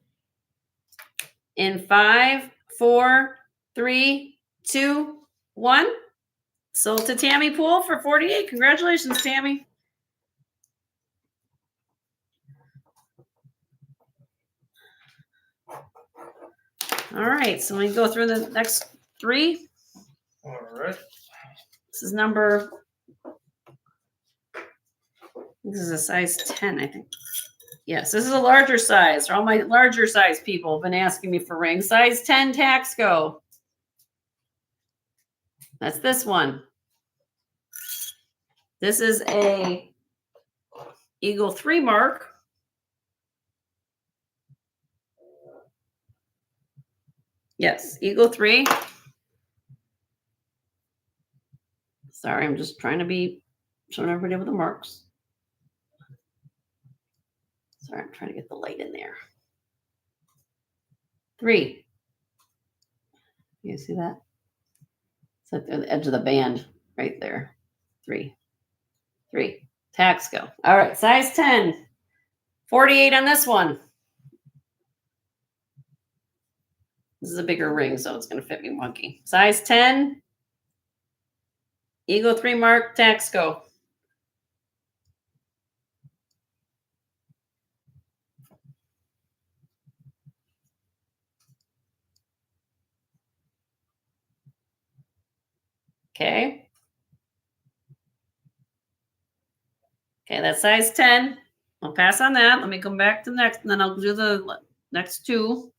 In 5, 4, 3, 2, 1. Sold to Tammy Pool for 48. Congratulations, Tammy. All right, so we go through the next 3. All right. This is number, this is a size 10, I think. Yes, this is a larger size. All my larger size people have been asking me for rings. Size 10 Taxco. That's this one. This is a Eagle 3 mark. Yes, Eagle 3. Sorry, I'm just trying to be showing everybody with the marks. Sorry, I'm trying to get the light in there. 3. You see that? It's at the edge of the band right there. 3. Taxco. All right, size 10. 48 on this one. This is a bigger ring, so it's going to fit me wonky. Size 10. Eagle 3 mark Taxco. Okay. Okay, that's size 10. I'll pass on that. Let me come back to the next, and then I'll do the next 2.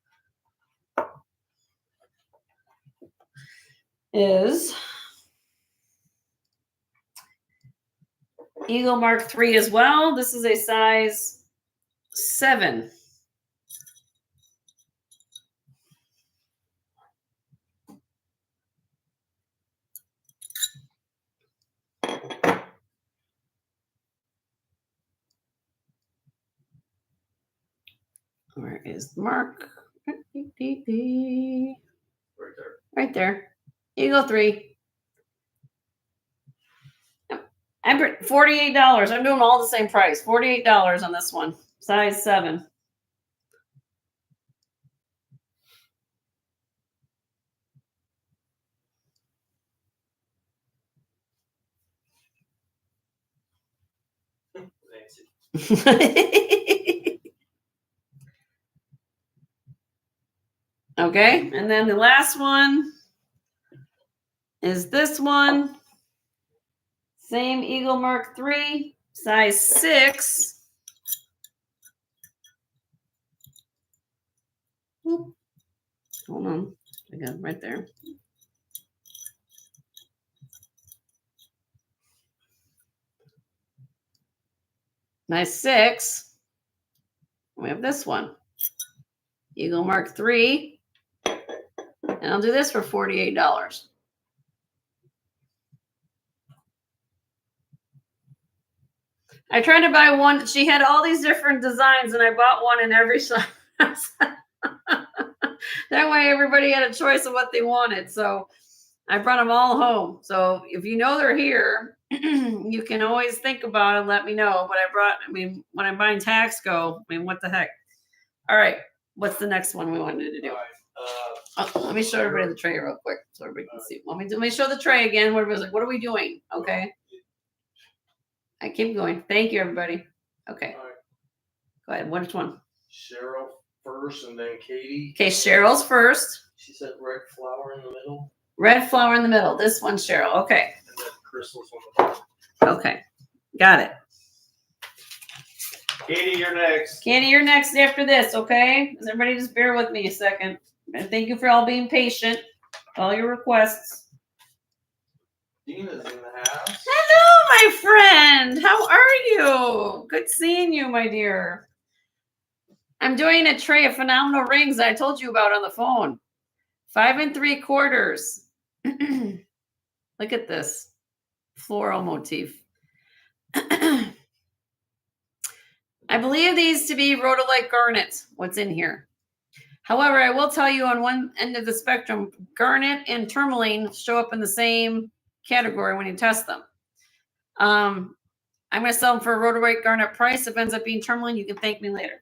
Is Eagle Mark 3 as well. This is a size 7. Where is the mark? Right there. Right there. Eagle 3. I'm $48. I'm doing all the same price. $48 on this one. Size 7. Okay, and then the last one is this one. Same Eagle Mark 3, size 6. Hold on, I got it right there. Nice 6. We have this one, Eagle Mark 3. And I'll do this for $48. I tried to buy one. She had all these different designs, and I bought one in every size. That way, everybody had a choice of what they wanted. So I brought them all home. So if you know they're here, you can always think about it and let me know. But when I'm buying Taxco, what the heck? All right. What's the next one we wanted to do? Let me show everybody the tray real quick so everybody can see. Let me show the tray again. What are we doing? Okay. I keep going. Thank you, everybody. Okay. Go ahead. Which one? Cheryl first and then Katie. Okay, Cheryl's first. She said red flower in the middle. Red flower in the middle. This one's Cheryl. Okay. And then crystals on the bottom. Okay. Got it. Katie, you're next. Katie, you're next after this, okay? Everybody just bear with me a second. And thank you for all being patient. All your requests. Dina's in the house. Hello, my friend. How are you? Good seeing you, my dear. I'm doing a tray of phenomenal rings that I told you about on the phone. 5 3/4. Look at this floral motif. I believe these to be rhodolite garnet, what's in here. However, I will tell you on one end of the spectrum, garnet and tourmaline show up in the same category when you test them. I'm going to sell them for a rhodolite garnet price. If it ends up being tourmaline, you can thank me later.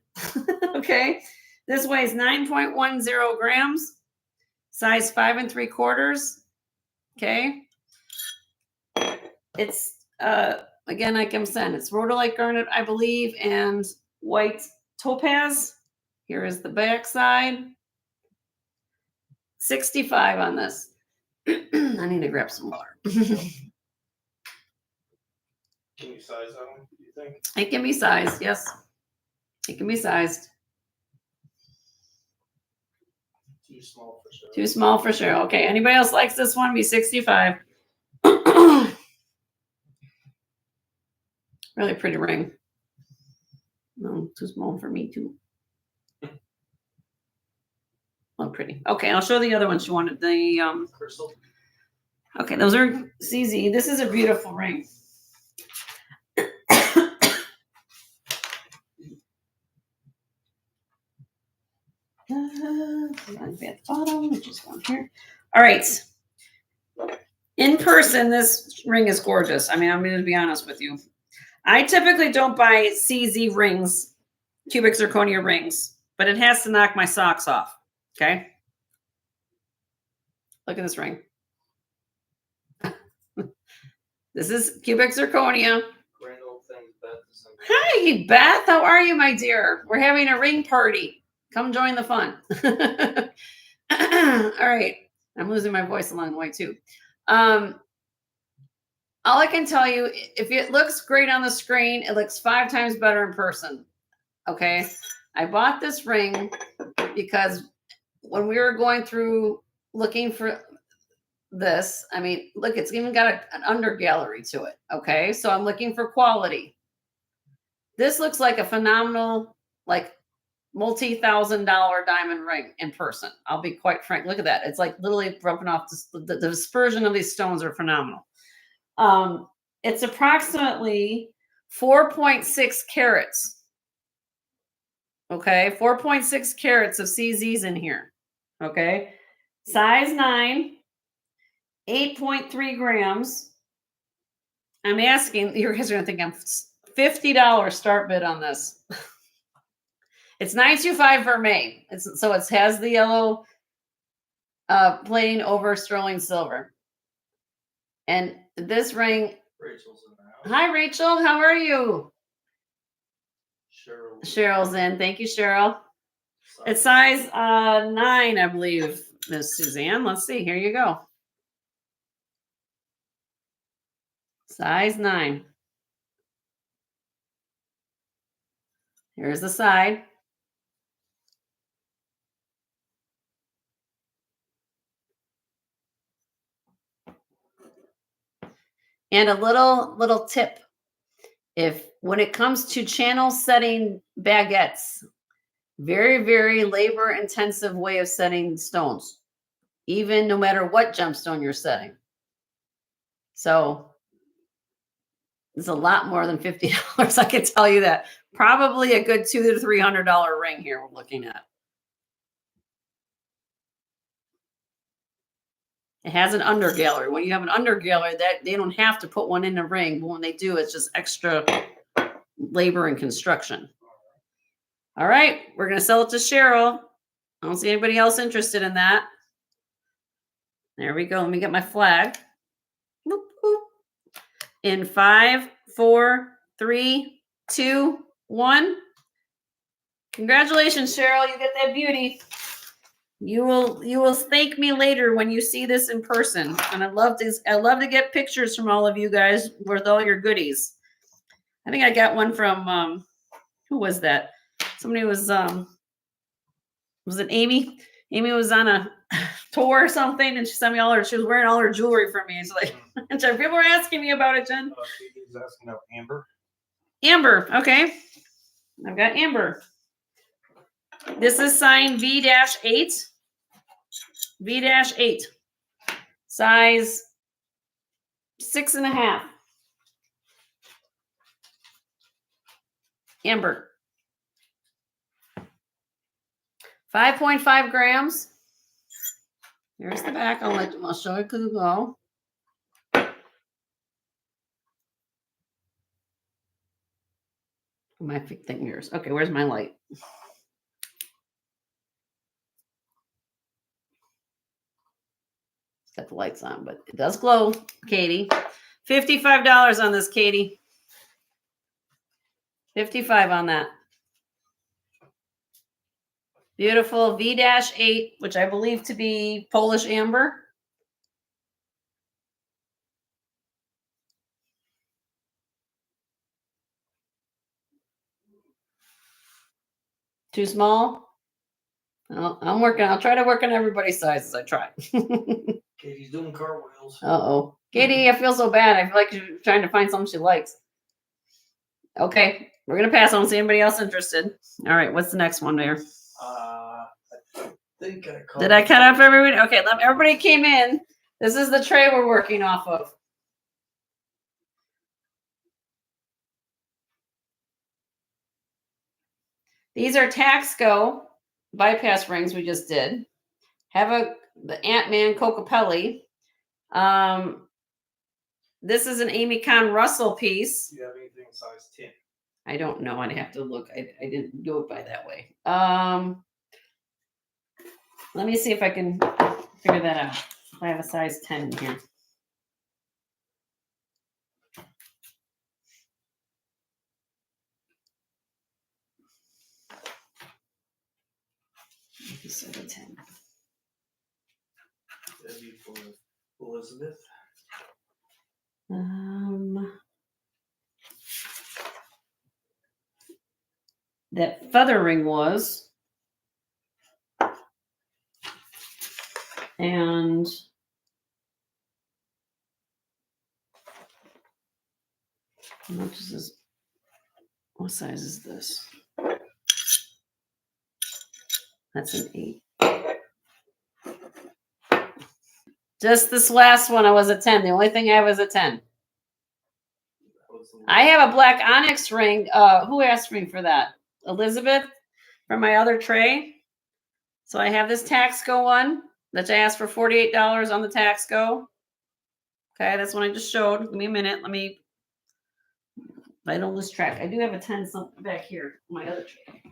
Okay. This weighs 9.10 grams, size 5 3/4. Okay. It's, again, like I'm saying, it's rhodolite garnet, I believe, and white topaz. Here is the back side. 65 on this. I need to grab some water. Can you size that one, do you think? It can be sized, yes. It can be sized. Too small for sure. Too small for sure. Okay, anybody else likes this one? Be 65. Really pretty ring. No, too small for me too. Oh, pretty. Okay, I'll show the other ones you wanted. The Crystal. okay, those are CZ. This is a beautiful ring. At the bottom, just one here. All right. In person, this ring is gorgeous. I mean, I'm going to be honest with you. I typically don't buy CZ rings, cubic zirconia rings, but it has to knock my socks off. Okay. Look at this ring. This is cubic zirconia. Grand old thing, Beth. Hi, Beth. How are you, my dear? We're having a ring party. Come join the fun. All right. I'm losing my voice along the way, too. All I can tell you, if it looks great on the screen, it looks 5 times better in person. Okay. I bought this ring because when we were going through looking for this, I mean, look, it's even got an under gallery to it. Okay. So I'm looking for quality. This looks like a phenomenal, like multi-$1,000 diamond ring in person. I'll be quite frank. Look at that. It's like literally rubbing off the dispersion of these stones are phenomenal. It's approximately 4.6 carats. Okay. 4.6 carats of CZs in here. Okay. Size 9, 8.3 grams. I'm asking, you guys are going to think I'm $50 start bid on this. It's $925 for May. So it has the yellow plain over sterling silver. And this ring. Rachel's in the house. Hi, Rachel. How are you? Cheryl's in. Thank you, Cheryl. It's size 9, I believe, Miss Suzanne. Let's see. Here you go. Size 9. Here's the side. And a little tip. When it comes to channel setting baguettes, very, very labor intensive way of setting stones, even no matter what gemstone you're setting. So it's a lot more than $50. I can tell you that. Probably a good $200 to $300 ring here we're looking at. It has an under gallery. When you have an under gallery, that they don't have to put one in the ring, but when they do, it's just extra labor and construction. All right, we're going to sell it to Cheryl. I don't see anybody else interested in that. There we go. Let me get my flag. Boop, boop. In 5, 4, 3, 2, 1. Congratulations, Cheryl. You get that beauty. You will thank me later when you see this in person. And I love to get pictures from all of you guys with all your goodies. I think I got one from who was that? Somebody was it Amy? Amy was on a tour or something, and she sent me she was wearing all her jewelry for me. It's like, and so people were asking me about it, Jen. He's asking about Amber. Amber, okay. I've got Amber. This is signed V-8. V-8. Size 6.5. Amber. 5.5 grams. Here's the back. I'll show you Google. My fingers. Okay, where's my light? Got the lights on, but it does glow, Katie. $55 on this, Katie. 55 on that. Beautiful V-8, which I believe to be Polish amber. Too small? Well, I'm working. I'll try to work on everybody's sizes. I try. Katie's doing cartwheels. Uh-oh. Katie, I feel so bad. I feel like she's trying to find something she likes. Okay, we're going to pass on. See anybody else interested. All right, what's the next one there? I think I caught. Did I cut off everybody? Okay, everybody came in. This is the tray we're working off of. These are Taxco bypass rings we just did. Have the Ant-Man Cocapelli. This is an Amy Conn Russell piece. Do you have anything size 10? I don't know. I'd have to look. I didn't do it by that way. Let me see if I can figure that out. If I have a size 10 in here. So 10. That'd be for Elizabeth. That feather ring was, and how much is this? What size is this? That's an 8. Just this last one, I was a 10. The only thing I was a 10. I have a black onyx ring. Who asked me for that? Elizabeth, from my other tray. So I have this Taxco one that I asked for $48 on the Taxco. Okay, that's one I just showed. Give me a minute. I don't lose track. I do have a 10 something back here on my other tray.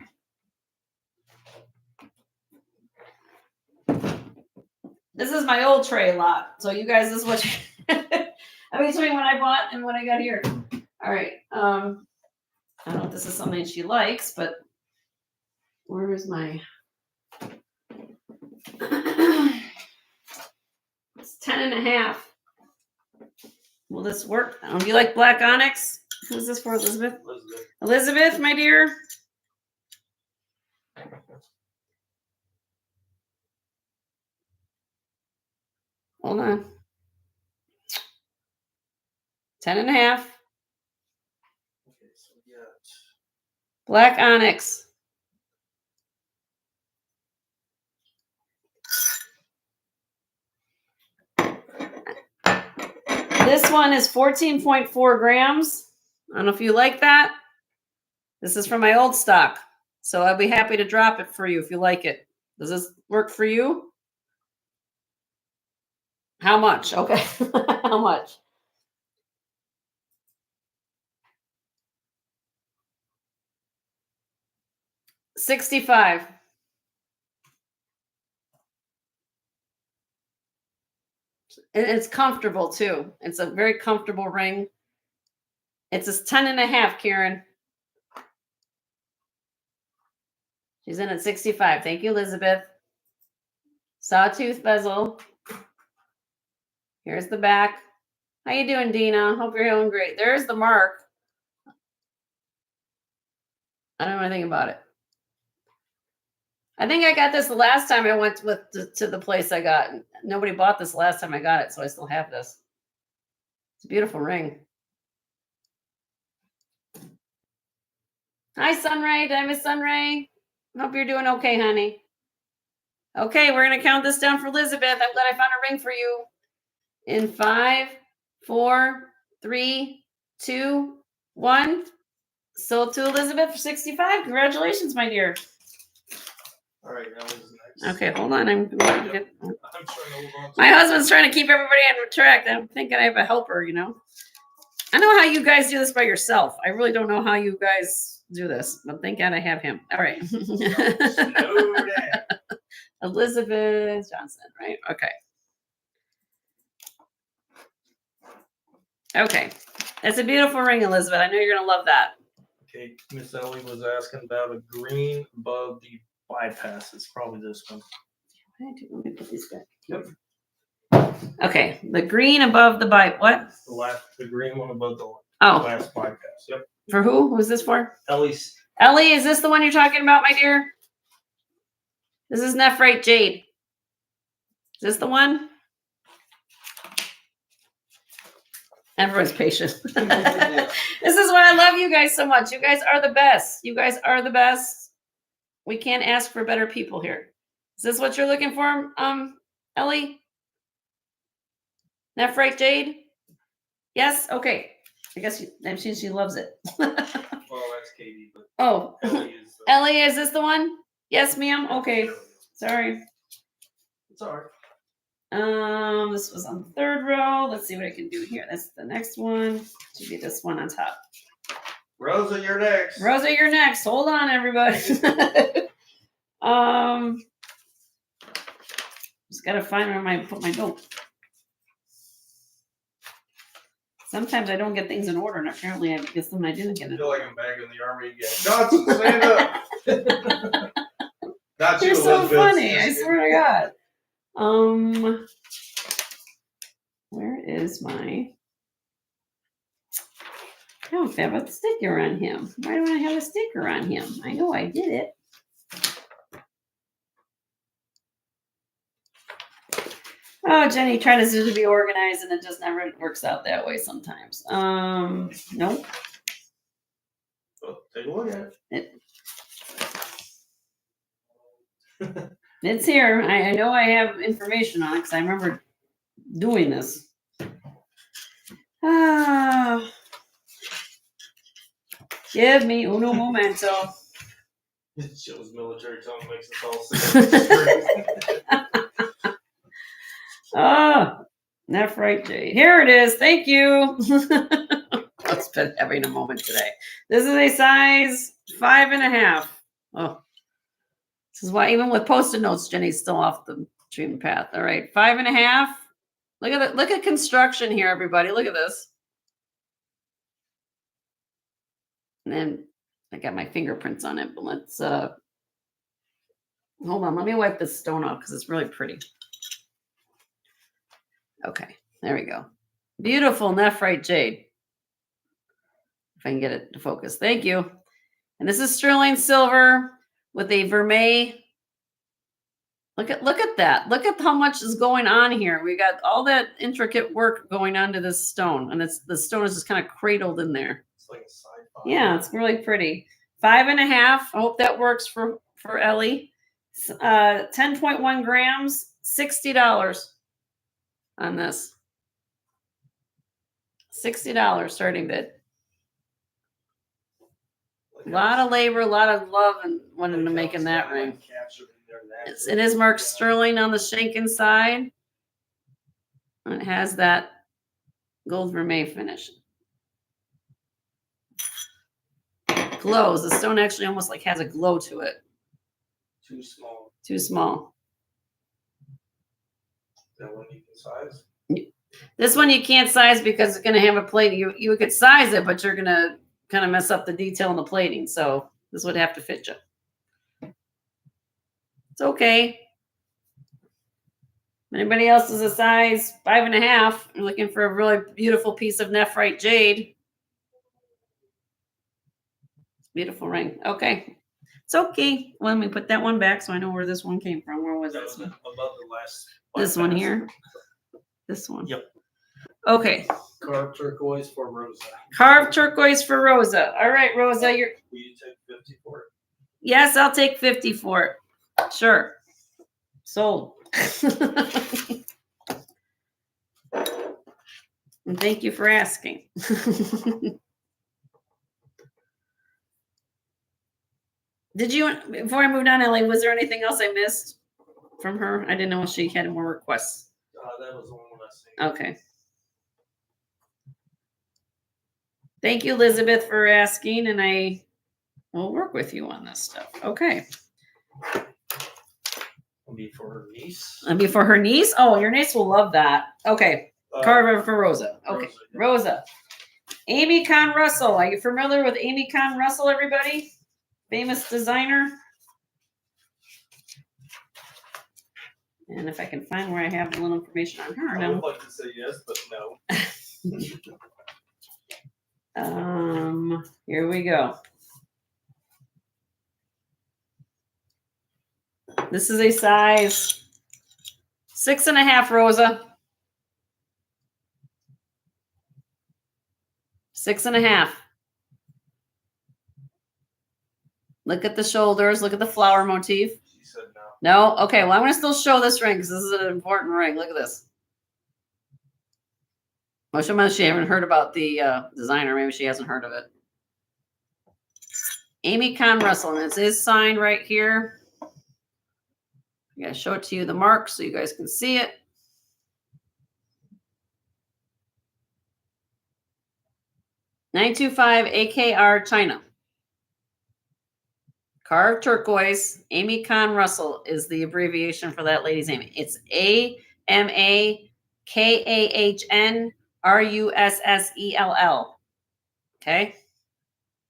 This is my old tray lot. So you guys, this is what between what I bought and what I got here. All right. I don't know if this is something she likes, but where is my it's 10.5. Will this work? Do you like black onyx? Who's this for, Elizabeth? Elizabeth, my dear. Hold on. 10.5. Okay, so we got Black onyx. This one is 14.4 grams. I don't know if you like that. This is from my old stock. So I'd be happy to drop it for you if you like it. Does this work for you? How much? Okay. How much? $65. And it's comfortable too. It's a very comfortable ring. It's a 10.5, Karen. She's in at 65. Thank you, Elizabeth. Sawtooth bezel. Here's the back. How you doing, Dina? Hope you're doing great. There's the mark. I don't know anything about it. I think I got this the last time I went to the place I got. Nobody bought this last time I got it, so I still have this. It's a beautiful ring. Hi, Sunray. Did I miss Sunray? Hope you're doing okay, honey. Okay, we're going to count this down for Elizabeth. I'm glad I found a ring for you. In 5, 4, 3, 2, 1. Sold to Elizabeth for 65. Congratulations, my dear. all right. Now is next. Okay, hold on. I'm trying to hold on. My husband's trying to keep everybody on track. I'm thinking I have a helper, you know. I know how you guys do this by yourself. I really don't know how you guys do this, but thank God I have him. All right. Slow down. Elizabeth Johnson, right? Okay. Okay. That's a beautiful ring, Elizabeth. I know you're going to love that. Okay, Miss Ellie was asking about a green above the bypass. It's probably this one. Let me put these back. Yep. Okay, the green above the what? The green one above the Oh, last bypass. Yep. for who? Who's this for? Ellie's. Ellie, is this the one you're talking about, my dear? This is nephrite jade. Is this the one? Everyone's patient. This is why I love you guys so much. You guys are the best. You guys are the best. We can't ask for better people here. Is this what you're looking for, Ellie? Nephrite jade? Yes? Okay. I guess she loves it. Well, that's Katie, but Oh. Ellie Ellie, is this the one? Yes, ma'am. Okay. Sorry. It's all right. This was on the third row. Let's see what I can do here. That's the next one. Should be this one on top. Rosa, you're next. Rosa, you're next. Hold on, everybody. Just gotta find where I put my note. Sometimes I don't get things in order, and apparently I guess I didn't get it. I feel like I'm back in the army again. Johnson, stand up. Not You're you, so Elizabeth. funny. I swear to God. Where is my? I don't have a sticker on him. Why don't I have a sticker on him? I know I did it. Oh, Jenny, try to be organized, and it just never works out that way sometimes. Nope. Well, take a look at it. It's here. I know I have information on it because I remember doing this. Give me uno momento. It shows military tongue makes us all sick. Oh, nephrite jade. Here it is. Thank you. It's been having a moment today. This is a size 5.5. Oh, this is why even with Post-it notes, Jenny's still off the treatment path. All right, 5.5. Look at it. Look at construction here, everybody. Look at this. And then I got my fingerprints on it, but let's hold on. Let me wipe this stone off because it's really pretty. Okay, there we go. Beautiful nephrite jade. If I can get it to focus. Thank you. And this is sterling silver with a vermeil. Look at that. Look at how much is going on here. We got all that intricate work going on to this stone, and the stone is just kind of cradled in there. It's like a sci-fi. Yeah, it's really pretty. 5.5. I hope that works for Ellie. 10.1 grams, $60 on this. $60 starting bid. A lot of labor, a lot of love, and went into making that ring. It is marked sterling on the shank inside. And it has that gold vermeil finish. Glows. The stone actually almost like has a glow to it. Too small. Too small. That one you can size? This one you can't size because it's going to have a plate. You could size it, but you're going to kind of mess up the detail in the plating. So this would have to fit you. It's okay. Anybody else is a size 5.5? You're looking for a really beautiful piece of nephrite jade. Beautiful ring. Okay. It's okay. Well, let me put that one back so I know where this one came from. Where was this one? Above the last. This one here. This one. Yep. Okay. Carved turquoise for Rosa. Carved turquoise for Rosa. All right, Rosa. Will you take 50 for it? Yes, I'll take 50 for it. Sure. Sold. And thank you for asking. Did you, before I moved on, Ellie, was there anything else I missed from her? I didn't know if she had more requests. That was the one I seen. Okay. Thank you, Elizabeth, for asking, and I will work with you on this stuff. Okay. It'll be for her niece. And before her niece? Oh, your niece will love that. Okay. Carver for Rosa. Okay. Rosa. Amy Conn Russell. Are you familiar with Amy Conn Russell, everybody? Famous designer. And if I can find where I have a little information on her I now. would like to say yes, but no. Here we go. This is a size 6.5, Rosa. 6.5. Look at the shoulders. Look at the flower motif. She said no. No? Okay, well, I'm going to still show this ring because this is an important ring. Look at this. Well, she hasn't heard about the designer. Maybe she hasn't heard of it. Amy Con Russell, and it's his sign right here. I gotta show it to you, the mark, so you guys can see it. $925 AKR China. Carved turquoise. Amy Con Russell is the abbreviation for that lady's name. It's AMAKAHNRUSSELL. Okay.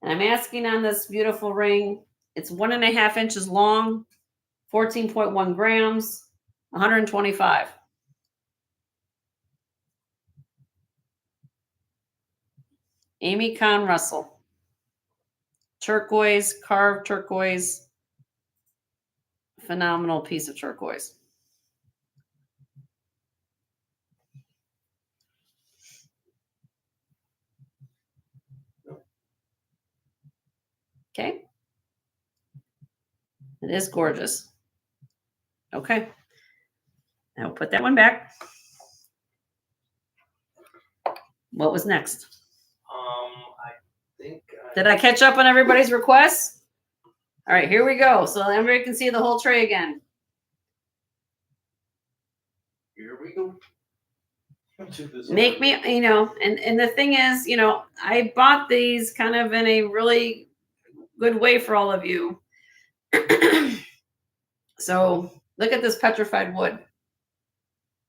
And I'm asking on this beautiful ring. It's 1.5 inches long, 14.1 grams, 125. Amy Con Russell. Turquoise, carved turquoise. Phenomenal piece of turquoise. Okay. It is gorgeous. Okay. Now put that one back. What was next? I think. Did I catch up on everybody's requests? All right, here we go. So everybody can see the whole tray again. Here we go. Make me, and the thing is, I bought these kind of in a really good way for all of you. So look at this petrified wood.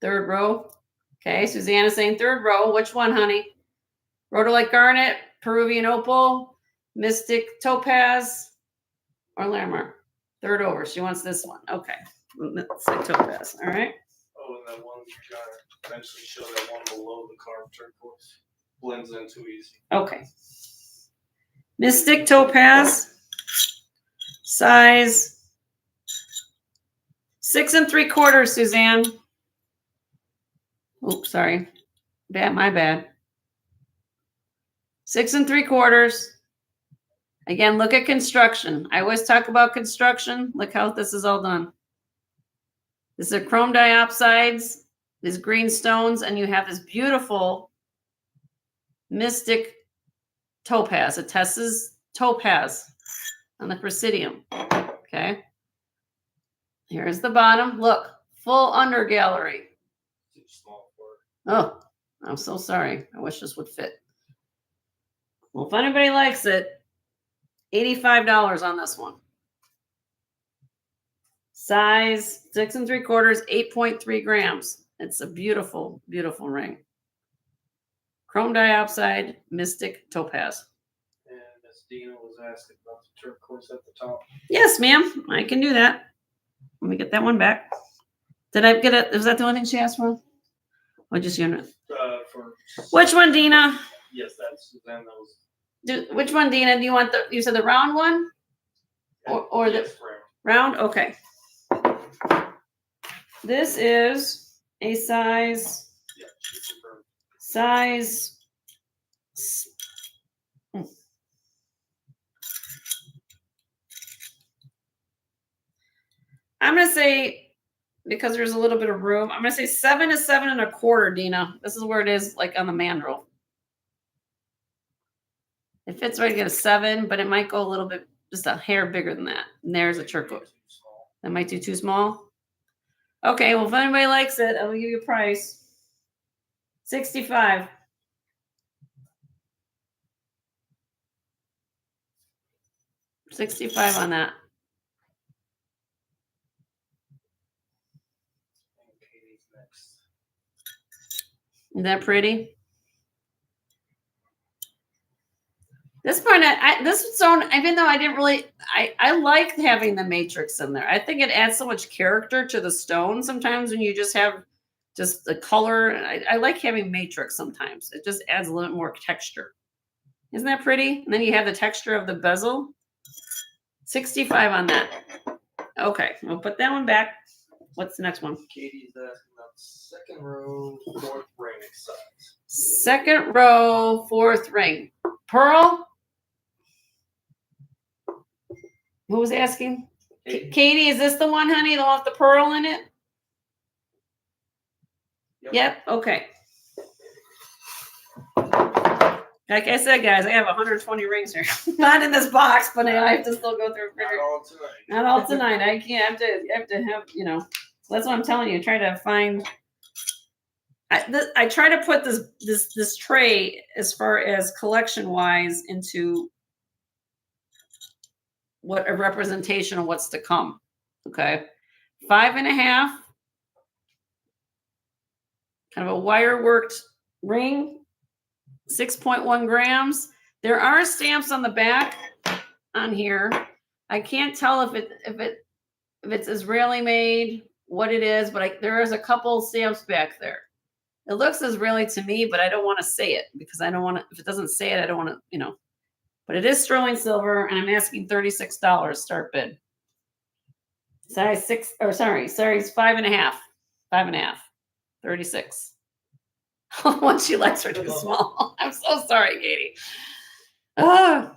Third row. Okay, Susanna's saying third row. Which one, honey? Rhodolite garnet, Peruvian opal, mystic topaz, or Lamar? Third over. She wants this one. Okay. Mystic topaz. All right. Oh, and that one you gotta eventually show that one below the carved turquoise. Blends in too easy. Okay. Mystic topaz. Size 6 3/4, Suzanne. Oops, sorry. My bad. 6 3/4. Again, look at construction. I always talk about construction. Look how this is all done. This is chrome diopsides, these green stones, and you have this beautiful mystic topaz. It tests topaz on the presidium. Okay. Here's the bottom. Look, full under gallery. Too small for it. Oh, I'm so sorry. I wish this would fit. Well, if anybody likes it, $85 on this one. Size 6 3/4, 8.3 grams. It's a beautiful, beautiful ring. Chrome diopside, mystic topaz. And Miss Dina was asking about the turquoise at the top. Yes, ma'am. I can do that. Let me get that one back. Did I get it? Was that the only thing she asked for? Or just unit? Which one, Dina? Yes, that's Suzanne. That was. Which one, Dina? Do you want you said the round one? Or yes, the round? Okay. This is a size. Yeah, Size. I'm going to say, because there's a little bit of room, I'm going to say 7 to 7 1/4, Dina. This is where it is, like on the mandrel. It fits right to get a 7, but it might go a little bit, just a hair bigger than that. And there's a turquoise. That might do too small. Okay, well, if anybody likes it, I'll give you a price. $65. $65 on that. Isn't that pretty? This point, this stone, even though I didn't really, I like having the matrix in there. I think it adds so much character to the stone sometimes when you just have just the color. I like having matrix sometimes. It just adds a little more texture. Isn't that pretty? And then you have the texture of the bezel. 65 on that. Okay, we'll put that one back. What's the next one? Katie's asking about second row, fourth ring size. Second row, fourth ring. Pearl? Who was asking? Katie, is this the one, honey? The one with the pearl in it? Yep. Okay. Like I said, guys, I have 120 rings here. Not in this box, but I have to still go through. Not all tonight. Not all tonight. I can't. I have to have, you know. That's what I'm telling you. Try to find. I try to put this tray as far as collection wise into what a representation of what's to come. Okay, 5.5. Kind of a wire worked ring. 6.1 grams. There are stamps on the back on here. I can't tell if it's Israeli made, what it is, but there is a couple stamps back there. It looks Israeli to me, but I don't want to say it because I don't want to. If it doesn't say it, I don't want to, you know. But it is sterling silver, and I'm asking $36 start bid. Size 6, or sorry, size 5.5, 5.5, 36. Once she likes her too small. I'm so sorry, Katie. Oh,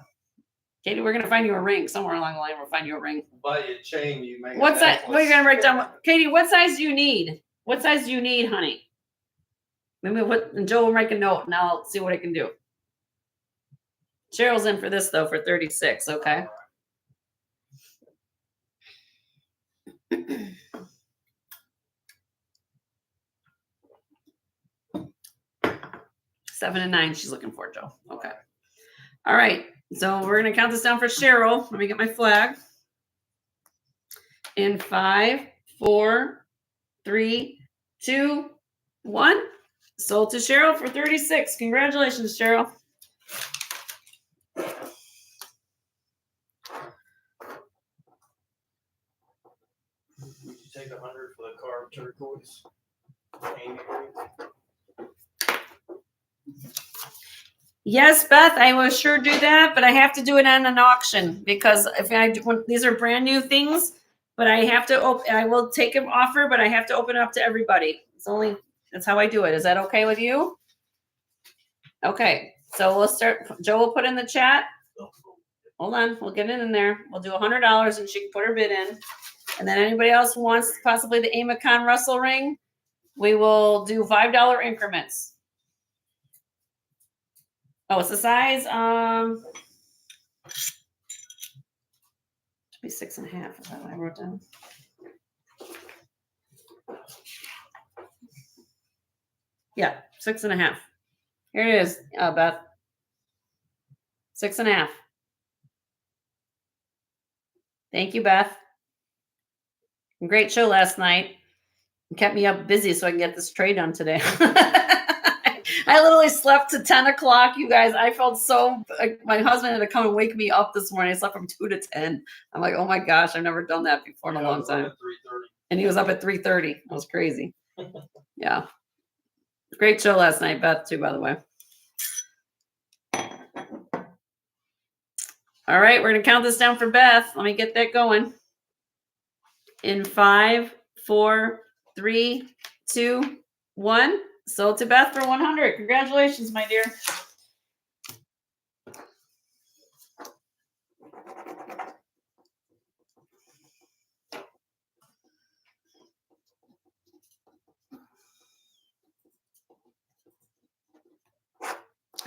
Katie, we're gonna find you a ring somewhere along the line. We'll find you a ring. Buy you a chain, you make. What's that? What are you gonna write down? Katie, what size do you need? What size do you need, honey? Maybe and Joe will make a note, and I'll see what I can do. Cheryl's in for this though for 36. Okay. $7 and $9 she's looking for, Joe. Okay. All right. So we're going to count this down for Cheryl. Let me get my flag. In 5, 4, 3, 2, 1. Sold to Cheryl for 36. Congratulations, Cheryl. Would you take 100 for the carved turquoise? Yes, Beth, I will sure do that, but I have to do it on an auction because these are brand new things, but I have to I will take an offer, but I have to open it up to everybody. That's how I do it. Is that okay with you? Okay, so we'll start. Joe will put in the chat. Hold on, we'll get it in there. We'll do $100 and she can put her bid in. And then anybody else who wants possibly the Amacon Russell ring, we will do $5 increments. Oh, it's the size. Should be 6.5. Is that what I wrote down? Yeah, 6.5. Here it is, Beth. 6.5. Thank you, Beth. Great show last night. It kept me up busy so I can get this trade done today. I literally slept to 10 o'clock, you guys. I felt so like my husband had to come and wake me up this morning. I slept from 2 to 10. I'm like, oh my gosh, I've never done that before in a long time. And he was up at 3:30. That was crazy. Yeah. Great show last night, Beth, too, by the way. All right, we're going to count this down for Beth. Let me get that going. In 5, 4, 3, 2, 1. Sold to Beth for 100. Congratulations, my dear.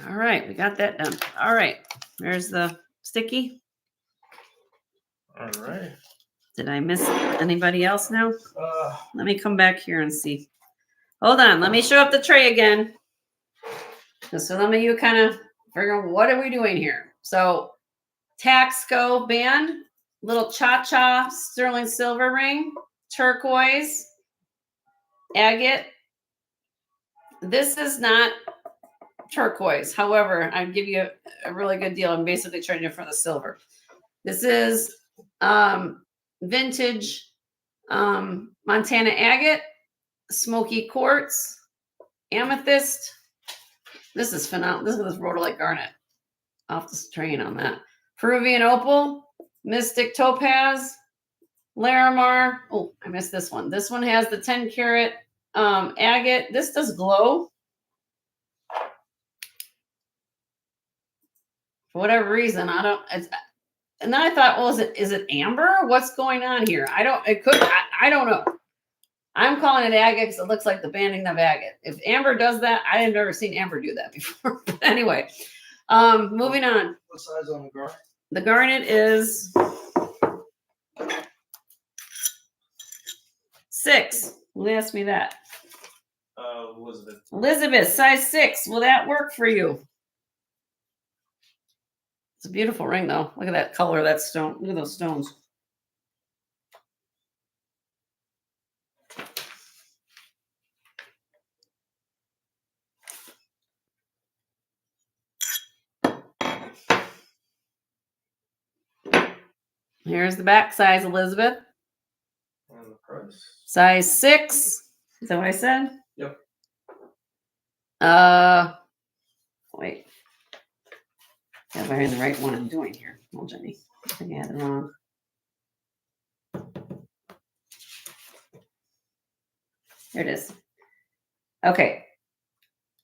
All right, we got that done. All right, there's the sticky. All right. Did I miss anybody else now? Let me come back here and see. Hold on, let me show up the tray again. Just so some of you kind of figure out what are we doing here. So Taxco band, little cha-cha sterling silver ring, turquoise, agate. This is not turquoise. However, I'd give you a really good deal. I'm basically trading it for the silver. This is vintage Montana agate, smoky quartz, amethyst. This is phenomenal. This is rhodolite garnet. Off the train on that. Peruvian opal, mystic topaz, Larimar. Oh, I missed this one. This one has the 10 karat agate. This does glow. For whatever reason, I don't. And then I thought, well, is it amber? What's going on here? I don't know. I'm calling it agate because it looks like the banding of agate. If amber does that, I have never seen amber do that before. But anyway, moving on. What size on the garnet? The garnet is 6. Who asked me that? Elizabeth. Elizabeth, size 6. Will that work for you? It's a beautiful ring, though. Look at that color of that stone. Look at those stones. Here's the back size, Elizabeth. And the price. Size 6. Is that what I said? Yep. Wait. If I had the right one I'm doing here. Well, Jenny, I think I had it wrong. Here it is. Okay.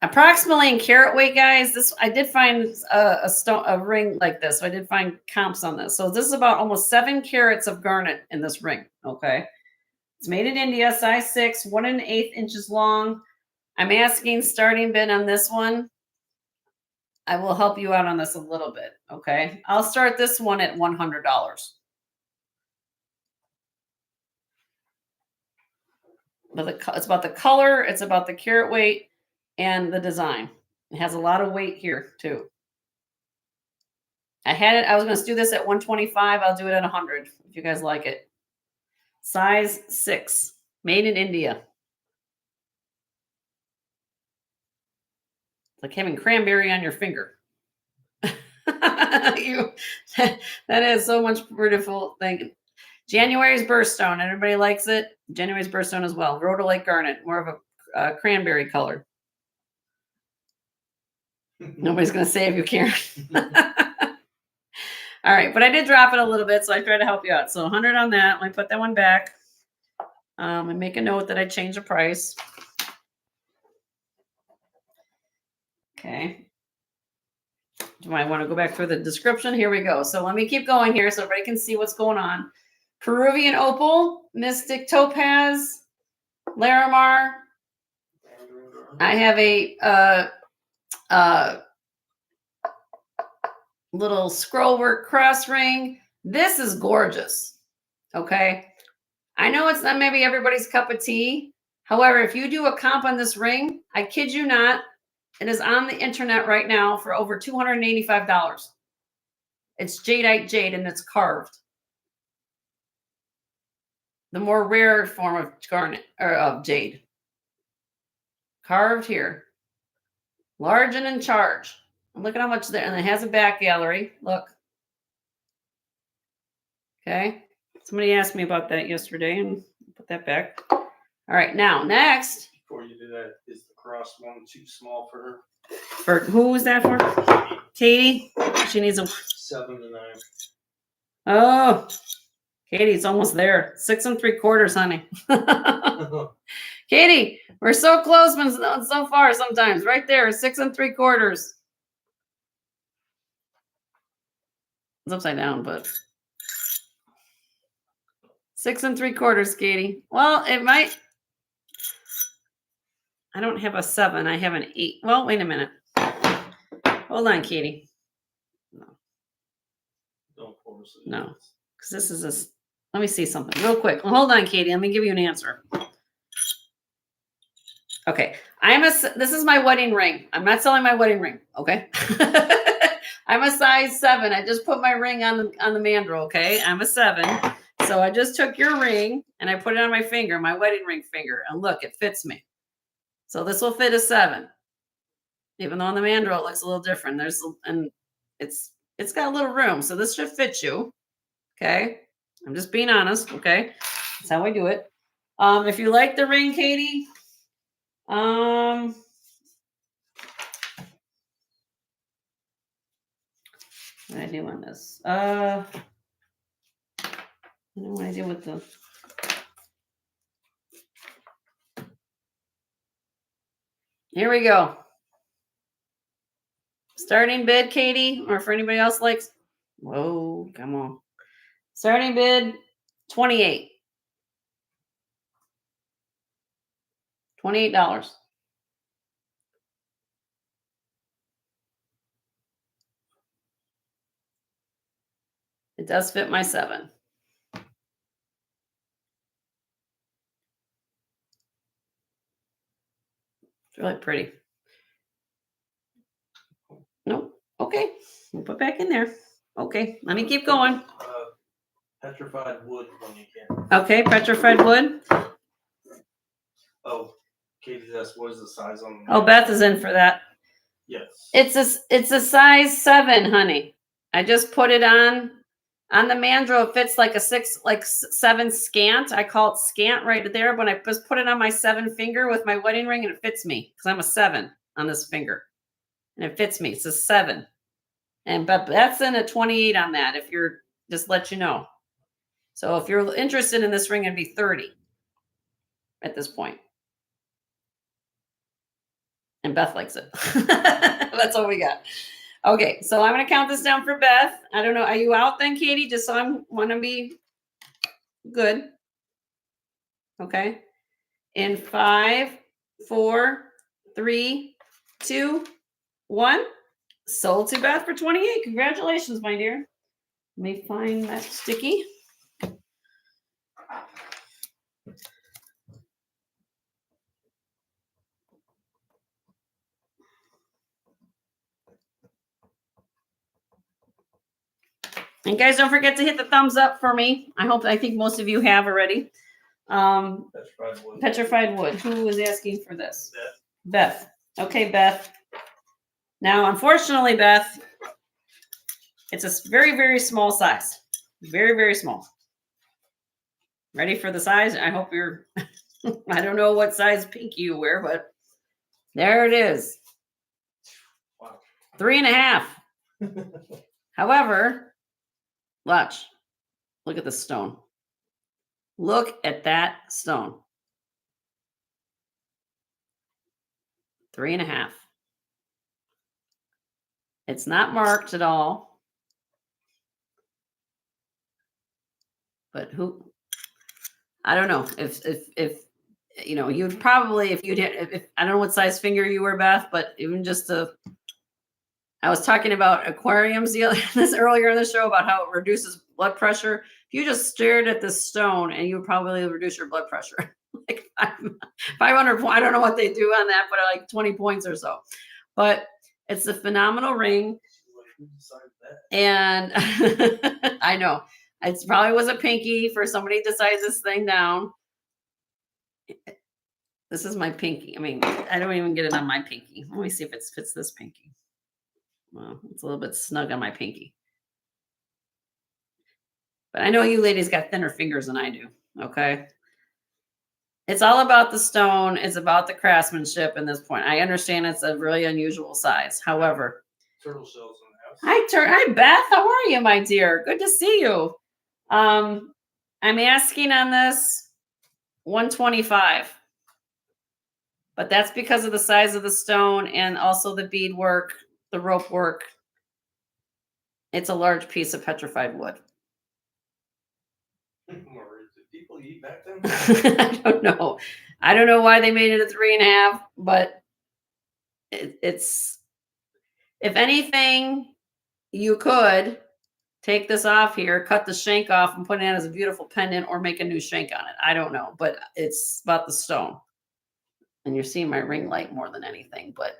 Approximately in carat weight, guys. This I did find a ring like this. So I did find comps on this. So this is about almost 7 carats of garnet in this ring. Okay. It's made in India, size 6, 1 1/8 inches long. I'm asking starting bid on this one. I will help you out on this a little bit. Okay. I'll start this one at $100. But it's about the color, it's about the carat weight, and the design. It has a lot of weight here too. I was going to do this at 125. I'll do it at 100 if you guys like it. Size 6, made in India. It's like having cranberry on your finger. That is so much beautiful thing. January's birthstone. Everybody likes it. January's birthstone as well. Rhodolite garnet, more of a cranberry color. Nobody's going to say if you care. All right, but I did drop it a little bit, so I tried to help you out. So 100 on that. Let me put that one back. And make a note that I changed the price. Okay. Do I want to go back through the description? Here we go. So let me keep going here so everybody can see what's going on. Peruvian opal, mystic topaz, Larimar. I have a little scroll work cross ring. This is gorgeous. Okay. I know it's not maybe everybody's cup of tea. However, if you do a comp on this ring, I kid you not, it is on the internet right now for over $285. It's jadeite jade and it's carved. The more rare form of garnet or of jade. Carved here. Large and in charge. And look at how much there. And it has a back gallery. Look. Okay. Somebody asked me about that yesterday and put that back. All right. Now, next. Before you do that, is the cross one too small for her? For who was that for? Katie. She needs a 7 to 9. Oh, Katie, it's almost there. 6 3/4, honey. Katie, we're so close, but so far sometimes. Right there, 6 3/4. It's upside down, but 6 3/4, Katie. Well, it might. I don't have a 7. I have an 8. Well, wait a minute. Hold on, Katie. No. Don't force it. No, because this is a. Let me see something real quick. Hold on, Katie. Let me give you an answer. Okay, this is my wedding ring. I'm not selling my wedding ring. Okay. I'm a size 7. I just put my ring on the mandrel. Okay, I'm a 7. So I just took your ring and I put it on my finger, my wedding ring finger, and look, it fits me. So this will fit a 7. even though on the mandrel it looks a little different. And it's got a little room, so this should fit you. Okay, I'm just being honest. Okay, that's how I do it. If you like the ring, Katie, what did I do on this? I don't know what I do with the. Here we go. Starting bid, Katie, or for anybody else likes. Whoa, come on. Starting bid, 28. $28. It does fit my 7. It's really pretty. Nope. Okay. We'll put back in there. Okay. Let me keep going. Petrified wood when you can. Okay. Petrified wood. Oh, Katie asked, what is the size on the Oh, Beth is in for that. Yes. It's a size 7, honey. I just put it on the mandrel. It fits like a 7 scant. I call it scant right there. When I just put it on my 7 finger with my wedding ring, and it fits me because I'm a 7 on this finger, and it fits me. It's a 7, but that's in a 28 on that. If you're just let you know. So if you're interested in this ring, it'd be 30 at this point. And Beth likes it. That's all we got. Okay, so I'm going to count this down for Beth. I don't know. Are you out then, Katie? Just so I want to be good. Okay. In 5, 4, 3, 2, 1. Sold to Beth for 28. Congratulations, my dear. Let me find that sticky. And guys, don't forget to hit the thumbs up for me. I think most of you have already. Petrified wood. Petrified wood. Who was asking for this? Beth. Okay, Beth. Now, unfortunately, Beth, it's a very, very small size. Very, very small. Ready for the size? I hope you're, I don't know what size pinky you wear, but there it is. Wow. 3.5. However, watch. Look at the stone. Look at that stone. 3.5. It's not marked at all. But I don't know if you know, you'd probably, if I don't know what size finger you were, Beth, but even just I was talking about aquariums this earlier in the show about how it reduces blood pressure. If you just stared at this stone, and you would probably reduce your blood pressure like 500 points. I don't know what they do on that, but like 20 points or so. But it's a phenomenal ring. And I know it probably was a pinky for somebody to size this thing down. This is my pinky. I mean, I don't even get it on my pinky. Let me see if it fits this pinky. Well, it's a little bit snug on my pinky. But I know you ladies got thinner fingers than I do. Okay. It's all about the stone. It's about the craftsmanship in this point. I understand it's a really unusual size. However, turtle shells in the house. Hi, Beth. How are you, my dear? Good to see you. I'm asking on this 125. But that's because of the size of the stone and also the bead work, the rope work. It's a large piece of petrified wood. Did people eat back then? I don't know. I don't know why they made it a 3.5, but it's, if anything, you could take this off here, cut the shank off and put it in as a beautiful pendant or make a new shank on it. I don't know, but it's about the stone. And you're seeing my ring light more than anything, but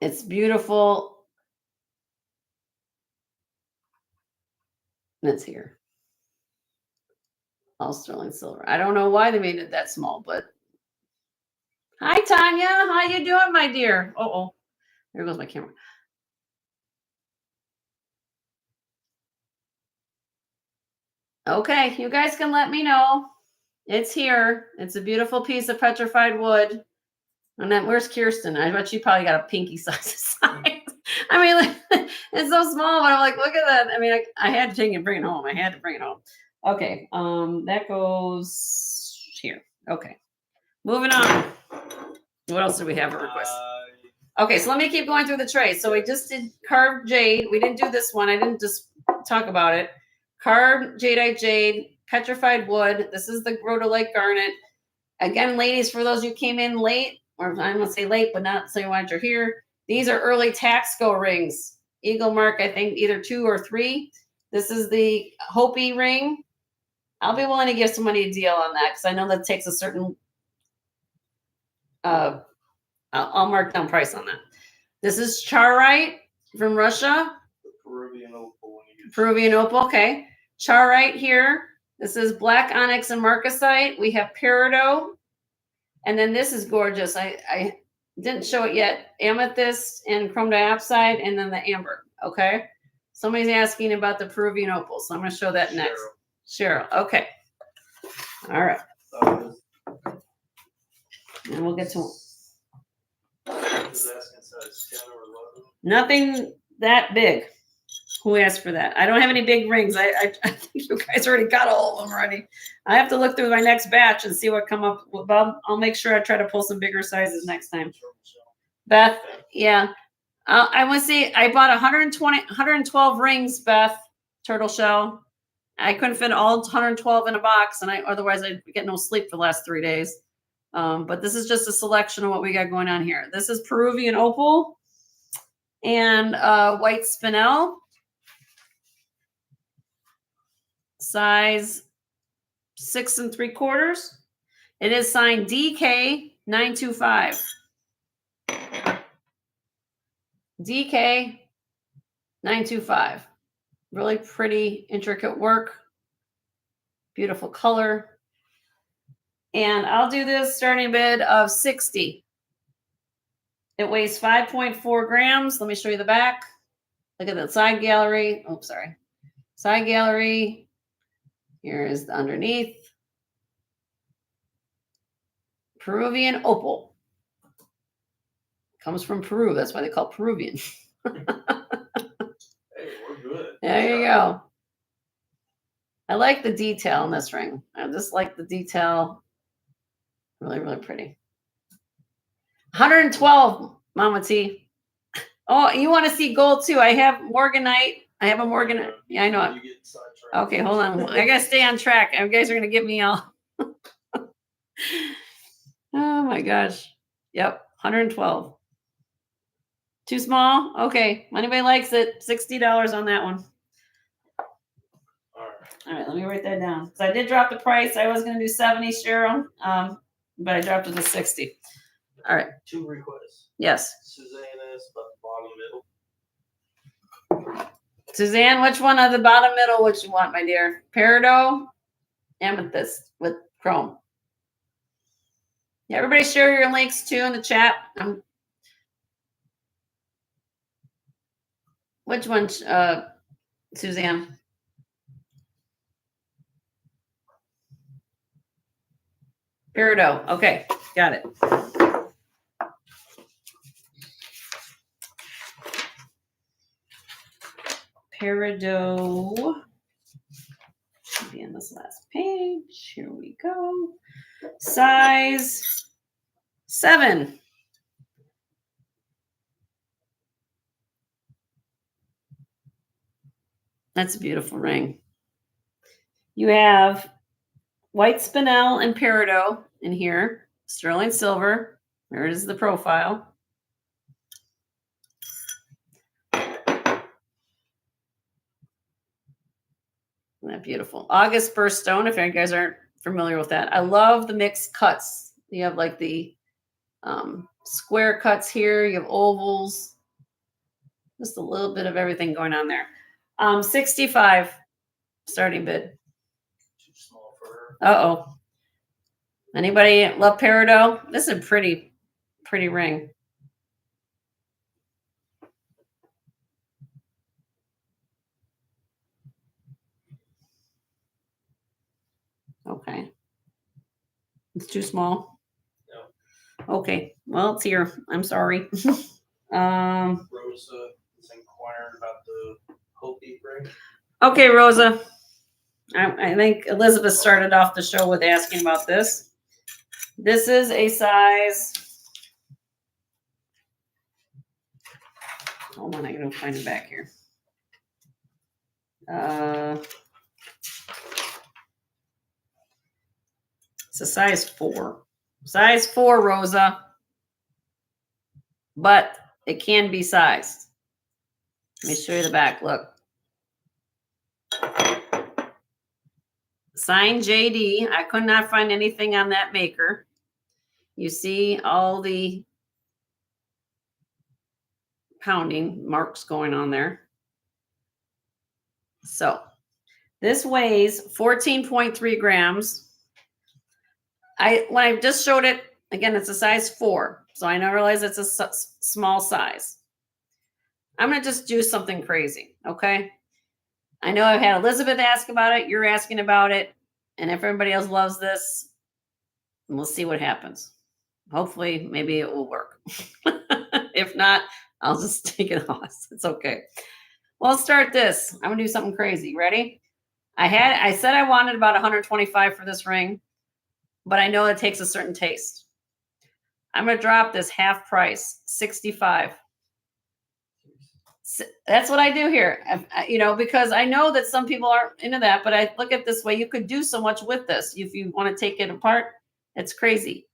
it's beautiful. And it's here. All sterling silver. I don't know why they made it that small, but Hi, Tanya. How you doing, my dear? Oh, there goes my camera. Okay, you guys can let me know. It's here. It's a beautiful piece of petrified wood. And then where's Kirsten? I bet she probably got a pinky size. I mean, like, it's so small, but I'm like, look at that. I mean, I had to take it and bring it home. I had to bring it home. Okay, that goes here. Okay, moving on. What else do we have a request? Okay, so let me keep going through the trays. So we just did carved jade. We didn't do this one. I didn't just talk about it. Carved jadeite jade, petrified wood. This is the rhodolite garnet. Again, ladies, for those who came in late, or I'm gonna say late, but not so why you're here. These are early Taxco rings. Eagle mark, I think either 2 or 3. This is the Hopi ring. I'll be willing to give somebody a deal on that because I know that takes a certain I'll mark down price on that. This is charite from Russia. Peruvian opal. Peruvian opal, okay. Charite here. This is black onyx and marcasite. We have peridot. And then this is gorgeous. I didn't show it yet. Amethyst and chrome diopside, and then the amber. Okay. Somebody's asking about the Peruvian opal, so I'm going to show that next. Cheryl. Okay. All right. And we'll get to nothing that big. Who asked for that? I don't have any big rings. I think you guys already got all of them already. I have to look through my next batch and see what come up. Bob, I'll make sure I try to pull some bigger sizes next time. Beth, yeah. I want to see, I bought 112 rings, Beth, turtle shell. I couldn't fit all 112 in a box, and otherwise I'd get no sleep for the last 3 days. But this is just a selection of what we got going on here. This is Peruvian opal and white spinel. Size 6 3/4. It is signed DK925. DK925. Really pretty, intricate work. Beautiful color. And I'll do this starting bid of 60. It weighs 5.4 grams. Let me show you the back. Look at that side gallery. Oh, sorry. Side gallery. Here is the underneath. Peruvian opal. Comes from Peru. That's why they call it Peruvian. Hey, we're good. There you go. I like the detail in this ring. I just like the detail. Really, really pretty. 112, Mama T. Oh, you want to see gold too? I have morganite. I have a morganite. Yeah, I know. Okay, hold on. I gotta stay on track. You guys are gonna get me all. Oh my gosh. Yep, 112. Too small? Okay. Anybody likes it? $60 on that one. All right, let me write that down. So I did drop the price. I was going to do 70, Cheryl, but I dropped it to 60. All right. 2 requests. Yes. Suzanne is about the bottom middle. Suzanne, which one of the bottom middle would you want, my dear? Peridot, amethyst with chrome. Yeah, everybody share your links too in the chat. Which one, Suzanne? Peridot. Okay, got it. Peridot. Should be on this last page. Here we go. Size 7. That's a beautiful ring. You have white spinel and peridot in here. Sterling silver. There it is, the profile. Isn't that beautiful? August birthstone, if you guys aren't familiar with that. I love the mixed cuts. You have like the square cuts here. You have ovals. Just a little bit of everything going on there. 65 starting bid. Too small for her. Uh-oh. Anybody love peridot? This is a pretty ring. Okay. It's too small. No. Okay. Well, it's here. I'm sorry. Rosa is inquiring about the Hopi ring. Okay, Rosa. I think Elizabeth started off the show with asking about this. This is a size. Hold on, I gotta find it back here. It's a size 4. Size 4, Rosa. But it can be sized. Let me show you the back. Look. Signed JD. I could not find anything on that maker. You see all the pounding marks going on there. So this weighs 14.3 grams. When I just showed it, again, it's a size 4. So I now realize it's a small size. I'm going to just do something crazy. Okay. I know I've had Elizabeth ask about it. You're asking about it. And if everybody else loves this, we'll see what happens. Hopefully, maybe it will work. If not, I'll just take it off. It's okay. Well, let's start this. I'm going to do something crazy. Ready? I said I wanted about 125 for this ring, but I know it takes a certain taste. I'm going to drop this half price, 65. That's what I do here, because I know that some people aren't into that, but I look at this way. You could do so much with this. If you want to take it apart, it's crazy.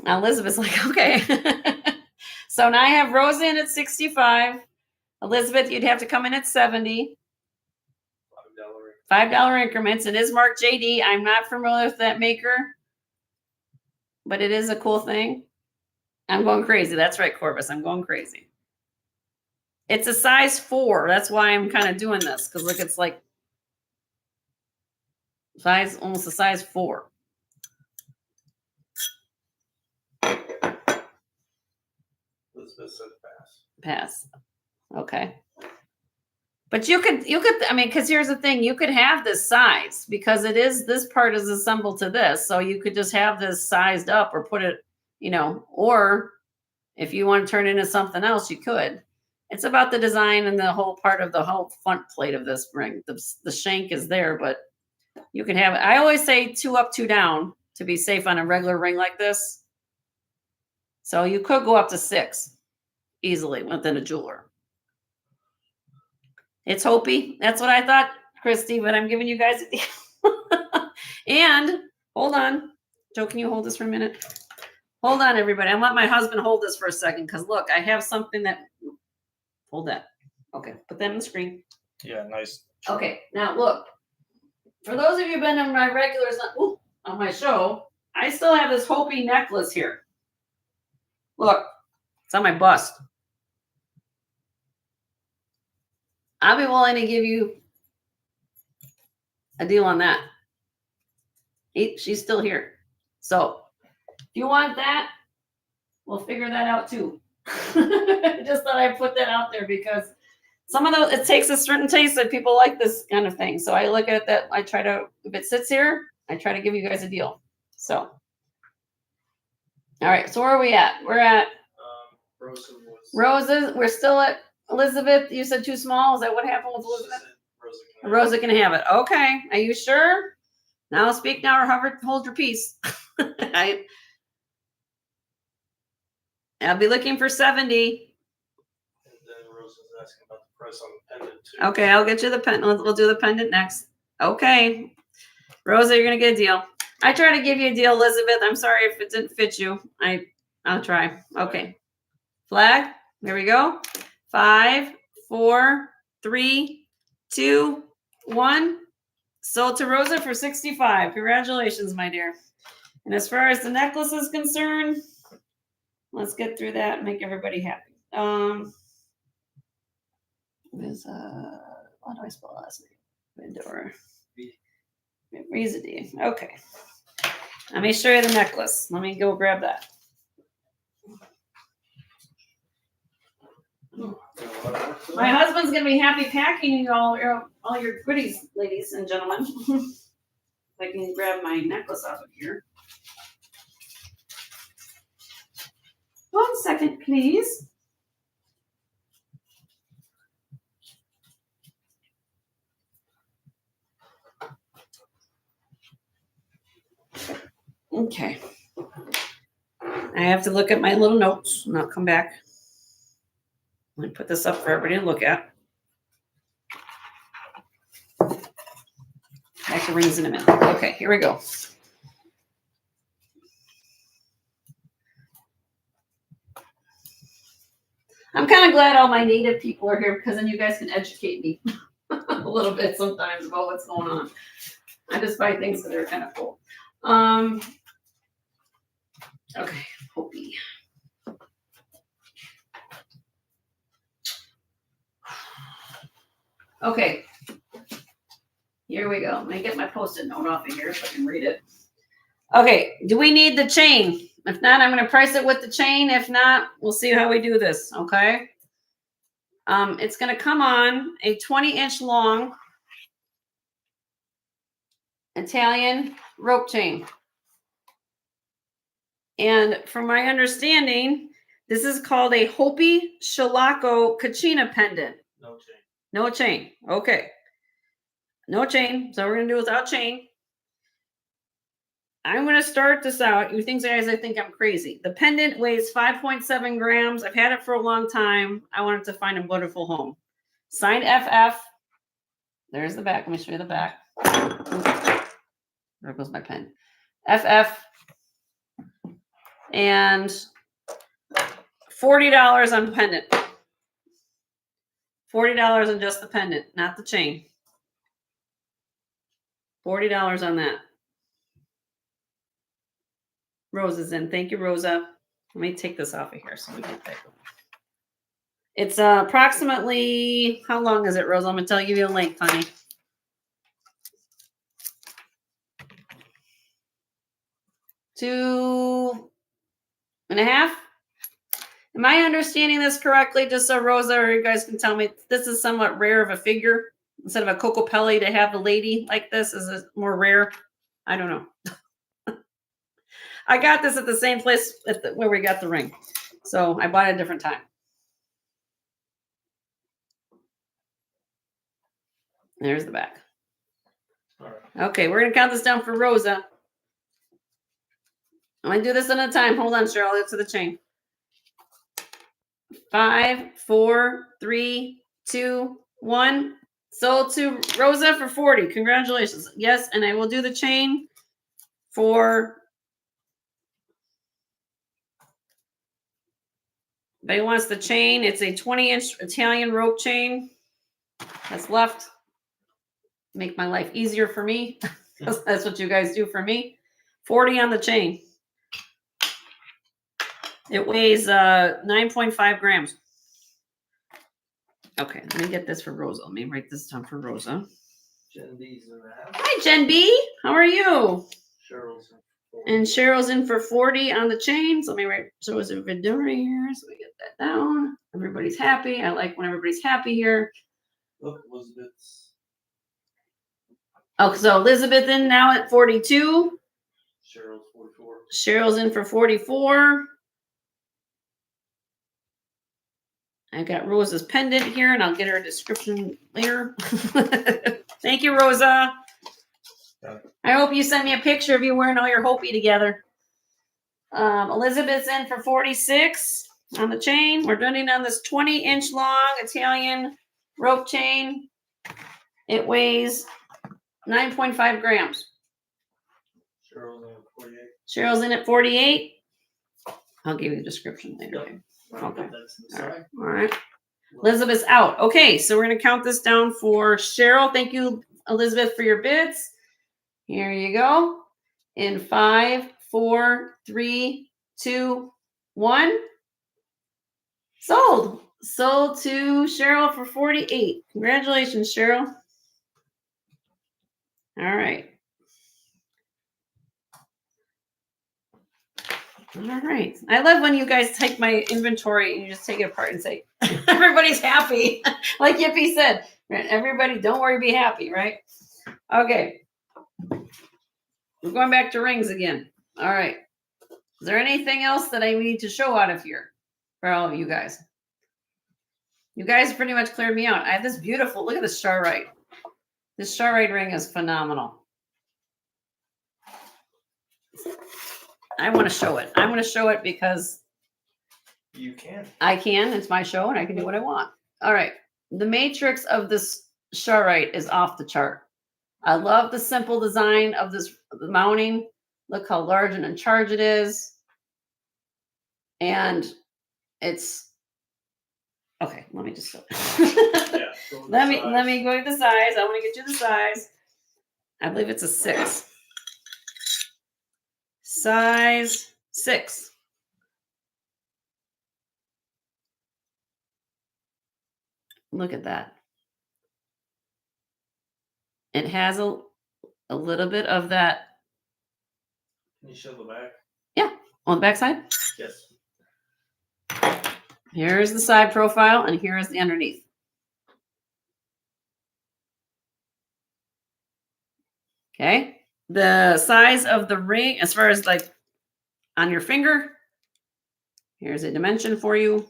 Now Elizabeth's like, okay. So now I have Rosa in at 65. Elizabeth, you'd have to come in at 70. $5 increments. It is marked JD. I'm not familiar with that maker, but it is a cool thing. I'm going crazy. That's right, Corvus. I'm going crazy. It's a size 4. That's why I'm kind of doing this. Because look, it's like almost a size 4. Elizabeth said pass. Pass. Okay. But you could, because here's the thing, you could have this size because this part is assembled to this. So you could just have this sized up or put it, or if you want to turn it into something else, you could. It's about the design and the whole part of the whole front plate of this ring. The shank is there, but you can have it. I always say 2 up, 2 down to be safe on a regular ring like this. So you could go up to 6 easily within a jeweler. It's Hopi. That's what I thought, Christy, but I'm giving you guys a deal. And hold on. Joe, can you hold this for a minute? Hold on, everybody. I want my husband to hold this for a second because look, I have something that. Hold that. Okay, put that on the screen. Yeah, nice. Okay, now look. For those of you who've been on my regulars on my show, I still have this Hopi necklace here. Look, it's on my bust. I'll be willing to give you a deal on that. She's still here. So if you want that, we'll figure that out too. Just thought I'd put that out there because some of those, it takes a certain taste that people like this kind of thing. So I look at that. I try to, if it sits here, I try to give you guys a deal. So, all right. So where are we at? We're at Rosa. We're still at Elizabeth. You said too small. Is that what happened with Elizabeth? Rosa can have it. Okay. Are you sure? Now speak now or hold your peace. I'll be looking for 70. And then Rosa's asking about the price on the pendant too. Okay, I'll get you the pendant. We'll do the pendant next. Okay. Rosa, you're gonna get a deal. I try to give you a deal, Elizabeth. I'm sorry if it didn't fit you. I'll try. Okay. Flag. Here we go. 5, 4, 3, 2, 1. Sold to Rosa for 65. Congratulations, my dear. And as far as the necklace is concerned, let's get through that and make everybody happy. How do I spell last name? Vendor. Rizadi. Okay. Let me show you the necklace. Let me go grab that. My husband's gonna be happy packing you all your goodies, ladies and gentlemen. If I can grab my necklace off of here. 1 second, please. Okay. I have to look at my little notes and I'll come back. Let me put this up for everybody to look at. Back to rings in a minute. Okay, here we go. I'm kind of glad all my native people are here because then you guys can educate me a little bit sometimes about what's going on. I just buy things that are kind of cool. Okay, Hopi. Okay, here we go. Let me get my Post-it note off of here so I can read it. Okay, do we need the chain? If not, I'm going to price it with the chain. If not, we'll see how we do this, okay? It's going to come on a 20-inch long Italian rope chain. And from my understanding, this is called a Hopi Shellacco Kachina pendant. No chain. No chain. Okay. No chain. So we're going to do without chain. I'm going to start this out. You think, guys, I think I'm crazy. The pendant weighs 5.7 grams. I've had it for a long time. I wanted to find a wonderful home. Signed FF. There's the back. Let me show you the back. There goes my pen. FF. And $40 on pendant. $40 on just the pendant, not the chain. $40 on that. Rosa's in. Thank you, Rosa. Let me take this off of here so we get that going. It's approximately, how long is it, Rosa? I'm going to give you a length, honey. 2.5. Am I understanding this correctly? Just so Rosa or you guys can tell me, this is somewhat rare of a figure. Instead of a Coco Pelli to have the lady like this, is it more rare? I don't know. I got this at the same place where we got the ring. So I bought it a different time. There's the back. All right. Okay, we're going to count this down for Rosa. I'm going to do this at a time. Hold on, Cheryl. Let's to the chain. 5, 4, 3, 2, 1. Sold to Rosa for 40. Congratulations. Yes, and I will do the chain for. Anybody wants the chain? It's a 20-inch Italian rope chain that's left. Make my life easier for me. That's what you guys do for me. 40 on the chain. It weighs 9.5 grams. Okay, let me get this for Rosa. Let me write this down for Rosa. Jen B's in the house. Hi, Jen B. How are you? Cheryl's in. And Cheryl's in for 40 on the chain. So let me write Rosa Viduri here. So we get that down. Everybody's happy. I like when everybody's happy here. Look, Elizabeth's. Oh, so Elizabeth in now at 42. Cheryl's 44. Cheryl's in for 44. I got Rosa's pendant here, and I'll get her a description later. Thank you, Rosa. Yeah. I hope you send me a picture of you wearing all your Hopi together. Elizabeth's in for 46 on the chain. We're doing it on this 20-inch long Italian rope chain. It weighs 9.5 grams. Cheryl's in at 48. Cheryl's in at 48. I'll give you the description later. Yep. Okay. All All right. Elizabeth's out. Okay, so we're going to count this down for Cheryl. Thank you, Elizabeth, for your bids. Here you go. In 5, 4, 3, 2, 1. Sold. Sold to Cheryl for 48. Congratulations, Cheryl. All right. All right. I love when you guys take my inventory and you just take it apart and say, everybody's happy. Like Yippee said, everybody, don't worry, be happy, right? Okay. We're going back to rings again. All right. Is there anything else that I need to show out of here for all of you guys? You guys pretty much cleared me out. I have this beautiful, look at this Starlight. This Starlight ring is phenomenal. I want to show it. I'm going to show it because You can. I can. It's my show and I can do what I want. All right. The matrix of this Starlight is off the chart. I love the simple design of this mounting. Look how large and in charge it is. And it's okay. Let me just Yeah, let me go with the size. I want to get you the size. I believe it's a 6. Size 6. Look at that. It has a little bit of that. Can you show the back? Yeah, on the back side. Yes. Here's the side profile, and here is the underneath. Okay. The size of the ring, as far as like on your finger, here's a dimension for you.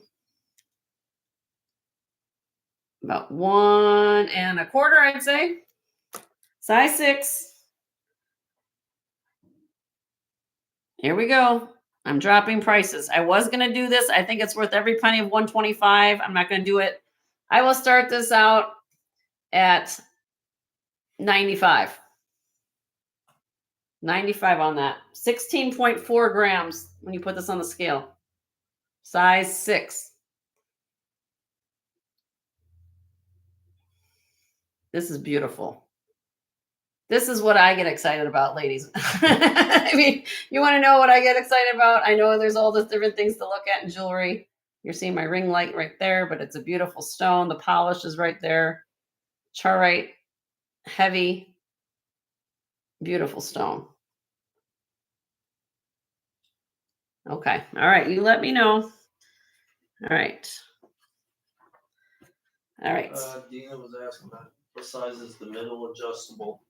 About 1 1/4, I'd say. Size 6. Here we go. I'm dropping prices. I was going to do this. I think it's worth every penny of $125. I'm not going to do it. I will start this out at 95. 95 on that. 16.4 grams when you put this on the scale. Size 6. This is beautiful. This is what I get excited about, ladies. I mean, you want to know what I get excited about? I know there's all these different things to look at in jewelry. You're seeing my ring light right there, but it's a beautiful stone. The polish is right there. Charoite, heavy, beautiful stone. Okay. All right. You let me know. All right. All right. Dina was asking about what size is the middle adjustable.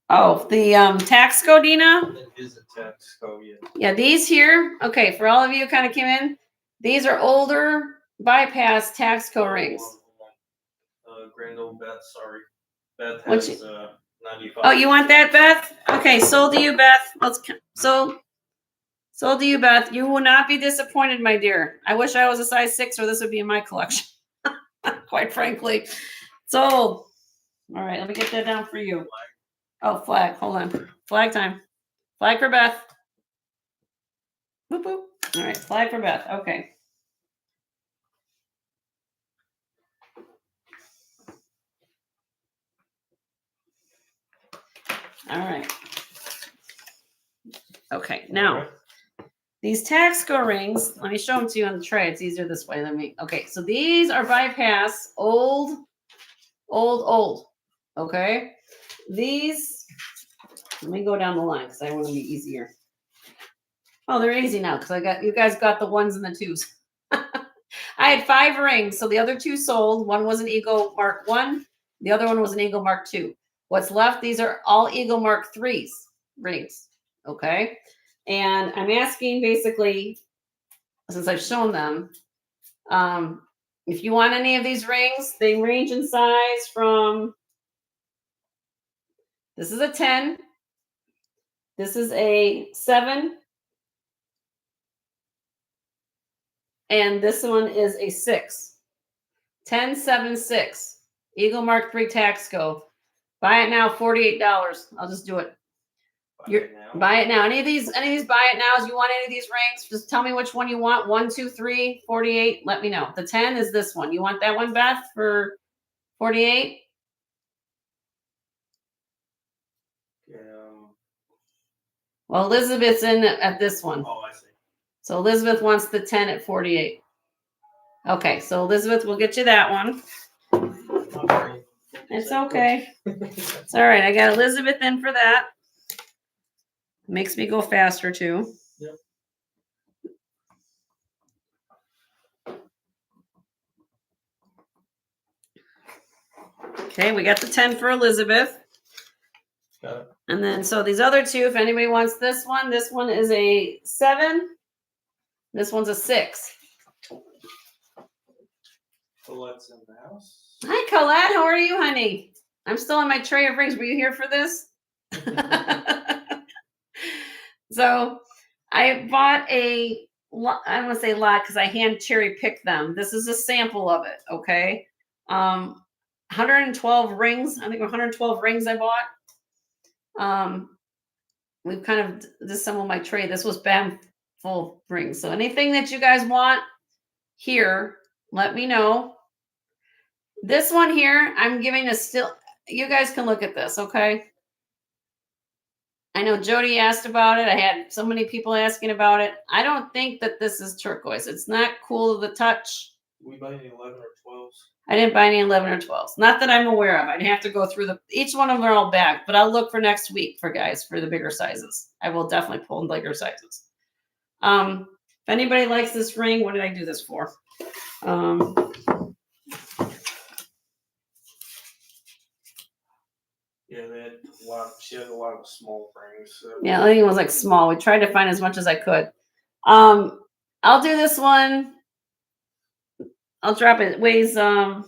Oh, the Taxco, Dina? It is a Taxco, yeah. Yeah, these here. Okay, for all of you who kind of came in, these are older bypass Taxco rings. Grand old Beth, sorry. Beth What's has 95. Oh, you want that, Beth? Okay, sold to you, Beth. Sold to you, Beth. You will not be disappointed, my dear. I wish I was a size 6 or this would be in my collection. Quite frankly. Sold. All right, let me get that down for you. Oh, flag. Hold on. Flag time. Flag for Beth. Boop, boop. All right, flag for Beth. Okay. All right. Okay, now these Taxco rings, let me show them to you on the tray. It's easier this way than me. Okay, so these are bypass old. Okay, these, let me go down the line because I want to be easier. Oh, they're easy now because you guys got the 1s and the 2s. I had 5 rings, so the other 2 sold. One was an Eagle Mark 1, the other one was an Eagle Mark 2. What's left? These are all Eagle Mark 3s rings. Okay, and I'm asking basically, since I've shown them, if you want any of these rings, they range in size from, this is a 10, this is a 7, and this one is a 6. 10, 7, 6. Eagle Mark 3 Taxco. Buy it now, $48. I'll just do it. Buy it now. Any of these buy it nows, you want any of these rings, just tell me which one you want. 1, 2, 3, 48. Let me know. The 10 is this one. You want that one, Beth, for 48? Yeah. Well, Elizabeth's in at this one. Oh, I see. So Elizabeth wants the 10 at 48. Okay, so Elizabeth will get you that one. It's okay. It's all right. I got Elizabeth in for that. Makes me go faster too. Yep. Okay, we got the 10 for Elizabeth. Got it. And then, so these other two, if anybody wants this one is a 7. This one's a 6. Colette's in the house. Hi, Colette. How are you, honey? I'm still on my tray of rings. Were you here for this? So I bought I don't want to say lot because I hand cherry picked them. This is a sample of it. Okay. 112 rings. I think 112 rings I bought. We've kind of disassembled my tray. This was bam full rings. So anything that you guys want here, let me know. This one here, I'm giving a still. You guys can look at this, okay? I know Jody asked about it. I had so many people asking about it. I don't think that this is turquoise. It's not cool to the touch. We buy any 11 or 12s? I didn't buy any 11 or 12s. Not that I'm aware of. I'd have to go through each one of them are all back, but I'll look for next week for the bigger sizes. I will definitely pull in bigger sizes. If anybody likes this ring, what did I do this for? Yeah, she had a lot of small rings. So. Yeah, I think it was like small. We tried to find as much as I could. I'll do this one. I'll drop it. It weighs where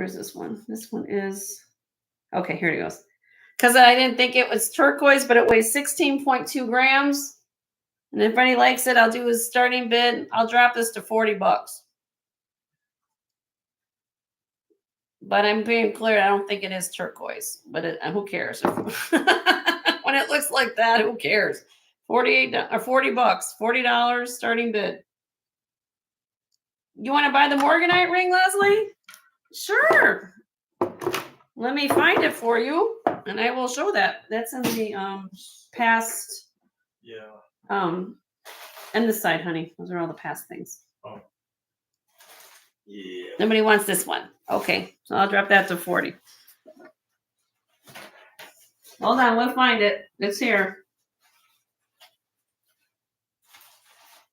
is this one? This one is okay, here it goes. Because I didn't think it was turquoise, but it weighs 16.2 grams. And if anybody likes it, I'll do his starting bid. I'll drop this to $40. But I'm being clear, I don't think it is turquoise. But who cares? When it looks like that, who cares? $40 $40 starting bid. You want to buy the Morganite ring, Leslie? Sure. Let me find it for you, and I will show that. That's in the past. Yeah. And this side, honey. Those are all the past things. Oh. Yeah. Nobody wants this one. Okay, so I'll drop that to 40. Hold on, we'll find it. It's here.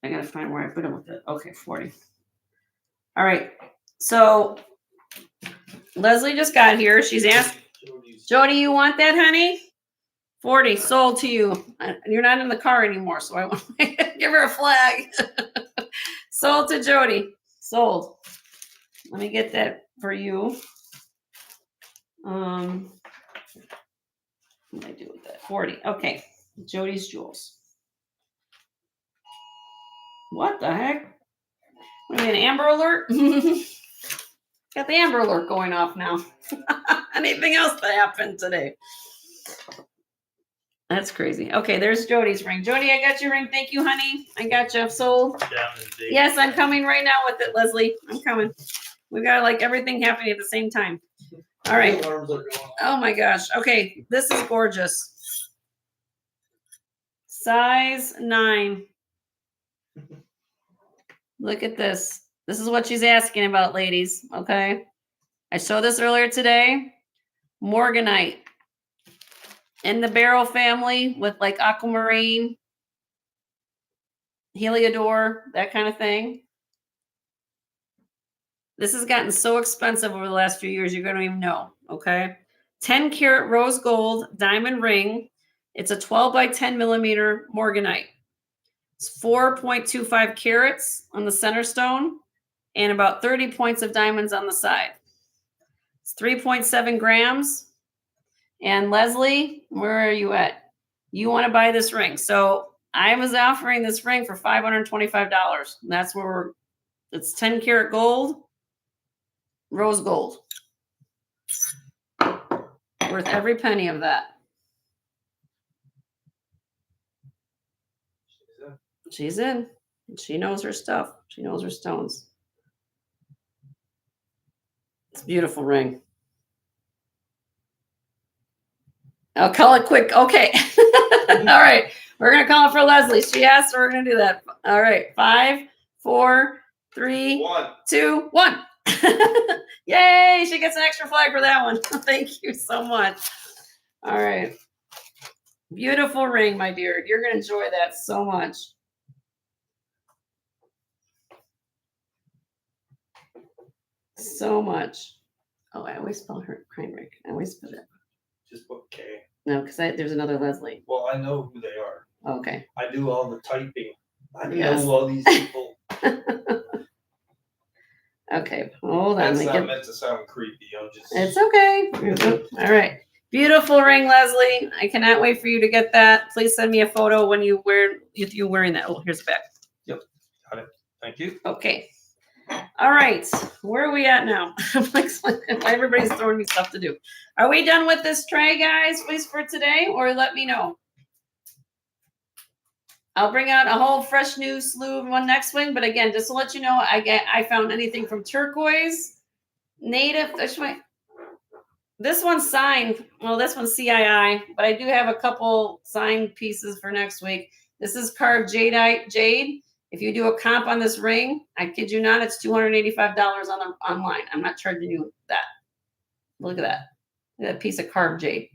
I gotta find where I put it with it. Okay, 40. All right. So Leslie just got here. She's asked, Jody, you want that, honey? 40 sold to you. You're not in the car anymore, so I want to give her a flag. Sold to Jody. Sold. Let me get that for you. What did I do with that? 40. Okay. Jody's jewels. What the heck? What, an Amber Alert? Got the Amber Alert going off now. Anything else that happened today? That's crazy. Okay, there's Jody's ring. Jody, I got your ring. Thank you, honey. I got you. Sold. Yes, I'm coming right now with it, Leslie. I'm coming. We got like everything happening at the same time. All right. Oh my gosh. Okay, this is gorgeous. Size 9. Look at this. This is what she's asking about, ladies. Okay. I showed this earlier today. Morganite. In the Barrel family with like aquamarine, heliodor, that kind of thing. This has gotten so expensive over the last few years, you're going to even know. Okay. 10 karat rose gold diamond ring. It's a 12 by 10 millimeter Morganite. It's 4.25 carats on the center stone and about 30 points of diamonds on the side. It's 3.7 grams. And Leslie, where are you at? You want to buy this ring. So I was offering this ring for $525. That's where it's 10 karat gold, rose gold. Worth every penny of that. She's in. She knows her stuff. She knows her stones. It's a beautiful ring. I'll call it quick. Okay. All right. We're going to call it for Leslie. She asked, so we're going to do that. All right. 5, 4, 3, 2, 1. Yay. She gets an extra flag for that one. Thank you so much. All right. Beautiful ring, my dear. You're going to enjoy that so much. So much. Oh, I always spell her Heinrich. I always spell it. Just put K. No, because there's another Leslie. Well, I know who they are. Okay. I do all the typing. I Yes. know all these people. Okay, hold on. That's not meant to sound creepy. I'm just. It's okay. All right. Beautiful ring, Leslie. I cannot wait for you to get that. Please send me a photo when you wearing that. Oh, here's the back. Yep. Got it. Thank you. Okay. All right. Where are we at now? I'm like, everybody's throwing me stuff to do. Are we done with this tray, guys, please, for today? Or let me know. I'll bring out a whole fresh new slew of one next week. But again, just to let you know, I found anything from turquoise, native. This one's signed. Well, this one's CII, but I do have a couple signed pieces for next week. This is carved jade. If you do a comp on this ring, I kid you not, it's $285 online. I'm not charging you that. Look at that. Look at that piece of carved jade.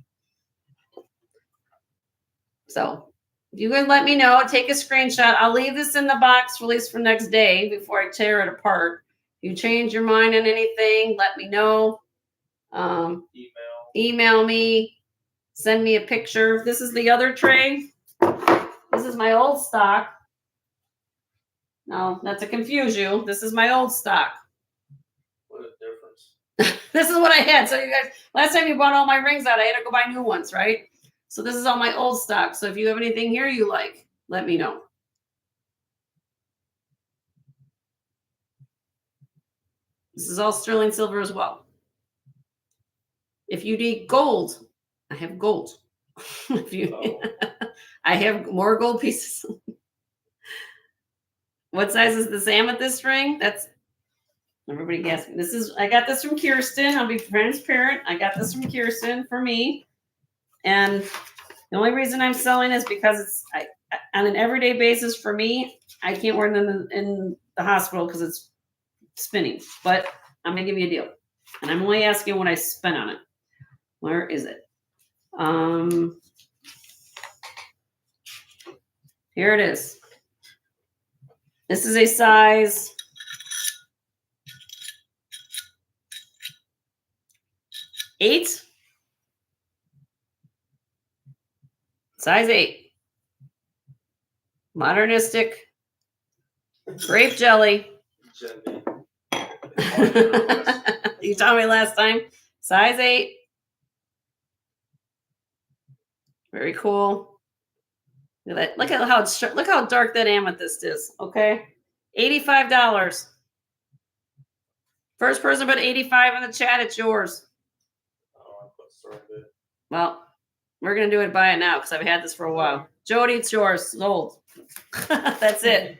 So you can let me know. Take a screenshot. I'll leave this in the box released for next day before I tear it apart. If you change your mind on anything, let me know. Email me. Send me a picture. This is the other tray. This is my old stock. No, not to confuse you. This is my old stock. What a difference. This is what I had. So you guys, last time you bought all my rings out, I had to go buy new ones, right? So this is all my old stock. So if you have anything here you like, let me know. This is all sterling silver as well. If you need gold, I have gold. I have more gold pieces. What size is this amethyst ring? That's everybody guessing. I got this from Kirsten. I'll be transparent. I got this from Kirsten for me. And the only reason I'm selling is because it's on an everyday basis for me. I can't wear them in the hospital because it's spinning. But I'm gonna give you a deal, and I'm only asking what I spent on it. Where is it? Here it is. This is a size 8. Size 8. Modernistic. Grape jelly. You told me last time. Size 8. Very cool. Look at that. Look how dark that amethyst is. Okay. $85. First person put 85 in the chat, it's yours. Well, we're gonna do it buy it now because I've had this for a while. Jody, it's yours. Sold. That's it.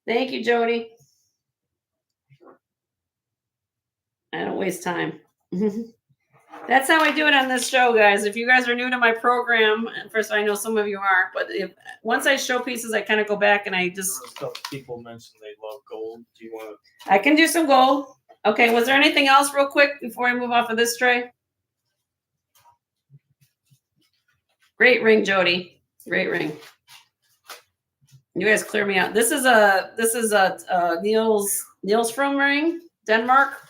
Thank you, Jody. I don't waste time. That's how I do it on this show, guys. If you guys are new to my program, first I know some of you aren't, but once I show pieces, I kind of go back and I just. A couple people mentioned they love gold. Do you want to? I can do some gold. Okay. Was there anything else, real quick, before I move off of this tray? Great ring, Jody. Great ring. You guys clear me out. This is a Niels from ring, Denmark.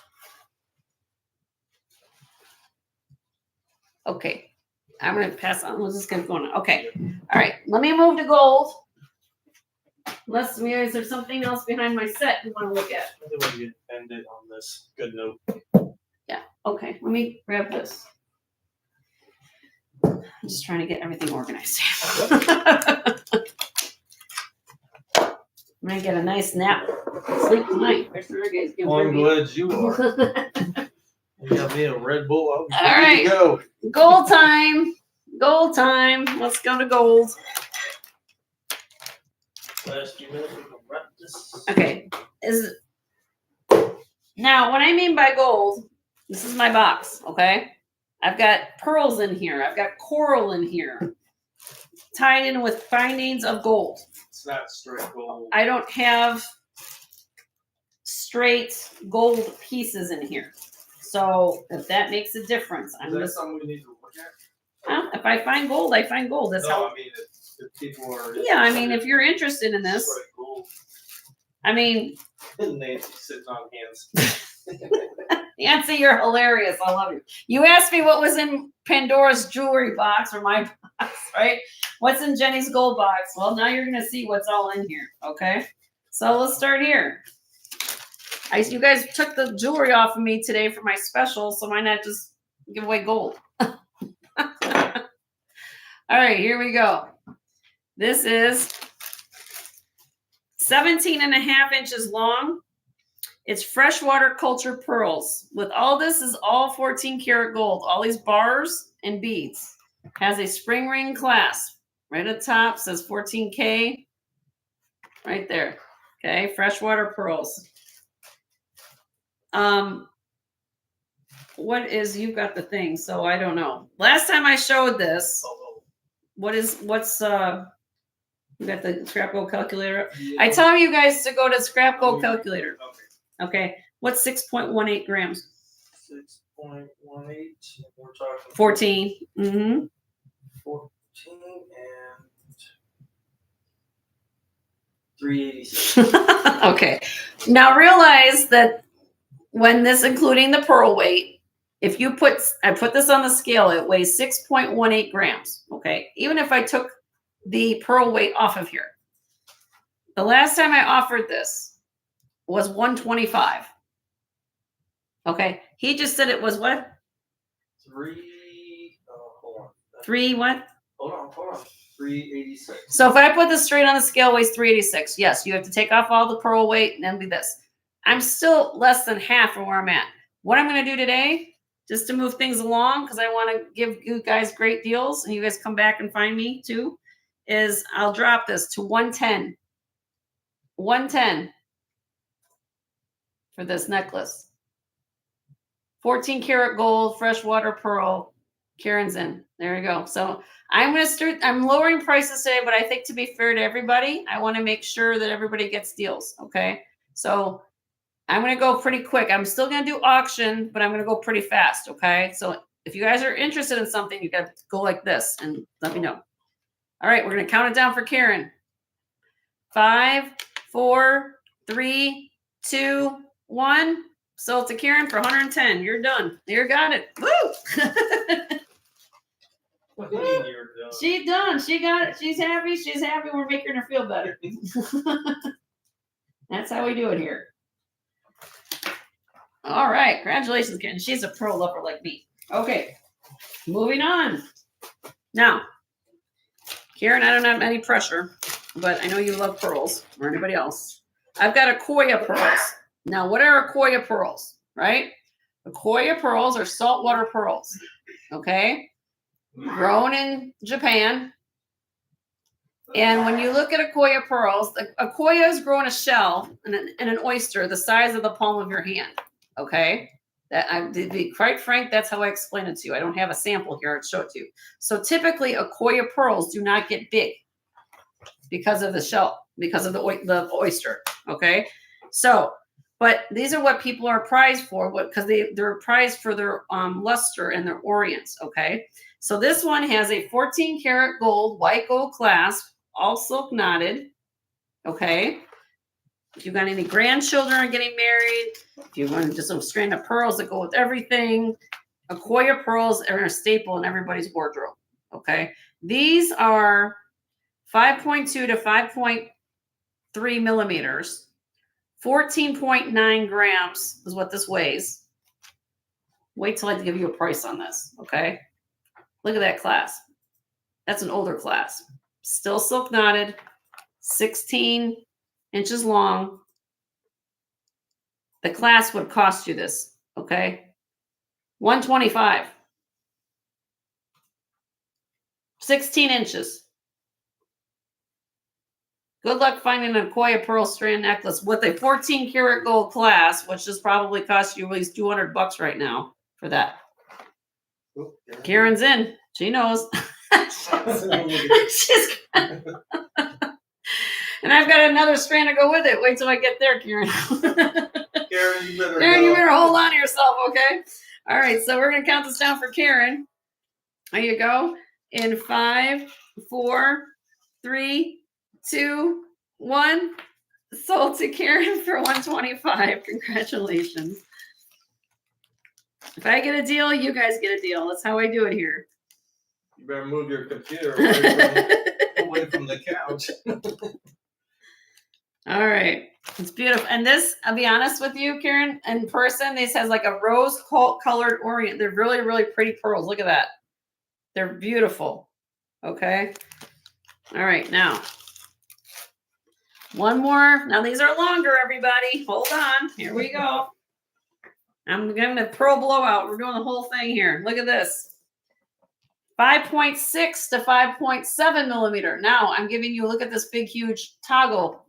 Okay, I'm gonna pass on. We're just gonna go on. Okay, all right. Let me move to gold. Is there something else behind my set you want to look at? I think we can end it on this good note. Yeah. Okay. Let me grab this. I'm just trying to get everything organized. I'm gonna get a nice nap. Sleep tonight. I'm glad you are. You got me a Red Bull. All right. Go. Gold time. Gold time. Let's go to gold. Last few minutes, we can wrap this. Okay. Now, what I mean by gold, this is my box, okay? I've got pearls in here. I've got coral in here. Tied in with findings of gold. It's not straight gold. I don't have straight gold pieces in here. So if that makes a difference, is that something we need to look at? If I find gold, I find gold. That's how. I mean, if people are. Yeah, I mean, if you're interested in this, Gold. I mean. Nancy sits on hands. Nancy, you're hilarious. I love you. You asked me what was in Pandora's jewelry box or my box, right? What's in Jenny's gold box? Well, now you're going to see what's all in here, okay? So let's start here. You guys took the jewelry off of me today for my special, so why not just give away gold? All right, here we go. This is 17.5 inches long. It's freshwater culture pearls. With all this is all 14 karat gold. All these bars and beads. Has a spring ring clasp. Right at the top says 14K. Right there. Okay, freshwater pearls. What is, you've got the thing, so I don't know. Last time I showed this, what's you got the scrap gold calculator? Yeah. I tell you guys to go to scrap gold calculator. Okay, what's 6.18 grams? 6.18. We're talking 14. Mm-hmm. 14 and 386. Okay. Now realize that when this, including the pearl weight, if you I put this on the scale, it weighs 6.18 grams. Okay. Even if I took the pearl weight off of here. The last time I offered this was 125. Okay. He just said it was what? Hold on. 3 what? Hold on. 386. So if I put this straight on the scale, weighs 386. Yes, you have to take off all the pearl weight and then be this. I'm still less than half of where I'm at. What I'm going to do today, just to move things along, because I want to give you guys great deals and you guys come back and find me too, is I'll drop this to 110. 110 for this necklace. 14 karat gold, freshwater pearl. Karen's in. There you go. So I'm lowering prices today, but I think to be fair to everybody, I want to make sure that everybody gets deals. Okay. So I'm going to go pretty quick. I'm still going to do auction, but I'm going to go pretty fast. Okay. So if you guys are interested in something, you got to go like this and let me know. All right. We're going to count it down for Karen. 5, 4, 3, 2, 1. Sold to Karen for 110. You're done. You got it. Woo! What do you mean you're done? She's done. She got it. She's happy. She's happy. We're making her feel better. That's how we do it here. All right. Congratulations, Karen. She's a pro lover like me. Okay. Moving on. Now, Karen, I don't have any pressure, but I know you love pearls or anybody else. I've got Akoya pearls. Now, what are Akoya pearls, right? Akoya pearls are saltwater pearls, okay? Grown in Japan. And when you look at Akoya pearls, Akoya is growing a shell in an oyster the size of the palm of your hand, okay? To be quite frank, that's how I explain it to you. I don't have a sample here. I'll show it to you. So typically, Akoya pearls do not get big because of the shell, because of the oyster, okay? So, but these are what people are prized for, because they're prized for their luster and their orients, okay? So this one has a 14 karat gold, white gold clasp, all silk knotted, okay? If you've got any grandchildren are getting married, if you want just some strand of pearls that go with everything, Akoya pearls are a staple in everybody's wardrobe, okay? These are 5.2 to 5.3 millimeters. 14.9 grams is what this weighs. Wait till I give you a price on this, okay? Look at that clasp. That's an older clasp. Still silk knotted, 16 inches long. The clasp would cost you this, okay? $125. 16 inches. Good luck finding an Akoya pearl strand necklace with a 14 karat gold clasp, which just probably cost you at least $200 right now for that. Oh, Karen's in. She knows. And I've got another strand to go with it. Wait till I get there, Karen. Karen, you better hold on to yourself, okay? All right, so we're going to count this down for Karen. There you go. In 5, 4, 3, 2, 1. Sold to Karen for $125. Congratulations. If I get a deal, you guys get a deal. That's how I do it here. You better move your computer away from the couch. All right. It's beautiful. And this, I'll be honest with you, Karen, in person, this has like a rose colored orient. They're really, really pretty pearls. Look at that. They're beautiful. Okay. All right. Now, one more. Now, these are longer, everybody. Hold on. Here we go. I'm giving a pearl blowout. We're doing the whole thing here. Look at this. 5.6 to 5.7 millimeter. Now, I'm giving you, look at this big, huge toggle.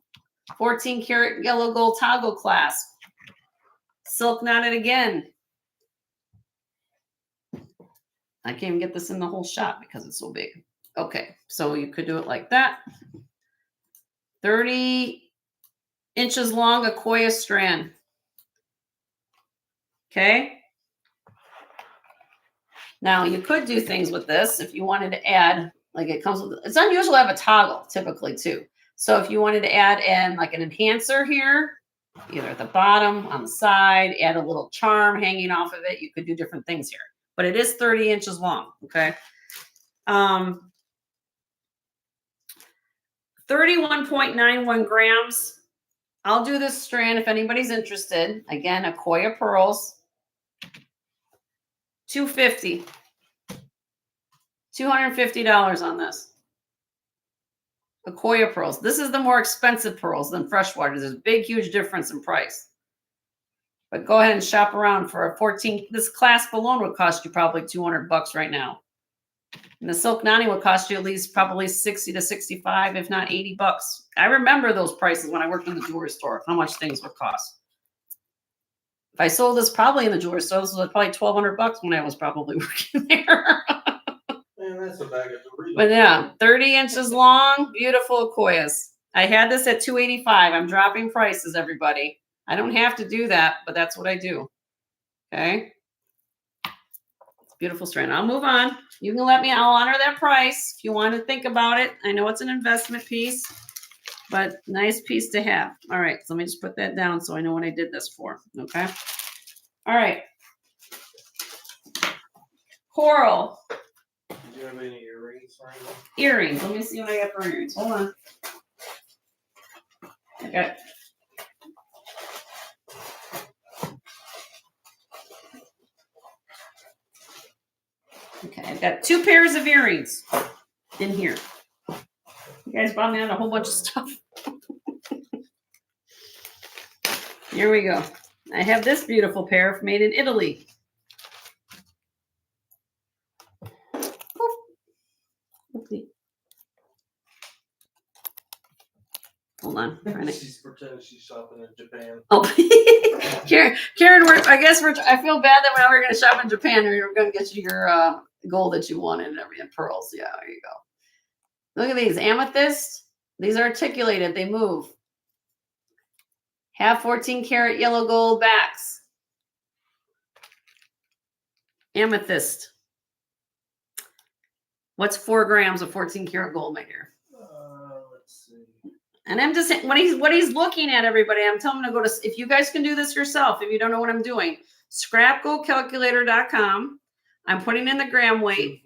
14 karat yellow gold toggle clasp. Silk knotted again. I can't even get this in the whole shot because it's so big. Okay, so you could do it like that. 30 inches long Akoya strand. Okay. Now you could do things with this if you wanted to add, like it comes with, it's unusual to have a toggle typically too. So if you wanted to add in like an enhancer here, either at the bottom, on the side, add a little charm hanging off of it, you could do different things here. But it is 30 inches long, okay? 31.91 grams. I'll do this strand if anybody's interested. Again, Akoya pearls. $250. $250 on this. Akoya pearls. This is the more expensive pearls than freshwater. There's a big, huge difference in price. But go ahead and shop around for a 14. This clasp alone would cost you probably $200 right now. And the silk nani would cost you at least probably 60 to 65, if not $80. I remember those prices when I worked in the jewelry store, how much things would cost. If I sold this probably in the jewelry store, this was probably $1,200 when I was probably working there. Man, that's a bag of Doritos. But yeah, 30 inches long, beautiful Akoyas. I had this at $285. I'm dropping prices, everybody. I don't have to do that, but that's what I do. Okay. It's a beautiful strand. I'll move on. You can let me, I'll honor that price if you want to think about it. I know it's an investment piece, but nice piece to have. All right. So let me just put that down so I know what I did this for. Okay. All right. Coral. Do you have any earrings or anything? Earrings. Let me see what I got for earrings. Hold on. Okay. Okay, I've got 2 pairs of earrings in here. You guys bought me out a whole bunch of stuff. Here we go. I have this beautiful pair made in Italy. Hold on. She's pretending she's shopping in Japan. Oh, Karen, I feel bad that when we're going to shop in Japan, we're going to get you your gold that you wanted and everything, pearls. Yeah, there you go. Look at these amethyst. These are articulated. They move. Have 14 karat yellow gold backs. Amethyst. What's 4 grams of 14 karat gold, my dear? Let's see. And I'm just what he's looking at, everybody. I'm telling him to go to, if you guys can do this yourself, if you don't know what I'm doing, scrapgoldcalculator.com. I'm putting in the gram weight.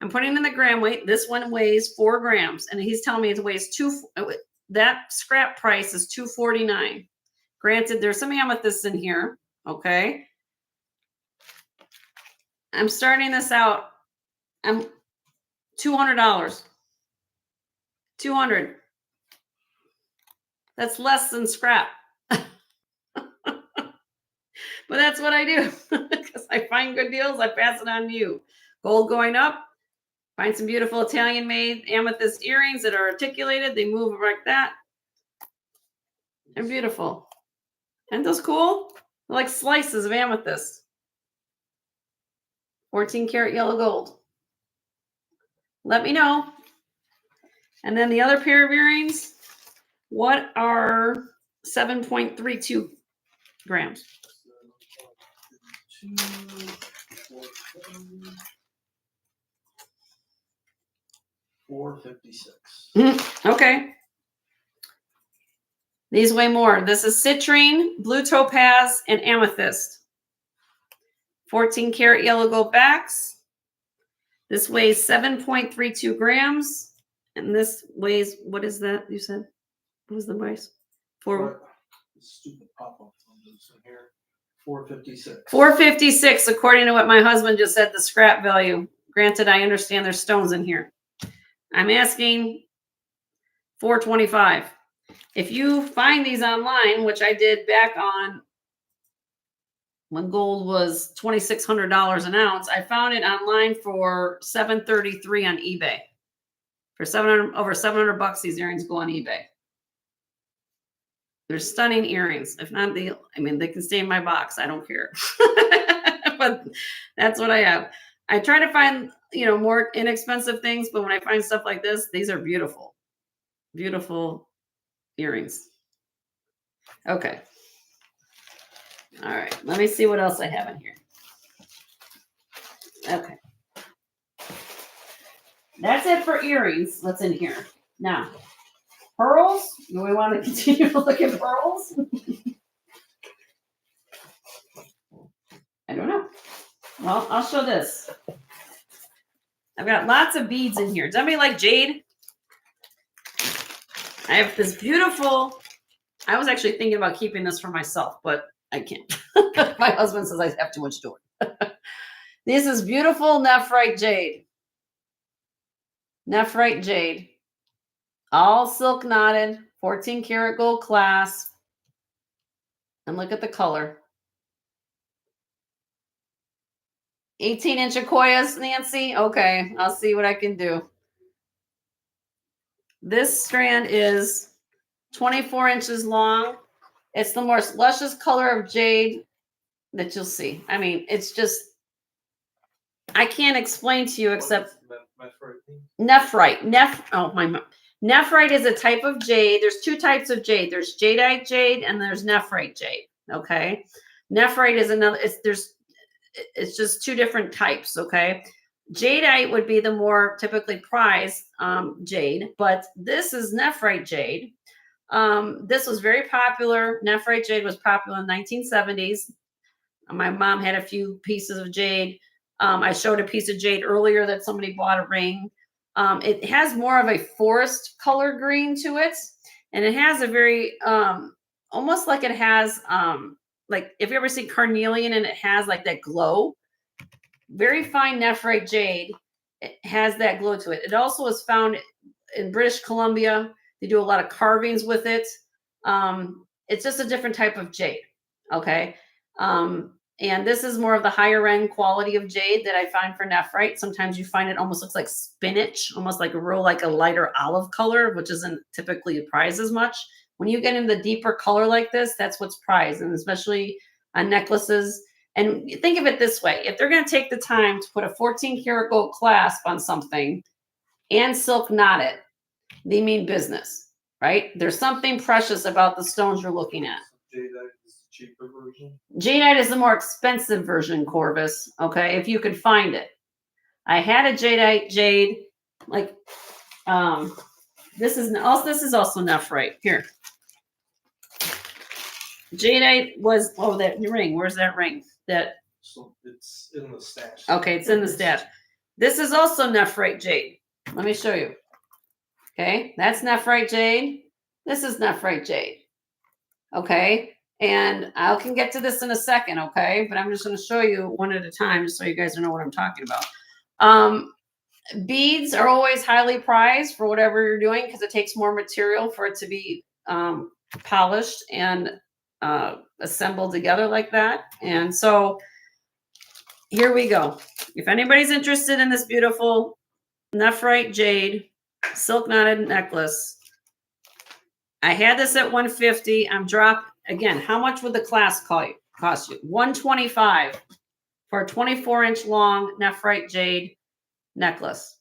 I'm putting in the gram weight. This one weighs 4 grams, and he's telling me it weighs 2. That scrap price is $249. Granted, there's some amethysts in here. Okay. I'm starting this out. I'm $200. $200. That's less than scrap. But that's what I do because I find good deals. I pass it on to you. Gold going up. Find some beautiful Italian made amethyst earrings that are articulated. They move like that. They're beautiful. Aren't those cool? They're like slices of amethyst. 14 karat yellow gold. Let me know. And then the other pair of earrings, what are 7.32 grams? $456. Okay. These weigh more. This is citrine, blue topaz, and amethyst. 14 karat yellow gold backs. This weighs 7.32 grams. And this weighs, what is that you said? What was the price? Stupid pop-up on this one here. $456. $456, according to what my husband just said, the scrap value. Granted, I understand there's stones in here. I'm asking $425. If you find these online, which I did back on when gold was $2,600 an ounce, I found it online for $733 on eBay. For over 700 bucks, these earrings go on eBay. They're stunning earrings. If not, they can stay in my box. I don't care. But that's what I have. I try to find, more inexpensive things, but when I find stuff like this, these are beautiful. Beautiful earrings. Okay. All right. Let me see what else I have in here. Okay. That's it for earrings. What's in here? Now, pearls? Do we want to continue to look at pearls? I don't know. Well, I'll show this. I've got lots of beads in here. Does anybody like jade? I have this beautiful, I was actually thinking about keeping this for myself, but I can't. My husband says I have too much to it. This is beautiful nephrite jade. Nephrite jade. All silk knotted, 14 karat gold clasp. And look at the color. 18-inch Akoyas, Nancy? Okay, I'll see what I can do. This strand is 24 inches long. It's the most luscious color of jade that you'll see. I mean, it's just, I can't explain to you except nephrite. Nephrite is a type of jade. There's two types of jade. There's jadeite jade and there's nephrite jade. Okay. Nephrite is another, it's just two different types. Okay. Jadeite would be the more typically prized jade, but this is nephrite jade. This was very popular. Nephrite jade was popular in the 1970s. My mom had a few pieces of jade. I showed a piece of jade earlier that somebody bought a ring. It has more of a forest color green to it. And it has a very, almost like it has, like if you ever see carnelian and it has like that glow, very fine nephrite jade. It has that glow to it. It also is found in British Columbia. They do a lot of carvings with it. It's just a different type of jade. Okay. And this is more of the higher end quality of jade that I find for nephrite. Sometimes you find it almost looks like spinach, almost like a lighter olive color, which isn't typically prized as much. When you get in the deeper color like this, that's what's prized, and especially on necklaces. And think of it this way. If they're going to take the time to put a 14 karat gold clasp on something and silk knot it, they mean business, right? There's something precious about the stones you're looking at. Jadeite is the cheaper version. Jadeite is the more expensive version, Corvus. Okay, if you could find it. I had a jadeite jade, like this is also nephrite. Here. Jadeite was that ring. Where's that ring? So it's in the stash. Okay, it's in the stash. This is also nephrite jade. Let me show you. Okay, that's nephrite jade. This is nephrite jade. Okay, and I can get to this in a second. Okay, but I'm just going to show you one at a time, just so you guys know what I'm talking about. Beads are always highly prized for whatever you're doing because it takes more material for it to be polished and assembled together like that. And so here we go. If anybody's interested in this beautiful nephrite jade silk knotted necklace, I had this at $150. I'm dropped again. How much would the clasp cost you? $125 for a 24-inch long nephrite jade necklace.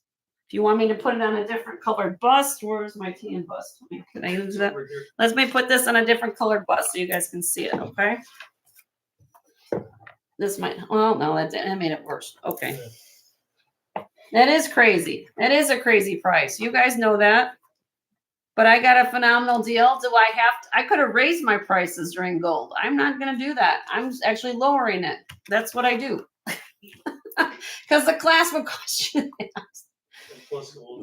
If you want me to put it on a different colored bust, where's my tan bust? Can I use that? Let me put this on a different colored bust so you guys can see it. Okay. This might. Well, no, that made it worse. Okay. That is crazy. That is a crazy price. You guys know that. But I got a phenomenal deal. Do I have to? I could have raised my prices during gold. I'm not going to do that. I'm actually lowering it. That's what I do. Because the class would cost you that.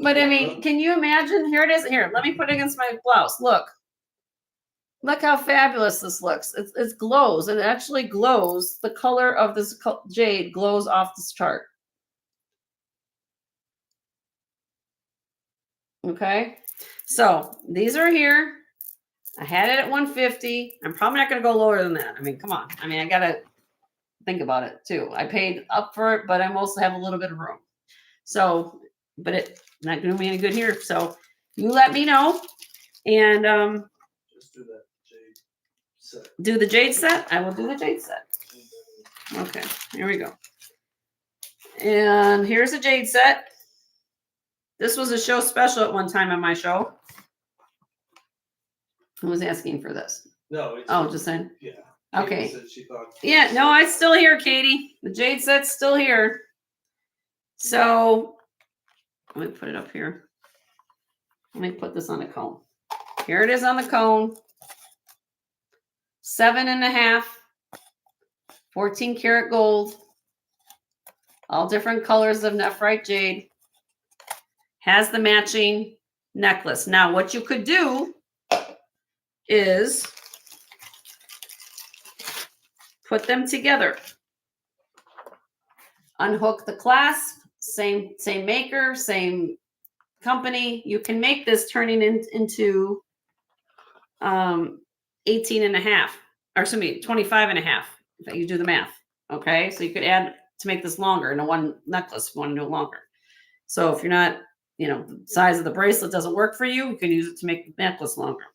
But I mean, can you imagine? Here it is. Here, let me put it against my blouse. Look. Look how fabulous this looks. It glows. It actually glows. The color of this jade glows off this chart. Okay. So these are here. I had it at 150. I'm probably not going to go lower than that. I mean, come on. I mean, I got to think about it too. I paid up for it, but I also have a little bit of room. So, but it's not doing me any good here. So you let me know. And just do that jade set. Do the jade set? I will do the jade set. Okay, here we go. And here's a jade set. This was a show special at one time on my show. Who was asking for this? No. It's Just saying. Yeah. Okay. Katie said she thought Yeah, no, it's still here, Katie. The jade set's still here. So let me put it up here. Let me put this on a cone. Here it is on the cone. 7.5, 14 karat gold. All different colors of nephrite jade. Has the matching necklace. Now, what you could do is put them together. Unhook the clasp, same maker, same company. You can make this turning into 18.5, or excuse me, 25.5, if you do the math. Okay, so you could add to make this longer into one necklace if you want to do it longer. So if you're not, the size of the bracelet doesn't work for you, you can use it to make the necklace longer.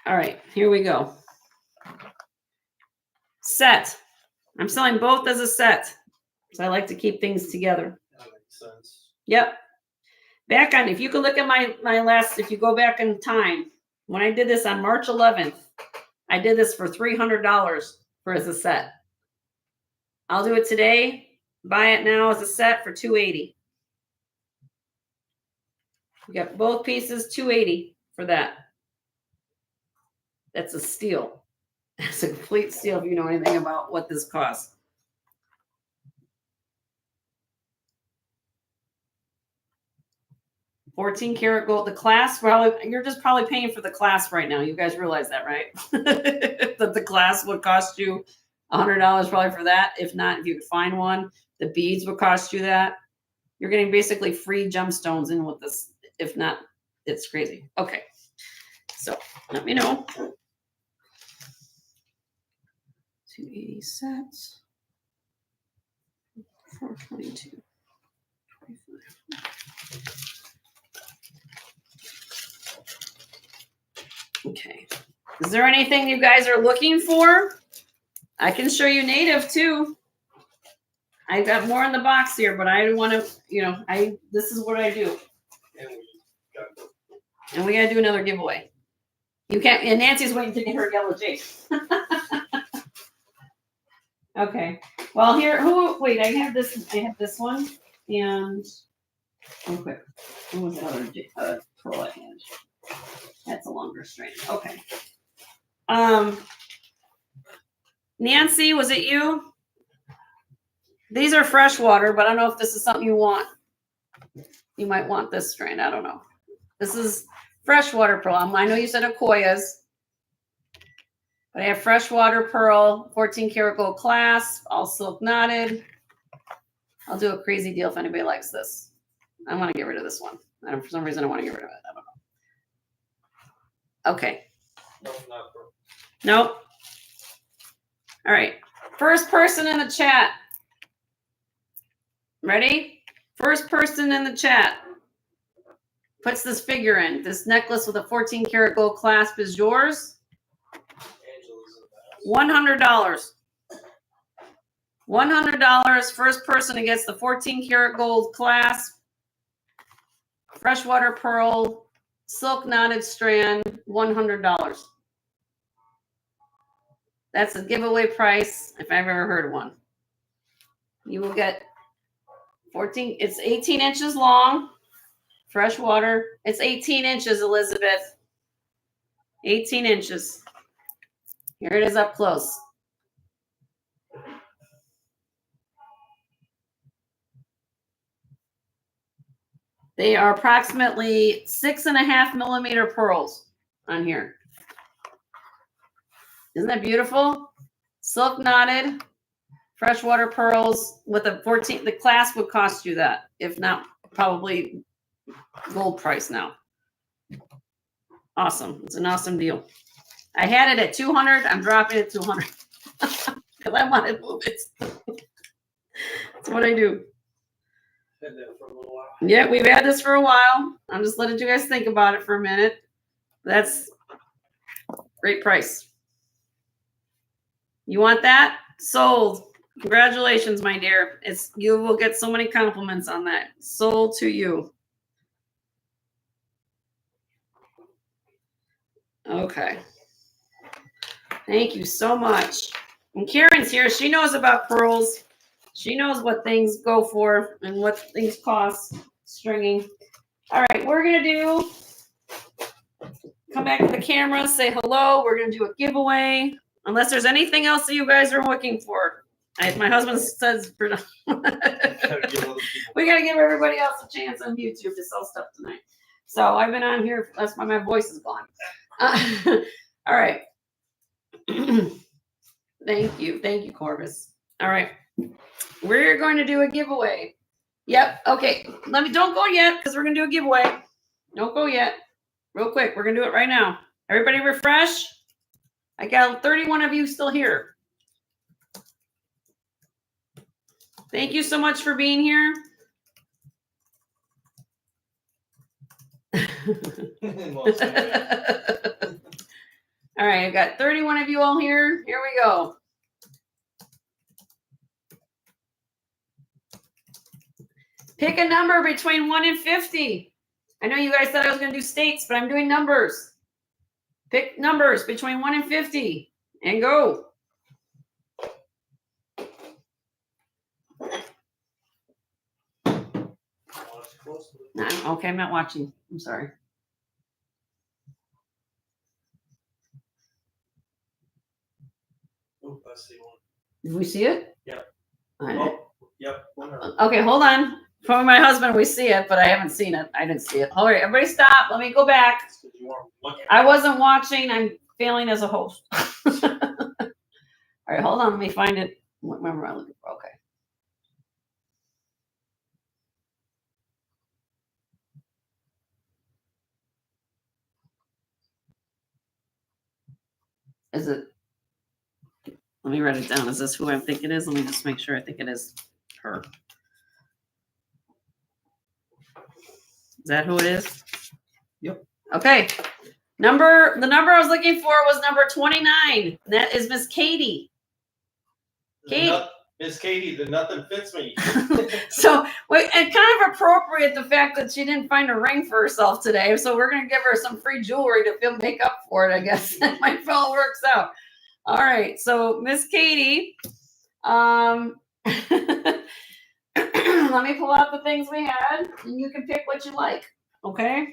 All right, here we go. Set. I'm selling both as a set. So I like to keep things together. that makes sense. Yep. Back on, if you could look at my last, if you go back in time, when I did this on March 11th, I did this for $300 for as a set. I'll do it today. Buy it now as a set for $280. We got both pieces, $280 for that. That's a steal. That's a complete steal if you know anything about what this costs. $14 karat gold. The clasp, you're just probably paying for the clasp right now. You guys realize that, right? That the clasp would cost you $100 probably for that. If not, if you could find one, the beads would cost you that. You're getting basically free gemstones in with this. If not, it's crazy. Okay. So let me know. 280 sets. 422. 25. Okay. Is there anything you guys are looking for? I can show you native too. I've got more in the box here, but I want to, this is what I do. And we got to do another giveaway. You can't, and Nancy's waiting to get her yellow jade. Okay. Well, wait, I have this one. And, okay. What was the other pearl I had? That's a longer string. Okay. Nancy, was it you? These are freshwater, but I don't know if this is something you want. You might want this strain. I don't know. This is freshwater pearl. I know you said Okoyas, but I have freshwater pearl, 14 karat gold clasp, all silk knotted. I'll do a crazy deal if anybody likes this. I want to get rid of this one. For some reason, I want to get rid of it. I don't know. Okay. No, not for. Nope. All right. First person in the chat. Ready? First person in the chat puts this figure in. This necklace with a 14 karat gold clasp is yours. $100. $100. First person who gets the 14 karat gold clasp, freshwater pearl, silk knotted strand, $100. That's a giveaway price if I've ever heard of one. You will get 14. It's 18 inches long. Fresh water. It's 18 inches, Elizabeth. 18 inches. Here it is up close. They are approximately 6.5 millimeter pearls on here. Isn't that beautiful? Silk knotted, freshwater pearls with a 14. The clasp would cost you that, if not probably gold price now. Awesome. It's an awesome deal. I had it at 200. I'm dropping it to 200 because I want to move it. That's what I do. Had that for a little while. Yeah, we've had this for a while. I'm just letting you guys think about it for a minute. That's great price. You want that? Sold. Congratulations, my dear. You will get so many compliments on that. Sold to you. Okay. Thank you so much. And Karen's here. She knows about pearls. She knows what things go for and what things cost stringing. All right, we're going to do, come back to the camera, say hello. We're going to do a giveaway. Unless there's anything else that you guys are looking for. My husband says, we got to give everybody else a chance on YouTube to sell stuff tonight. So I've been on here. That's why my voice is gone. All right. Thank you. Thank you, Corvus. All right. We're going to do a giveaway. Yep. Okay. Don't go yet because we're going to do a giveaway. Don't go yet. Real quick. We're going to do it right now. Everybody refresh. I got 31 of you still here. Thank you so much for being here. All right, I got 31 of you all here. Here we go. Pick a number between 1 and 50. I know you guys said I was going to do states, but I'm doing numbers. Pick numbers between 1 and 50 and go. Okay, I'm not watching. I'm sorry. Oh, I see one. Did we see it? Yep. Oh, yep. Okay, hold on. For my husband, we see it, but I haven't seen it. I didn't see it. All right, everybody stop. Let me go back. I wasn't watching. I'm failing as a host. All right, hold on. Let me find it. What number I'm looking for? Okay. Is it? Let me write it down. Is this who I think it is? Let me just make sure I think it is her. Is that who it is? Yep. Okay. The number I was looking for was number 29. That is Miss Katie. Katie. Miss Katie, the nothing fits me. So, and kind of appropriate the fact that she didn't find a ring for herself today. So we're going to give her some free jewelry to make up for it, I guess. That might all works out. All right. So Miss Katie, let me pull out the things we had and you can pick what you like. Okay.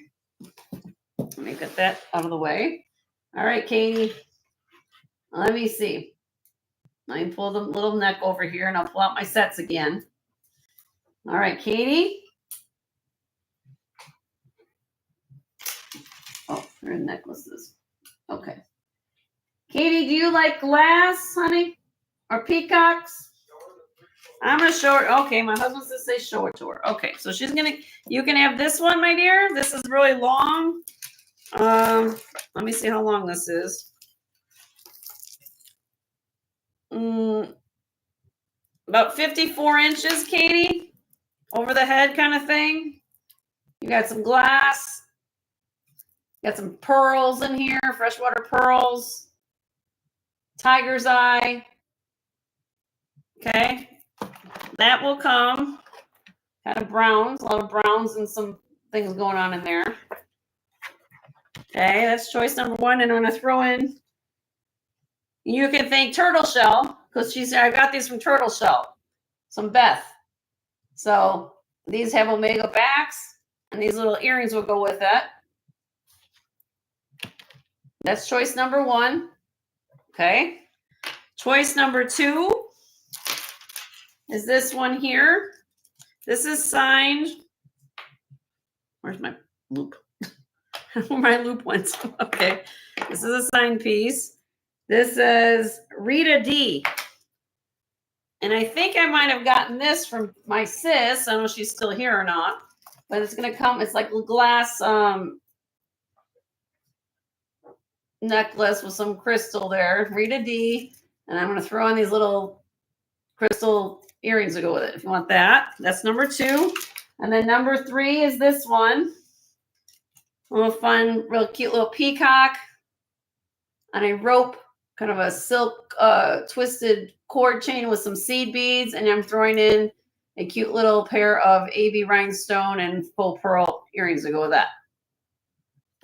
Let me get that out of the way. All right, Katie. Let me see. Let me pull the little neck over here and I'll pull out my sets again. All right, Katie. Oh, there are necklaces. Okay. Katie, do you like glass, honey? Or peacocks? I'm going to show her. Okay, my husband says say show it to her. Okay, so you can have this one, my dear. This is really long. Let me see how long this is. About 54 inches, Katie. Over the head kind of thing. You got some glass. Got some pearls in here, freshwater pearls. Tiger's eye. Okay. That will come. Kind of browns, a lot of browns and some things going on in there. Okay, that's choice number 1. And I'm going to throw in, you can thank Turtle Shell, because she said, I got these from Turtle Shell. Some Beth. So these have omega backs, and these little earrings will go with it. That's choice number 1. Okay. Choice number 2 is this one here. This is signed. Where's my loop? Where my loop went. Okay. This is a signed piece. This is Rita D. And I think I might have gotten this from my sis. I don't know if she's still here or not. But it's going to come. It's like a glass necklace with some crystal there. Rita D. And I'm going to throw on these little crystal earrings to go with it. If you want that. That's number 2. And then number 3 is this one. A little fun, real cute little peacock on a rope, kind of a silk twisted cord chain with some seed beads. And I'm throwing in a cute little pair of AB rhinestone and full pearl earrings to go with that.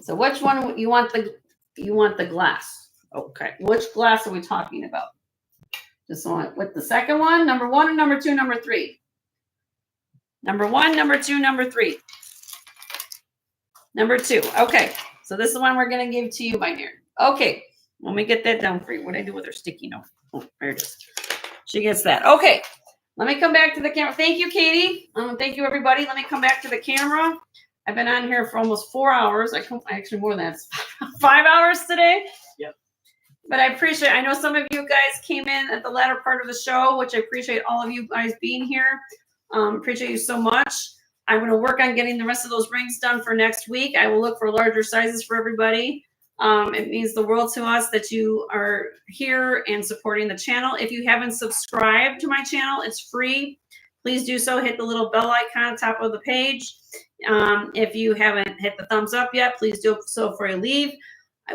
So which one you want the glass? Okay. Which glass are we talking about? Just want with the second one, number 1 or number 2, number 3? Number 1, number 2, number 3. Number 2. Okay. So this is the one we're going to give to you, my dear. Okay. Let me get that down for you. What did I do with her sticky note? Oh, there it is. She gets that. Okay. Let me come back to the camera. Thank you, Katie. Thank you, everybody. Let me come back to the camera. I've been on here for almost 4 hours. Actually more than that. 5 hours today. Yep. But I appreciate, I know some of you guys came in at the latter part of the show, which I appreciate all of you guys being here. Appreciate you so much. I'm going to work on getting the rest of those rings done for next week. I will look for larger sizes for everybody. It means the world to us that you are here and supporting the channel. If you haven't subscribed to my channel, it's free. Please do so. Hit the little bell icon on top of the page. If you haven't hit the thumbs up yet, please do so before you leave.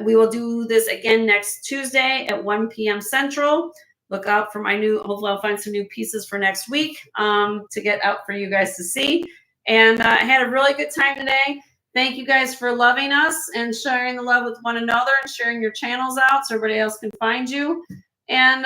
We will do this again next Tuesday at 1 p.m. Central. Look out for my new, hopefully I'll find some new pieces for next week to get out for you guys to see. And I had a really good time today. Thank you guys for loving us and sharing the love with one another and sharing your channels out so everybody else can find you. And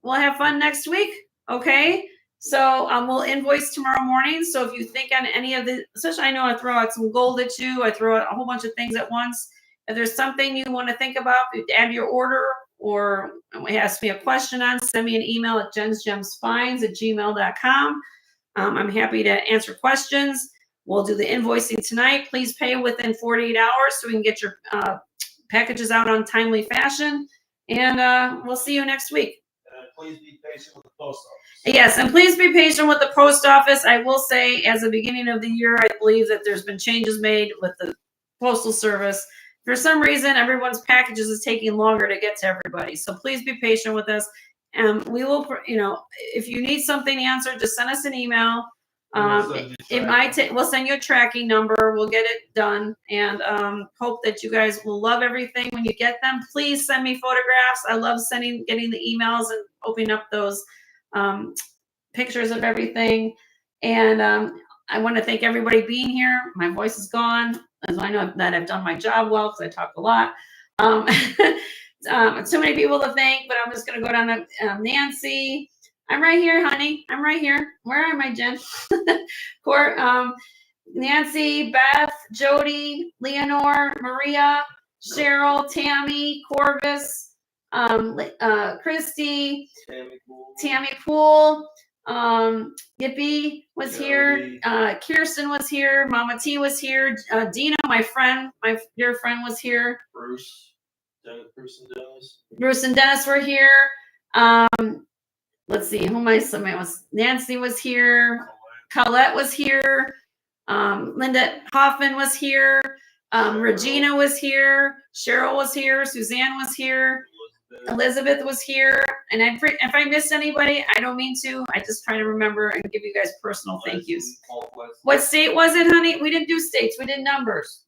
we'll have fun next week. Okay. So we'll invoice tomorrow morning. So if you think on any of the, especially I know I throw out some gold at you. I throw out a whole bunch of things at once. If there's something you want to think about, add your order or ask me a question on, send me an email at jensgemsfinds@gmail.com. I'm happy to answer questions. We'll do the invoicing tonight. Please pay within 48 hours so we can get your packages out on timely fashion. And we'll see you next week. Please be patient with the post office. Yes, and please be patient with the post office. I will say, as the beginning of the year, I believe that there's been changes made with the postal service. For some reason, everyone's packages is taking longer to get to everybody. So please be patient with us. We will, if you need something answered, just send us an email. It might take, we'll send you a tracking number. We'll get it done and hope that you guys will love everything when you get them. Please send me photographs. I love getting the emails and opening up those pictures of everything. And I want to thank everybody being here. My voice is gone. As I know that I've done my job well because I talk a lot. Too many people to thank, but I'm just going to go down to Nancy. I'm right here, honey. I'm right here. Where am I, Jen? Nancy, Beth, Jody, Leonore, Maria, Cheryl, Tammy, Corvus, Christy, Tammy Poole, Yippee was here. Kirsten was here. Mama T was here. Dina, my dear friend, was here. Bruce and Dennis were here. Let's see, who am I? Nancy was here. Colette was here. Linda Hoffman was here. Regina was here. Cheryl was here. Suzanne was here. Elizabeth was here. And if I missed anybody, I don't mean to. I just try to remember and give you guys personal thank yous. What state was it, honey? We didn't do states. We did numbers.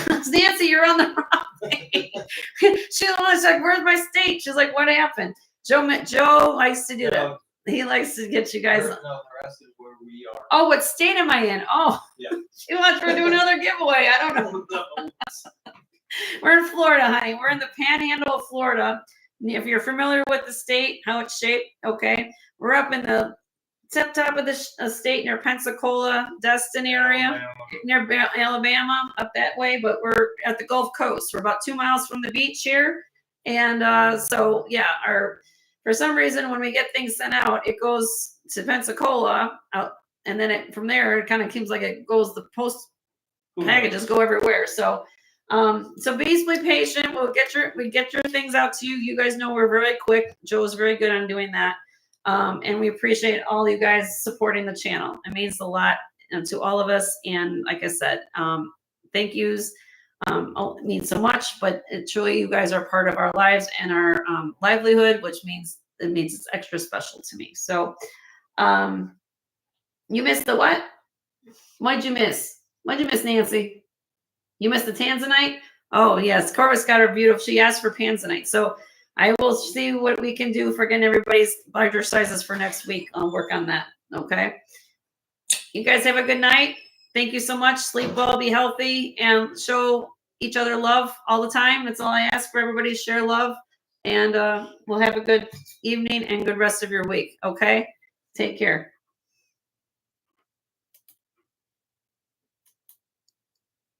Nancy, you're on the wrong thing. She's like, where's my state? She's like, what happened? Joe likes to do that. He likes to get you guys. No, the rest is where we are. Oh, what state am I in? Oh, yeah. She wants to do another giveaway. I don't know. We're in Florida, honey. We're in the panhandle of Florida. If you're familiar with the state, how it's shaped, okay. We're up in the top of the state near Pensacola, Destin area, near Alabama, up that way. But we're at the Gulf Coast. We're about 2 miles from the beach here. And so, yeah, for some reason, when we get things sent out, it goes to Pensacola out, and then from there, it kind of seems like it goes, the post packages go everywhere. So please be patient. We get your things out to you. You guys know we're very quick. Joe's very good on doing that. And we appreciate all you guys supporting the channel. It means a lot to all of us. And like I said, thank yous. It means so much, but it truly, you guys are part of our lives and our livelihood, which means it's extra special to me. So, you missed the what? What'd you miss? What'd you miss, Nancy? You missed the Tanzanite? Oh yes, Corvus got her beautiful. She asked for Tanzanite, so I will see what we can do for getting everybody's larger sizes for next week. I'll work on that. Okay. You guys have a good night. Thank you so much. Sleep well, be healthy, and show each other love all the time. That's all I ask for everybody to share love. And we'll have a good evening and good rest of your week. Okay? Take care.